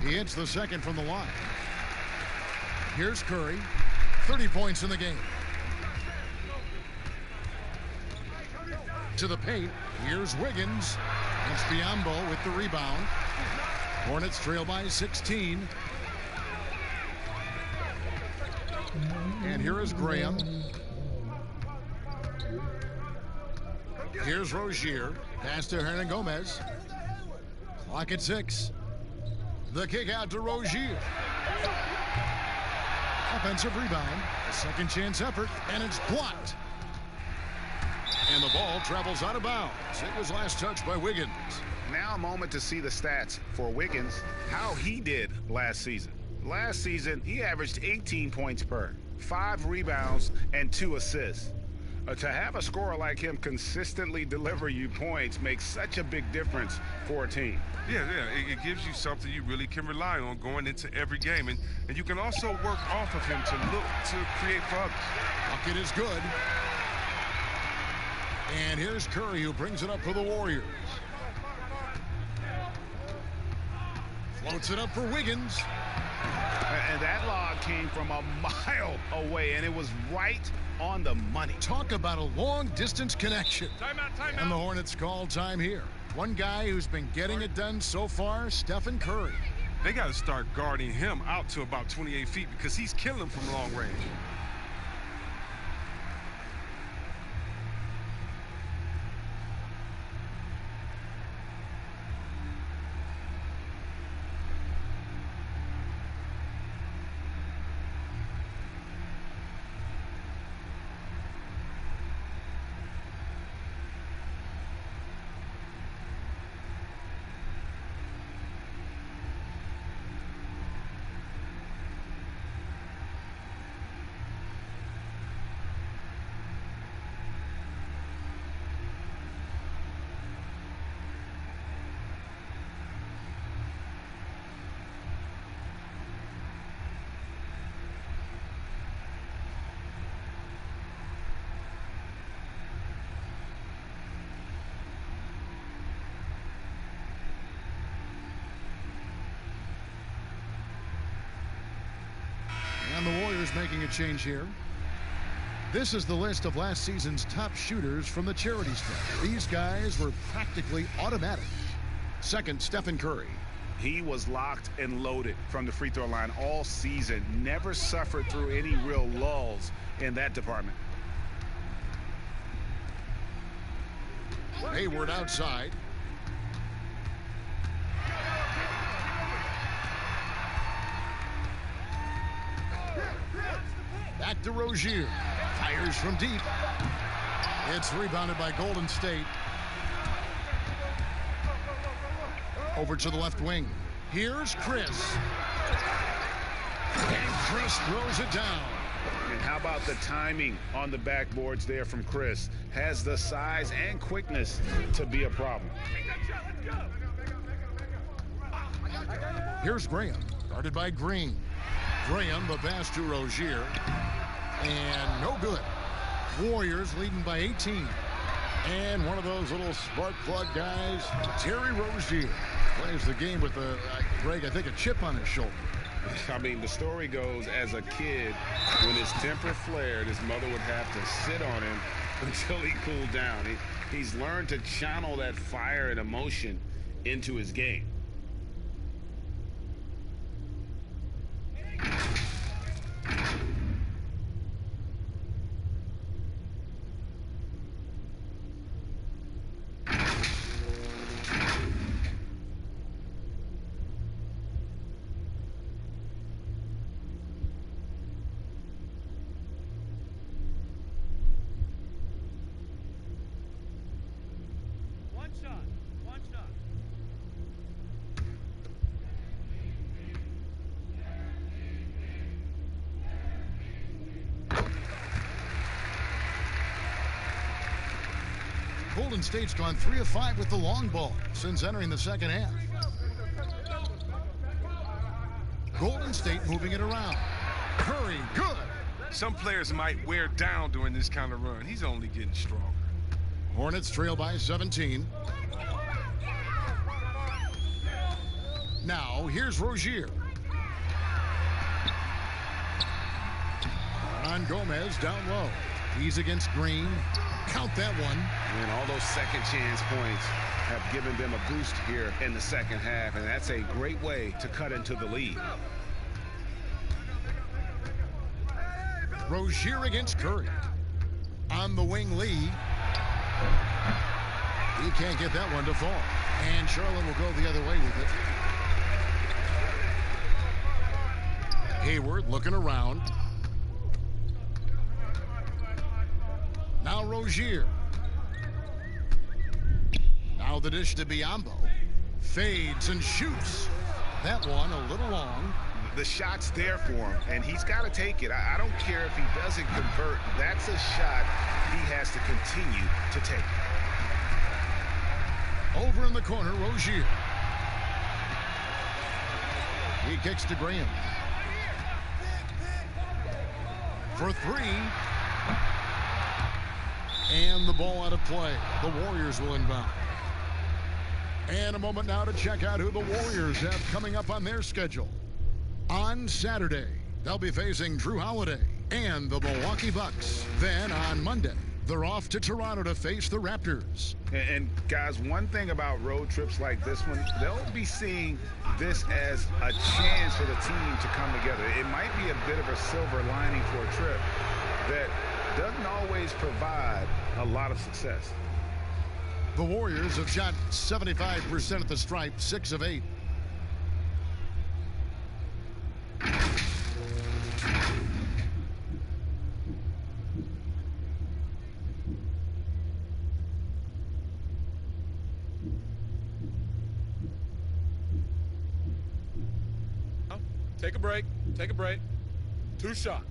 He hits the second from the line. Here's Curry. 30 points in the game. To the paint. Here's Wiggins. It's Biyombo with the rebound. Hornets trail by 16. And here is Graham. Here's Rozier. Pass to Hernan Gomez. Clock at 6. The kick out to Rozier. Offensive rebound. A second chance effort. And it's blocked. And the ball travels out of bounds. It was last touched by Wiggins. Now a moment to see the stats for Wiggins, how he did last season. Last season, he averaged 18 points per, 5 rebounds, and 2 assists. To have a scorer like him consistently deliver you points makes such a big difference for a team. Yeah. It gives you something you really can rely on going into every game. And you can also work off of him to look to create for others. Bucket is good. And here's Curry, who brings it up for the Warriors. Floats it up for Wiggins. And that lob came from a mile away, and it was right on the money. Talk about a long-distance connection. Timeout. And the Hornets call time here. One guy who's been getting it done so far, Stephen Curry. They got to start guarding him out to about 28 feet because he's killing from long range. And the Warriors making a change here. This is the list of last season's top shooters from the charity stripe. These guys were practically automatic. Second, Stephen Curry. He was locked and loaded from the free throw line all season. Never suffered through any real lulls in that department. Hayward outside. Back to Rozier. Fires from deep. It's rebounded by Golden State. Over to the left wing. Here's Chris. And Chris throws it down. And how about the timing on the backboards there from Chris? Has the size and quickness to be a problem. Here's Graham, guarded by Green. Graham, the pass to Rozier. And no good. Warriors leading by 18. And one of those little spark plug guys, Terry Rozier, plays the game with, Greg, I think a chip on his shoulder. I mean, the story goes, as a kid, when his temper flared, his mother would have to sit on him until he cooled down. He's learned to channel that fire and emotion into his game. One shot. Golden State's gone 3 of 5 with the long ball since entering the second half. Golden State moving it around. Curry, good. Some players might wear down during this kind of run. He's only getting stronger. Hornets trail by 17. Now, here's Rozier. Ron Gomez down low. He's against Green. Count that one. And all those second chance points have given them a boost here in the second half, and that's a great way to cut into the lead. Rozier against Curry. On the wing, Lee. He can't get that one to fall. And Charlotte will go the other way with it. Hayward looking around. Now Rozier. Now the dish to Biyombo. Fades and shoots. That one a little long. The shot's there for him, and he's got to take it. I don't care if he doesn't convert. That's a shot he has to continue to take. Over in the corner, Rozier. He kicks to Graham. For three. And the ball out of play. The Warriors will inbound. And a moment now to check out who the Warriors have coming up on their schedule. On Saturday, they'll be facing Drew Holiday and the Milwaukee Bucks. Then on Monday, they're off to Toronto to face the Raptors. And guys, one thing about road trips like this one, they'll be seeing this as a chance for the team to come together. It might be a bit of a silver lining for a trip that doesn't always provide a lot of success. The Warriors have shot 75% at the stripe, 6 of 8. Take a break. Take a break. 2 shots.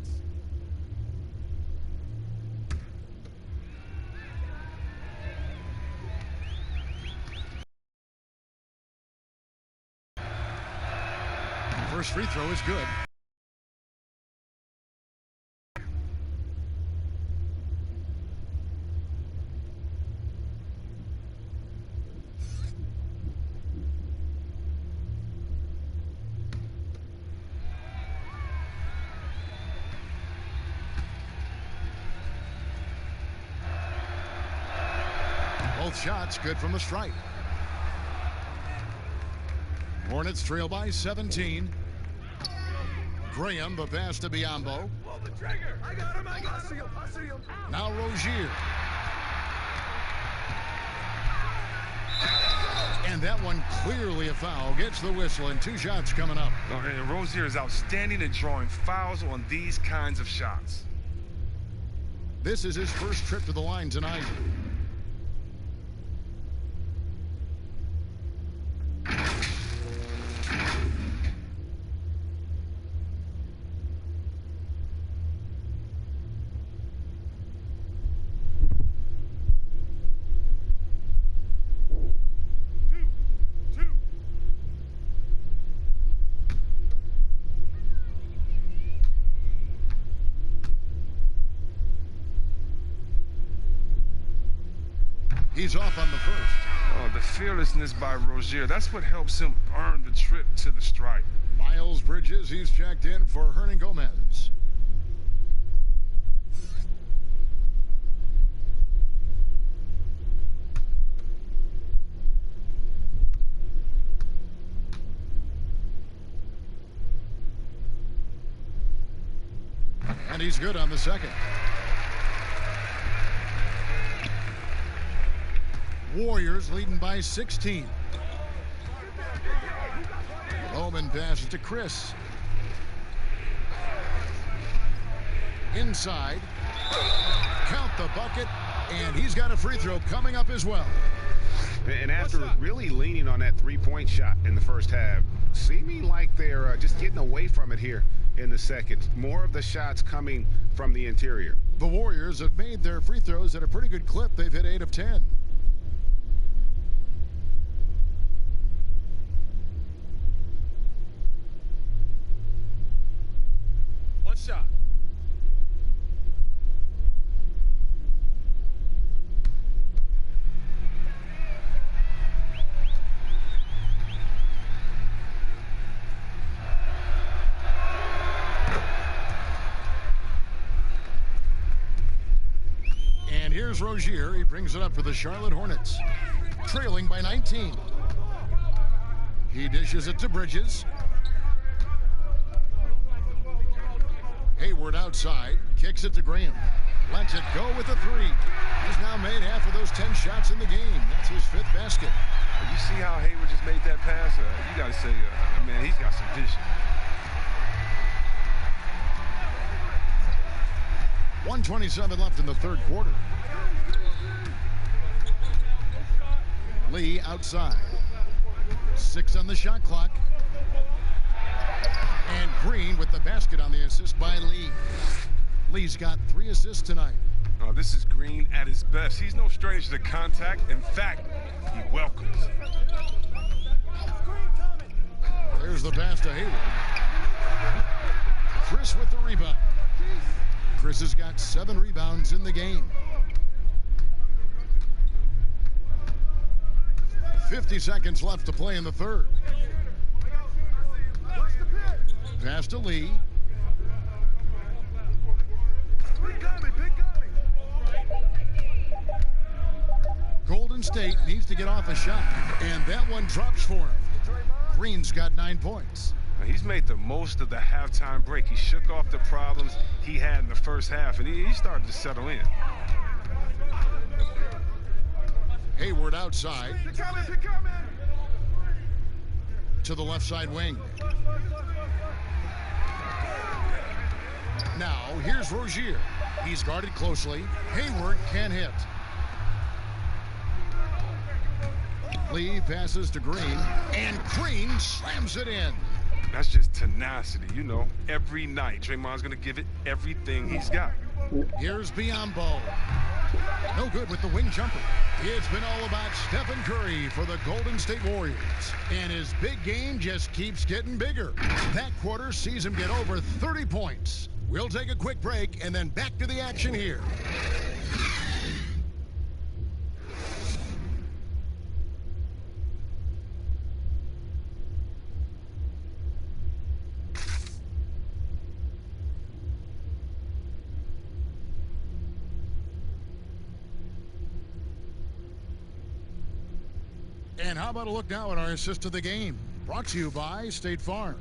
First free throw is good. Both shots good from the stripe. Hornets trail by 17. Graham, the pass to Biyombo. Now Rozier. And that one clearly a foul. Gets the whistle, and 2 shots coming up. And Rozier is outstanding at drawing fouls on these kinds of shots. This is his first trip to the line tonight. He's off on the first. Oh, the fearlessness by Rozier. That's what helps him earn the trip to the stripe. Miles Bridges, he's checked in for Hernan Gomez. And he's good on the second. Warriors leading by 16. Bowman passes to Chris. Inside. Count the bucket. And he's got a free throw coming up as well. And after really leaning on that three-point shot in the first half, seeming like they're just getting away from it here in the second. More of the shots coming from the interior. The Warriors have made their free throws at a pretty good clip. They've hit 8 of 10. Shot. And here's Rozier. He brings it up for the Charlotte Hornets, trailing by 19. He dishes it to Bridges. Hayward outside, kicks it to Graham. Lets it go with a 3. He's now made half of those 10 shots in the game. That's his 5th basket. You see how Hayward just made that pass? You got to say, man, he's got some vision. 1:27 left in the third quarter. Lee outside. 6 on the shot clock. And Green with the basket on the assist by Lee. Lee's got 3 assists tonight. Oh, this is Green at his best. He's no stranger to contact. In fact, he welcomes. There's the pass to Hayward. Chris with the rebound. Chris has got 7 rebounds in the game. 50 seconds left to play in the third. Pass to Lee. Golden State needs to get off a shot, and that one drops for him. Green's got 9 points. He's made the most of the halftime break. He shook off the problems he had in the first half, and he started to settle in. Hayward outside. To the left side wing. Now, here's Rozier. He's guarded closely. Hayward can't hit. Lee passes to Green, and Green slams it in. That's just tenacity, you know. Every night, Draymond's going to give it everything he's got. Here's Biyombo. No good with the wing jumper. It's been all about Stephen Curry for the Golden State Warriors. And his big game just keeps getting bigger. That quarter sees him get over 30 points. We'll take a quick break and then back to the action here. And how about a look now at our assist of the game? Brought to you by State Farm.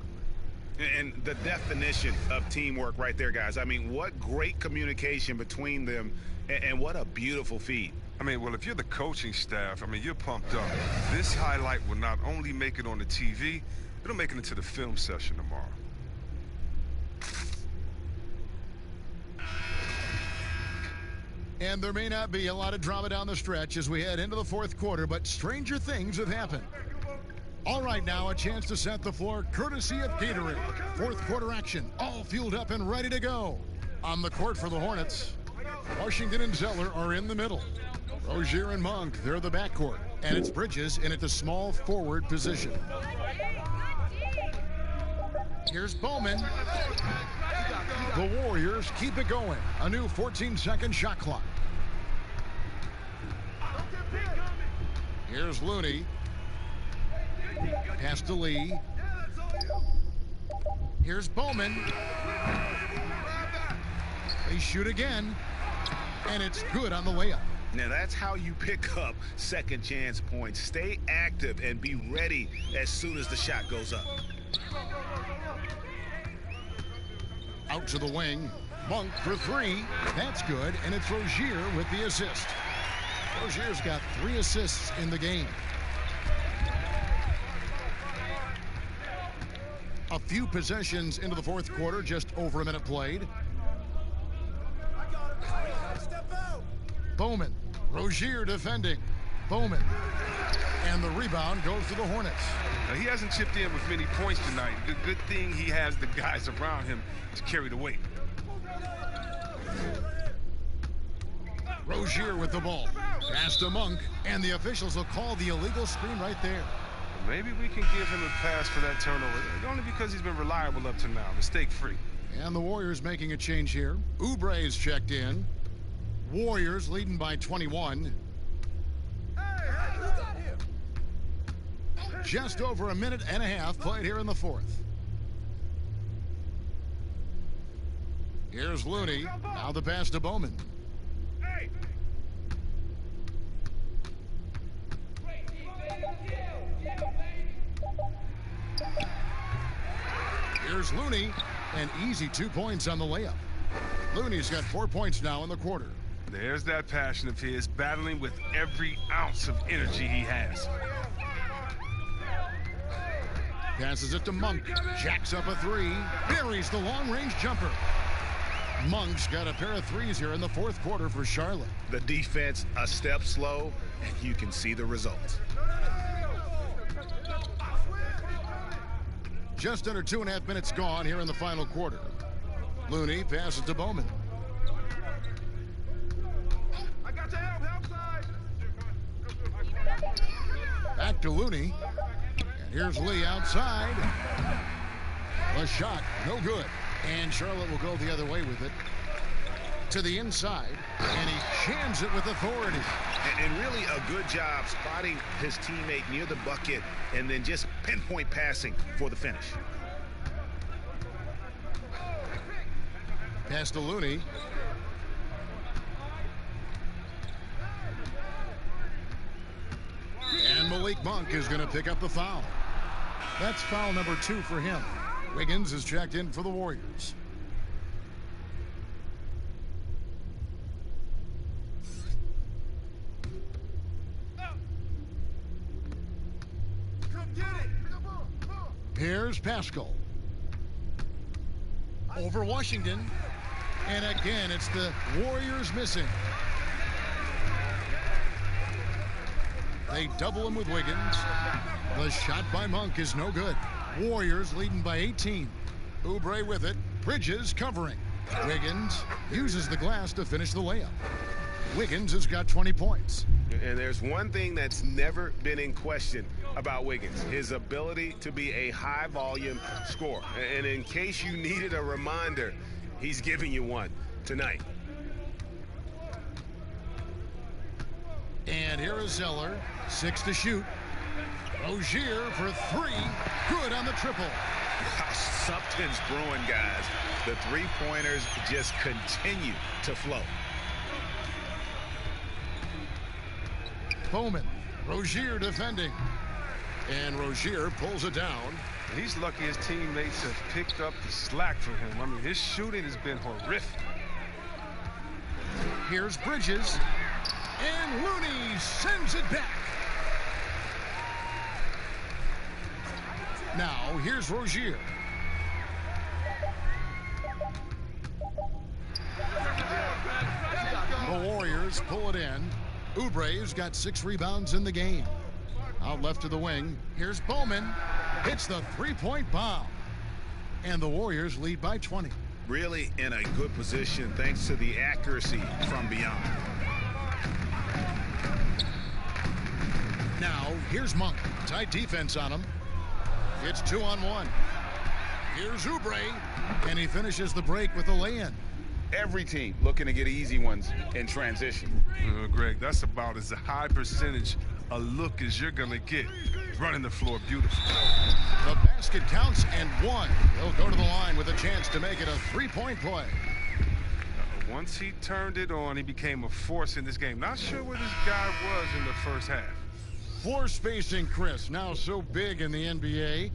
And the definition of teamwork right there, guys. I mean, what great communication between them, and what a beautiful feed. I mean, well, if you're the coaching staff, I mean, you're pumped up. This highlight will not only make it on the TV, it'll make it into the film session tomorrow. And there may not be a lot of drama down the stretch as we head into the fourth quarter, but stranger things have happened. All right, now a chance to set the floor courtesy of Gatorade. Fourth quarter action, all fueled up and ready to go. On the court for the Hornets, Washington and Zeller are in the middle. Rozier and Monk, they're the backcourt. And it's Bridges in at the small forward position. Here's Bowman. The Warriors keep it going. A new 14-second shot clock. Here's Looney. Pass to Lee. Here's Bowman. They shoot again. And it's good on the layup. Now that's how you pick up second chance points. Stay active and be ready as soon as the shot goes up. Out to the wing. Monk for 3. That's good. And it's Rozier with the assist. Rozier's got 3 assists in the game. A few possessions into the fourth quarter, just over a minute played. Bowman. Rozier defending. Bowman. And the rebound goes to the Hornets. Now, he hasn't chipped in with many points tonight. The good thing he has the guys around him to carry the weight. Rozier with the ball. Pass to Monk. And the officials will call the illegal screen right there. Maybe we can give him a pass for that turnover, only because he's been reliable up to now, mistake-free. And the Warriors making a change here. Oubre's checked in. Warriors leading by 21. Just over a minute and a half played here in the fourth. Here's Looney. Now the pass to Bowman. Here's Looney. An easy 2 points on the layup. Looney's got 4 points now in the quarter. There's that passion of his, battling with every ounce of energy he has. Passes it to Monk. Jacks up a 3. Buries the long-range jumper. Monk's got a pair of 3s here in the fourth quarter for Charlotte. The defense a step slow, and you can see the results. Just under 2.5 minutes gone here in the final quarter. Looney passes to Bowman. I got your help side. Back to Looney. And here's Lee outside. The shot, no good. And Charlotte will go the other way with it. To the inside. And he jams it with authority. And really a good job spotting his teammate near the bucket and then just pinpoint passing for the finish. Pass to Looney. And Malik Monk is going to pick up the foul. That's foul number 2 for him. Wiggins is checked in for the Warriors. Here's Pascal. Over Washington. And again, it's the Warriors missing. They double him with Wiggins. The shot by Monk is no good. Warriors leading by 18. Oubre with it. Bridges covering. Wiggins uses the glass to finish the layup. Wiggins has got 20 points. And there's one thing that's never been in question about Wiggins, his ability to be a high-volume scorer. And in case you needed a reminder, he's giving you one tonight. And here is Zeller, 6 to shoot. Rozier for 3, good on the triple. Something's brewing, guys. The three-pointers just continue to flow. Bowman, Rozier defending. And Rozier pulls it down. He's lucky his teammates have picked up the slack for him. I mean, his shooting has been horrific. Here's Bridges. And Looney sends it back. Now, here's Rozier. The Warriors pull it in. Oubre's got 6 rebounds in the game. Out left to the wing. Here's Bowman. Hits the three-point bomb. And the Warriors lead by 20. Really in a good position thanks to the accuracy from beyond. Now, here's Monk. Tight defense on him. It's 2-on-1. Here's Oubre. And he finishes the break with a lay-in. Every team looking to get easy ones in transition. Greg, that's about as high percentage a look as you're going to get. Running the floor beautifully. The basket counts and 1. He'll go to the line with a chance to make it a 3-point play. Once he turned it on, he became a force in this game. Not sure where this guy was in the first half. Floor spacing, Chris, now so big in the NBA.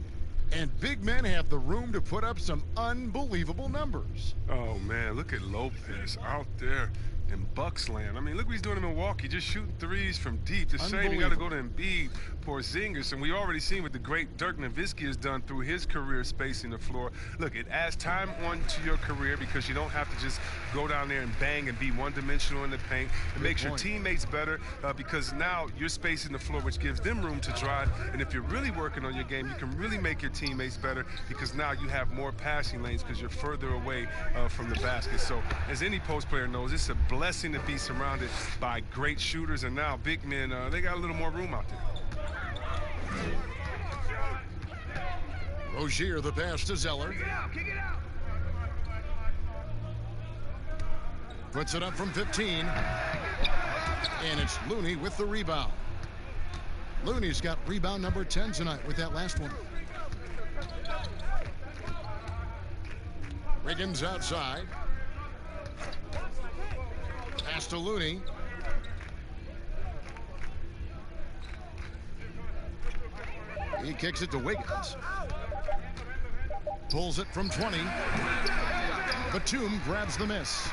And big men have the room to put up some unbelievable numbers. Oh, man, look at Lopez out there in Bucks land. I mean, look what he's doing in Milwaukee, just shooting threes from deep. The same, you got to go to Embiid, Porzingis, and we already seen what the great Dirk Nowitzki has done through his career spacing the floor. Look, it adds time onto your career because you don't have to just go down there and bang and be one-dimensional in the paint. It makes your teammates better because now you're spacing the floor, which gives them room to drive. And if you're really working on your game, you can really make your teammates better because now you have more passing lanes because you're further away from the basket. So as any post player knows, it's a blessing to be surrounded by great shooters, and now big men, they got a little more room out there. Rozier, the pass to Zeller. Kick it out. Puts it up from 15. And it's Looney with the rebound. Looney's got rebound number 10 tonight with that last one. Wiggins outside. Pass to Looney. He kicks it to Wiggins. Pulls it from 20. Batum grabs the miss.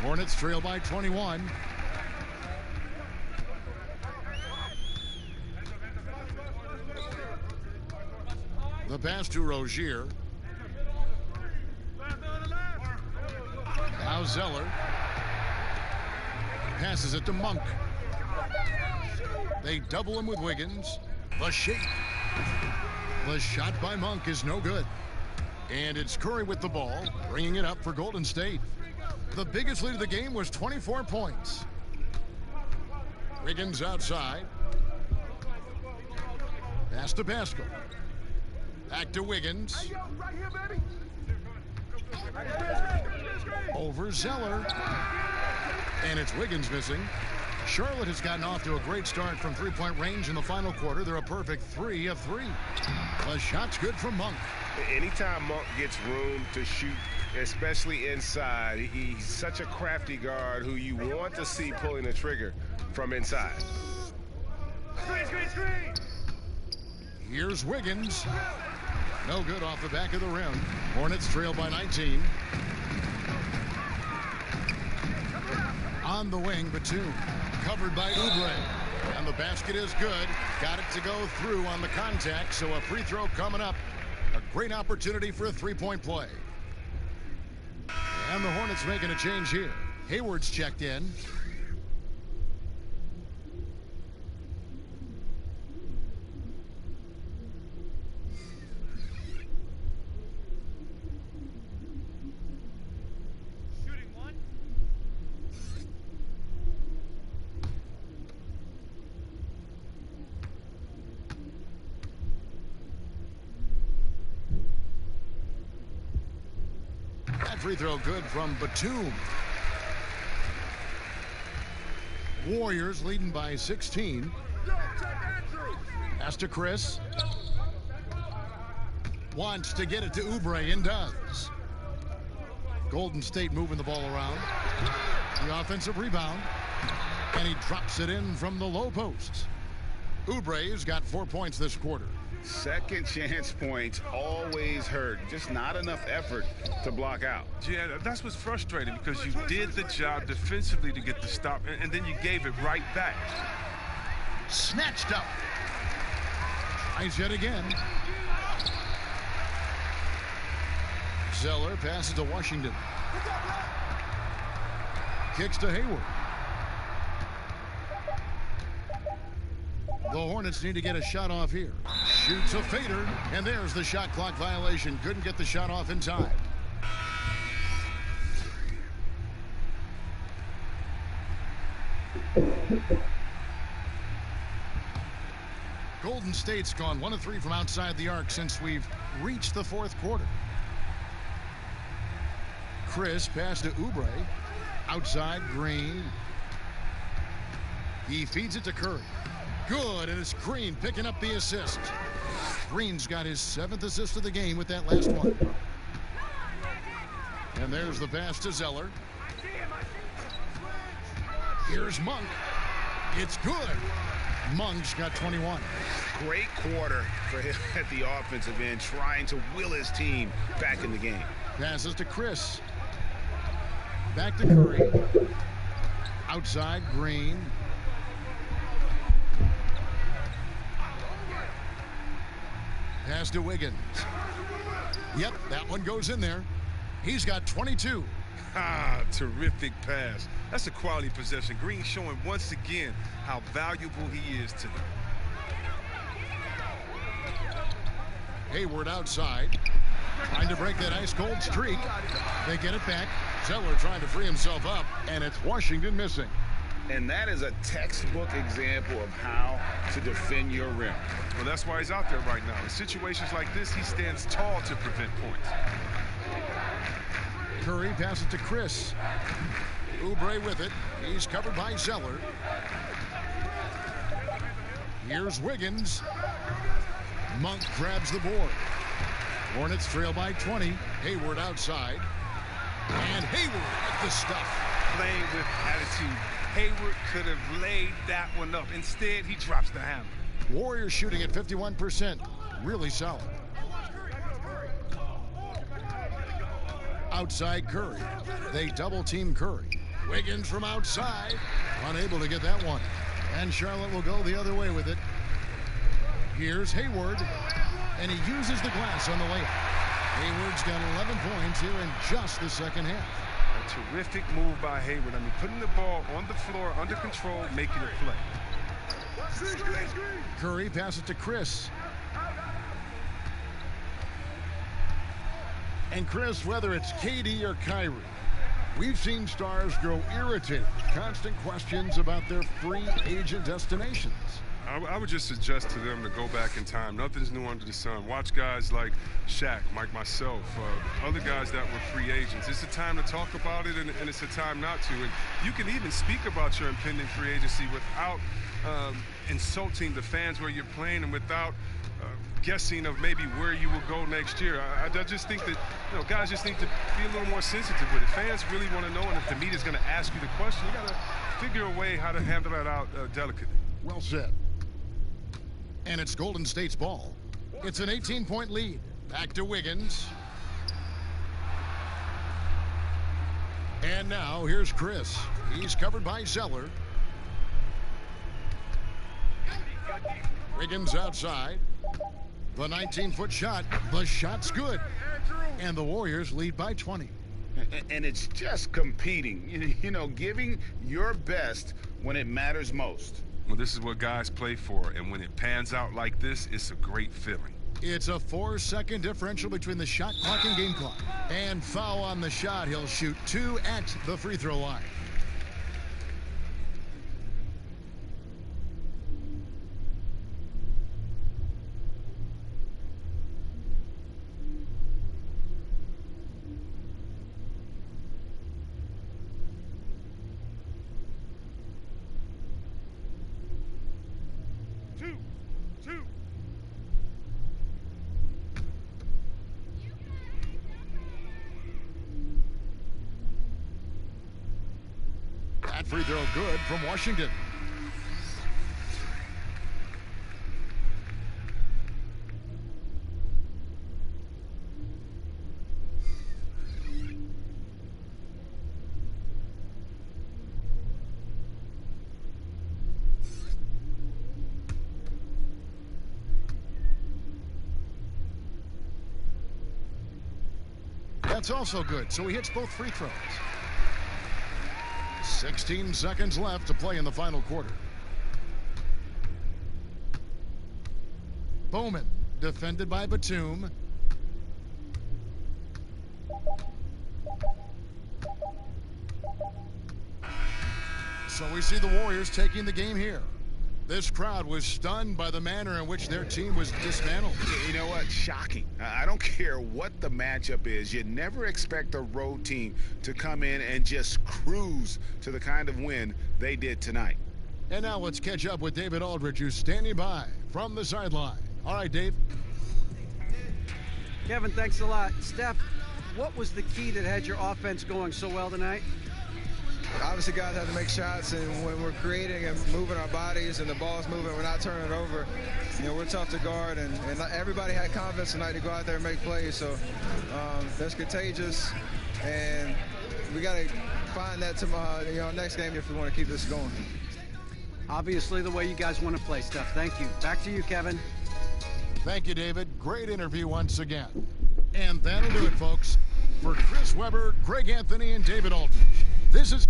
Hornets trail by 21. The pass to Rozier. Now Zeller. Passes it to Monk. They double him with Wiggins. The shake. The shot by Monk is no good. And it's Curry with the ball, bringing it up for Golden State. The biggest lead of the game was 24 points. Wiggins outside. Pass to Pascal. Back to Wiggins. Over Zeller. And it's Wiggins missing. Charlotte has gotten off to a great start from three-point range in the final quarter. They're a perfect 3 of 3. The shot's good from Monk. Anytime Monk gets room to shoot, especially inside, he's such a crafty guard who you want to see pulling the trigger from inside. Here's Wiggins. No good off the back of the rim. Hornets trail by 19. On the wing, Batum. Covered by Oubre. And the basket is good. Got it to go through on the contact, so a free throw coming up. A great opportunity for a three-point play. And the Hornets making a change here. Hayward's checked in. Free throw good from Batum. Warriors leading by 16. Pass to Chris. Wants to get it to Oubre and does. Golden State moving the ball around. The offensive rebound. And he drops it in from the low post. Oubre's got 4 points this quarter. Second chance points always hurt. Just not enough effort to block out. Yeah, that's what's frustrating because you did the job defensively to get the stop, and then you gave it right back. Snatched up. Tries yet again. Zeller passes to Washington. Kicks to Hayward. The Hornets need to get a shot off here. Shoots a fader, and there's the shot clock violation. Couldn't get the shot off in time. Golden State's gone 1 of 3 from outside the arc since we've reached the fourth quarter. Chris pass to Oubre. Outside, Green. He feeds it to Curry. Good, and it's Green picking up the assist. Green's got his 7th assist of the game with that last one. And there's the pass to Zeller. Here's Monk. It's good. Monk's got 21. Great quarter for him at the offensive end, trying to will his team back in the game. Passes to Chris. Back to Curry. Outside, Green. Pass to Wiggins. Yep, that one goes in there. He's got 22. Ah, terrific pass. That's a quality possession. Green showing once again how valuable he is to them. Hayward outside. Trying to break that ice-cold streak. They get it back. Zeller trying to free himself up, and it's Washington missing. And that is a textbook example of how to defend your rim. Well, that's why he's out there right now. In situations like this, he stands tall to prevent points. Curry passes to Chris. Oubre with it. He's covered by Zeller. Here's Wiggins. Monk grabs the board. Hornets trail by 20. Hayward outside. And Hayward with the stuff. Playing with attitude. Hayward could have laid that one up. Instead, he drops the hammer. Warriors shooting at 51%. Really solid. Outside Curry. They double team Curry. Wiggins from outside. Unable to get that one. And Charlotte will go the other way with it. Here's Hayward. And he uses the glass on the layup. Hayward's got 11 points here in just the second half. A terrific move by Hayward. I mean, putting the ball on the floor, under control, making it play. Curry passes to Chris. And Chris, whether it's KD or Kyrie, we've seen stars grow irritated. Constant questions about their free agent destinations. I would just suggest to them to go back in time. Nothing's new under the sun. Watch guys like Shaq, like myself, other guys that were free agents. It's a time to talk about it, and it's a time not to. And you can even speak about your impending free agency without insulting the fans where you're playing and without guessing of maybe where you will go next year. I just think that guys just need to be a little more sensitive with it. Fans really want to know, and if the media's going to ask you the question, you got to figure a way how to handle that out delicately. Well said. And it's Golden State's ball. It's an 18-point lead. Back to Wiggins. And now here's Chris. He's covered by Zeller. Wiggins outside. The 19-foot shot. The shot's good. And the Warriors lead by 20. And it's just competing, giving your best when it matters most. Well, this is what guys play for, and when it pans out like this, it's a great feeling. It's a 4-second differential between the shot clock and game clock. And foul on the shot. He'll shoot 2 at the free throw line. That free throw good from Washington. That's also good, so he hits both free throws. 16 seconds left to play in the final quarter. Bowman, defended by Batum. So we see the Warriors taking the game here. This crowd was stunned by the manner in which their team was dismantled. You know what? Shocking. I don't care what the matchup is. You never expect a road team to come in and just cruise to the kind of win they did tonight. And now let's catch up with David Aldridge, who's standing by from the sideline. All right, Dave. Kevin, thanks a lot. Steph, what was the key that had your offense going so well tonight? Obviously, guys have to make shots, and when we're creating and moving our bodies and the ball's moving, we're not turning it over. We're tough to guard, and everybody had confidence tonight to go out there and make plays. So that's contagious, and we got to find that to next game if we want to keep this going. Obviously, the way you guys want to play, Steph. Thank you. Back to you, Kevin. Thank you, David. Great interview once again. And that'll do it, folks. For Chris Webber, Greg Anthony, and David Aldridge, this is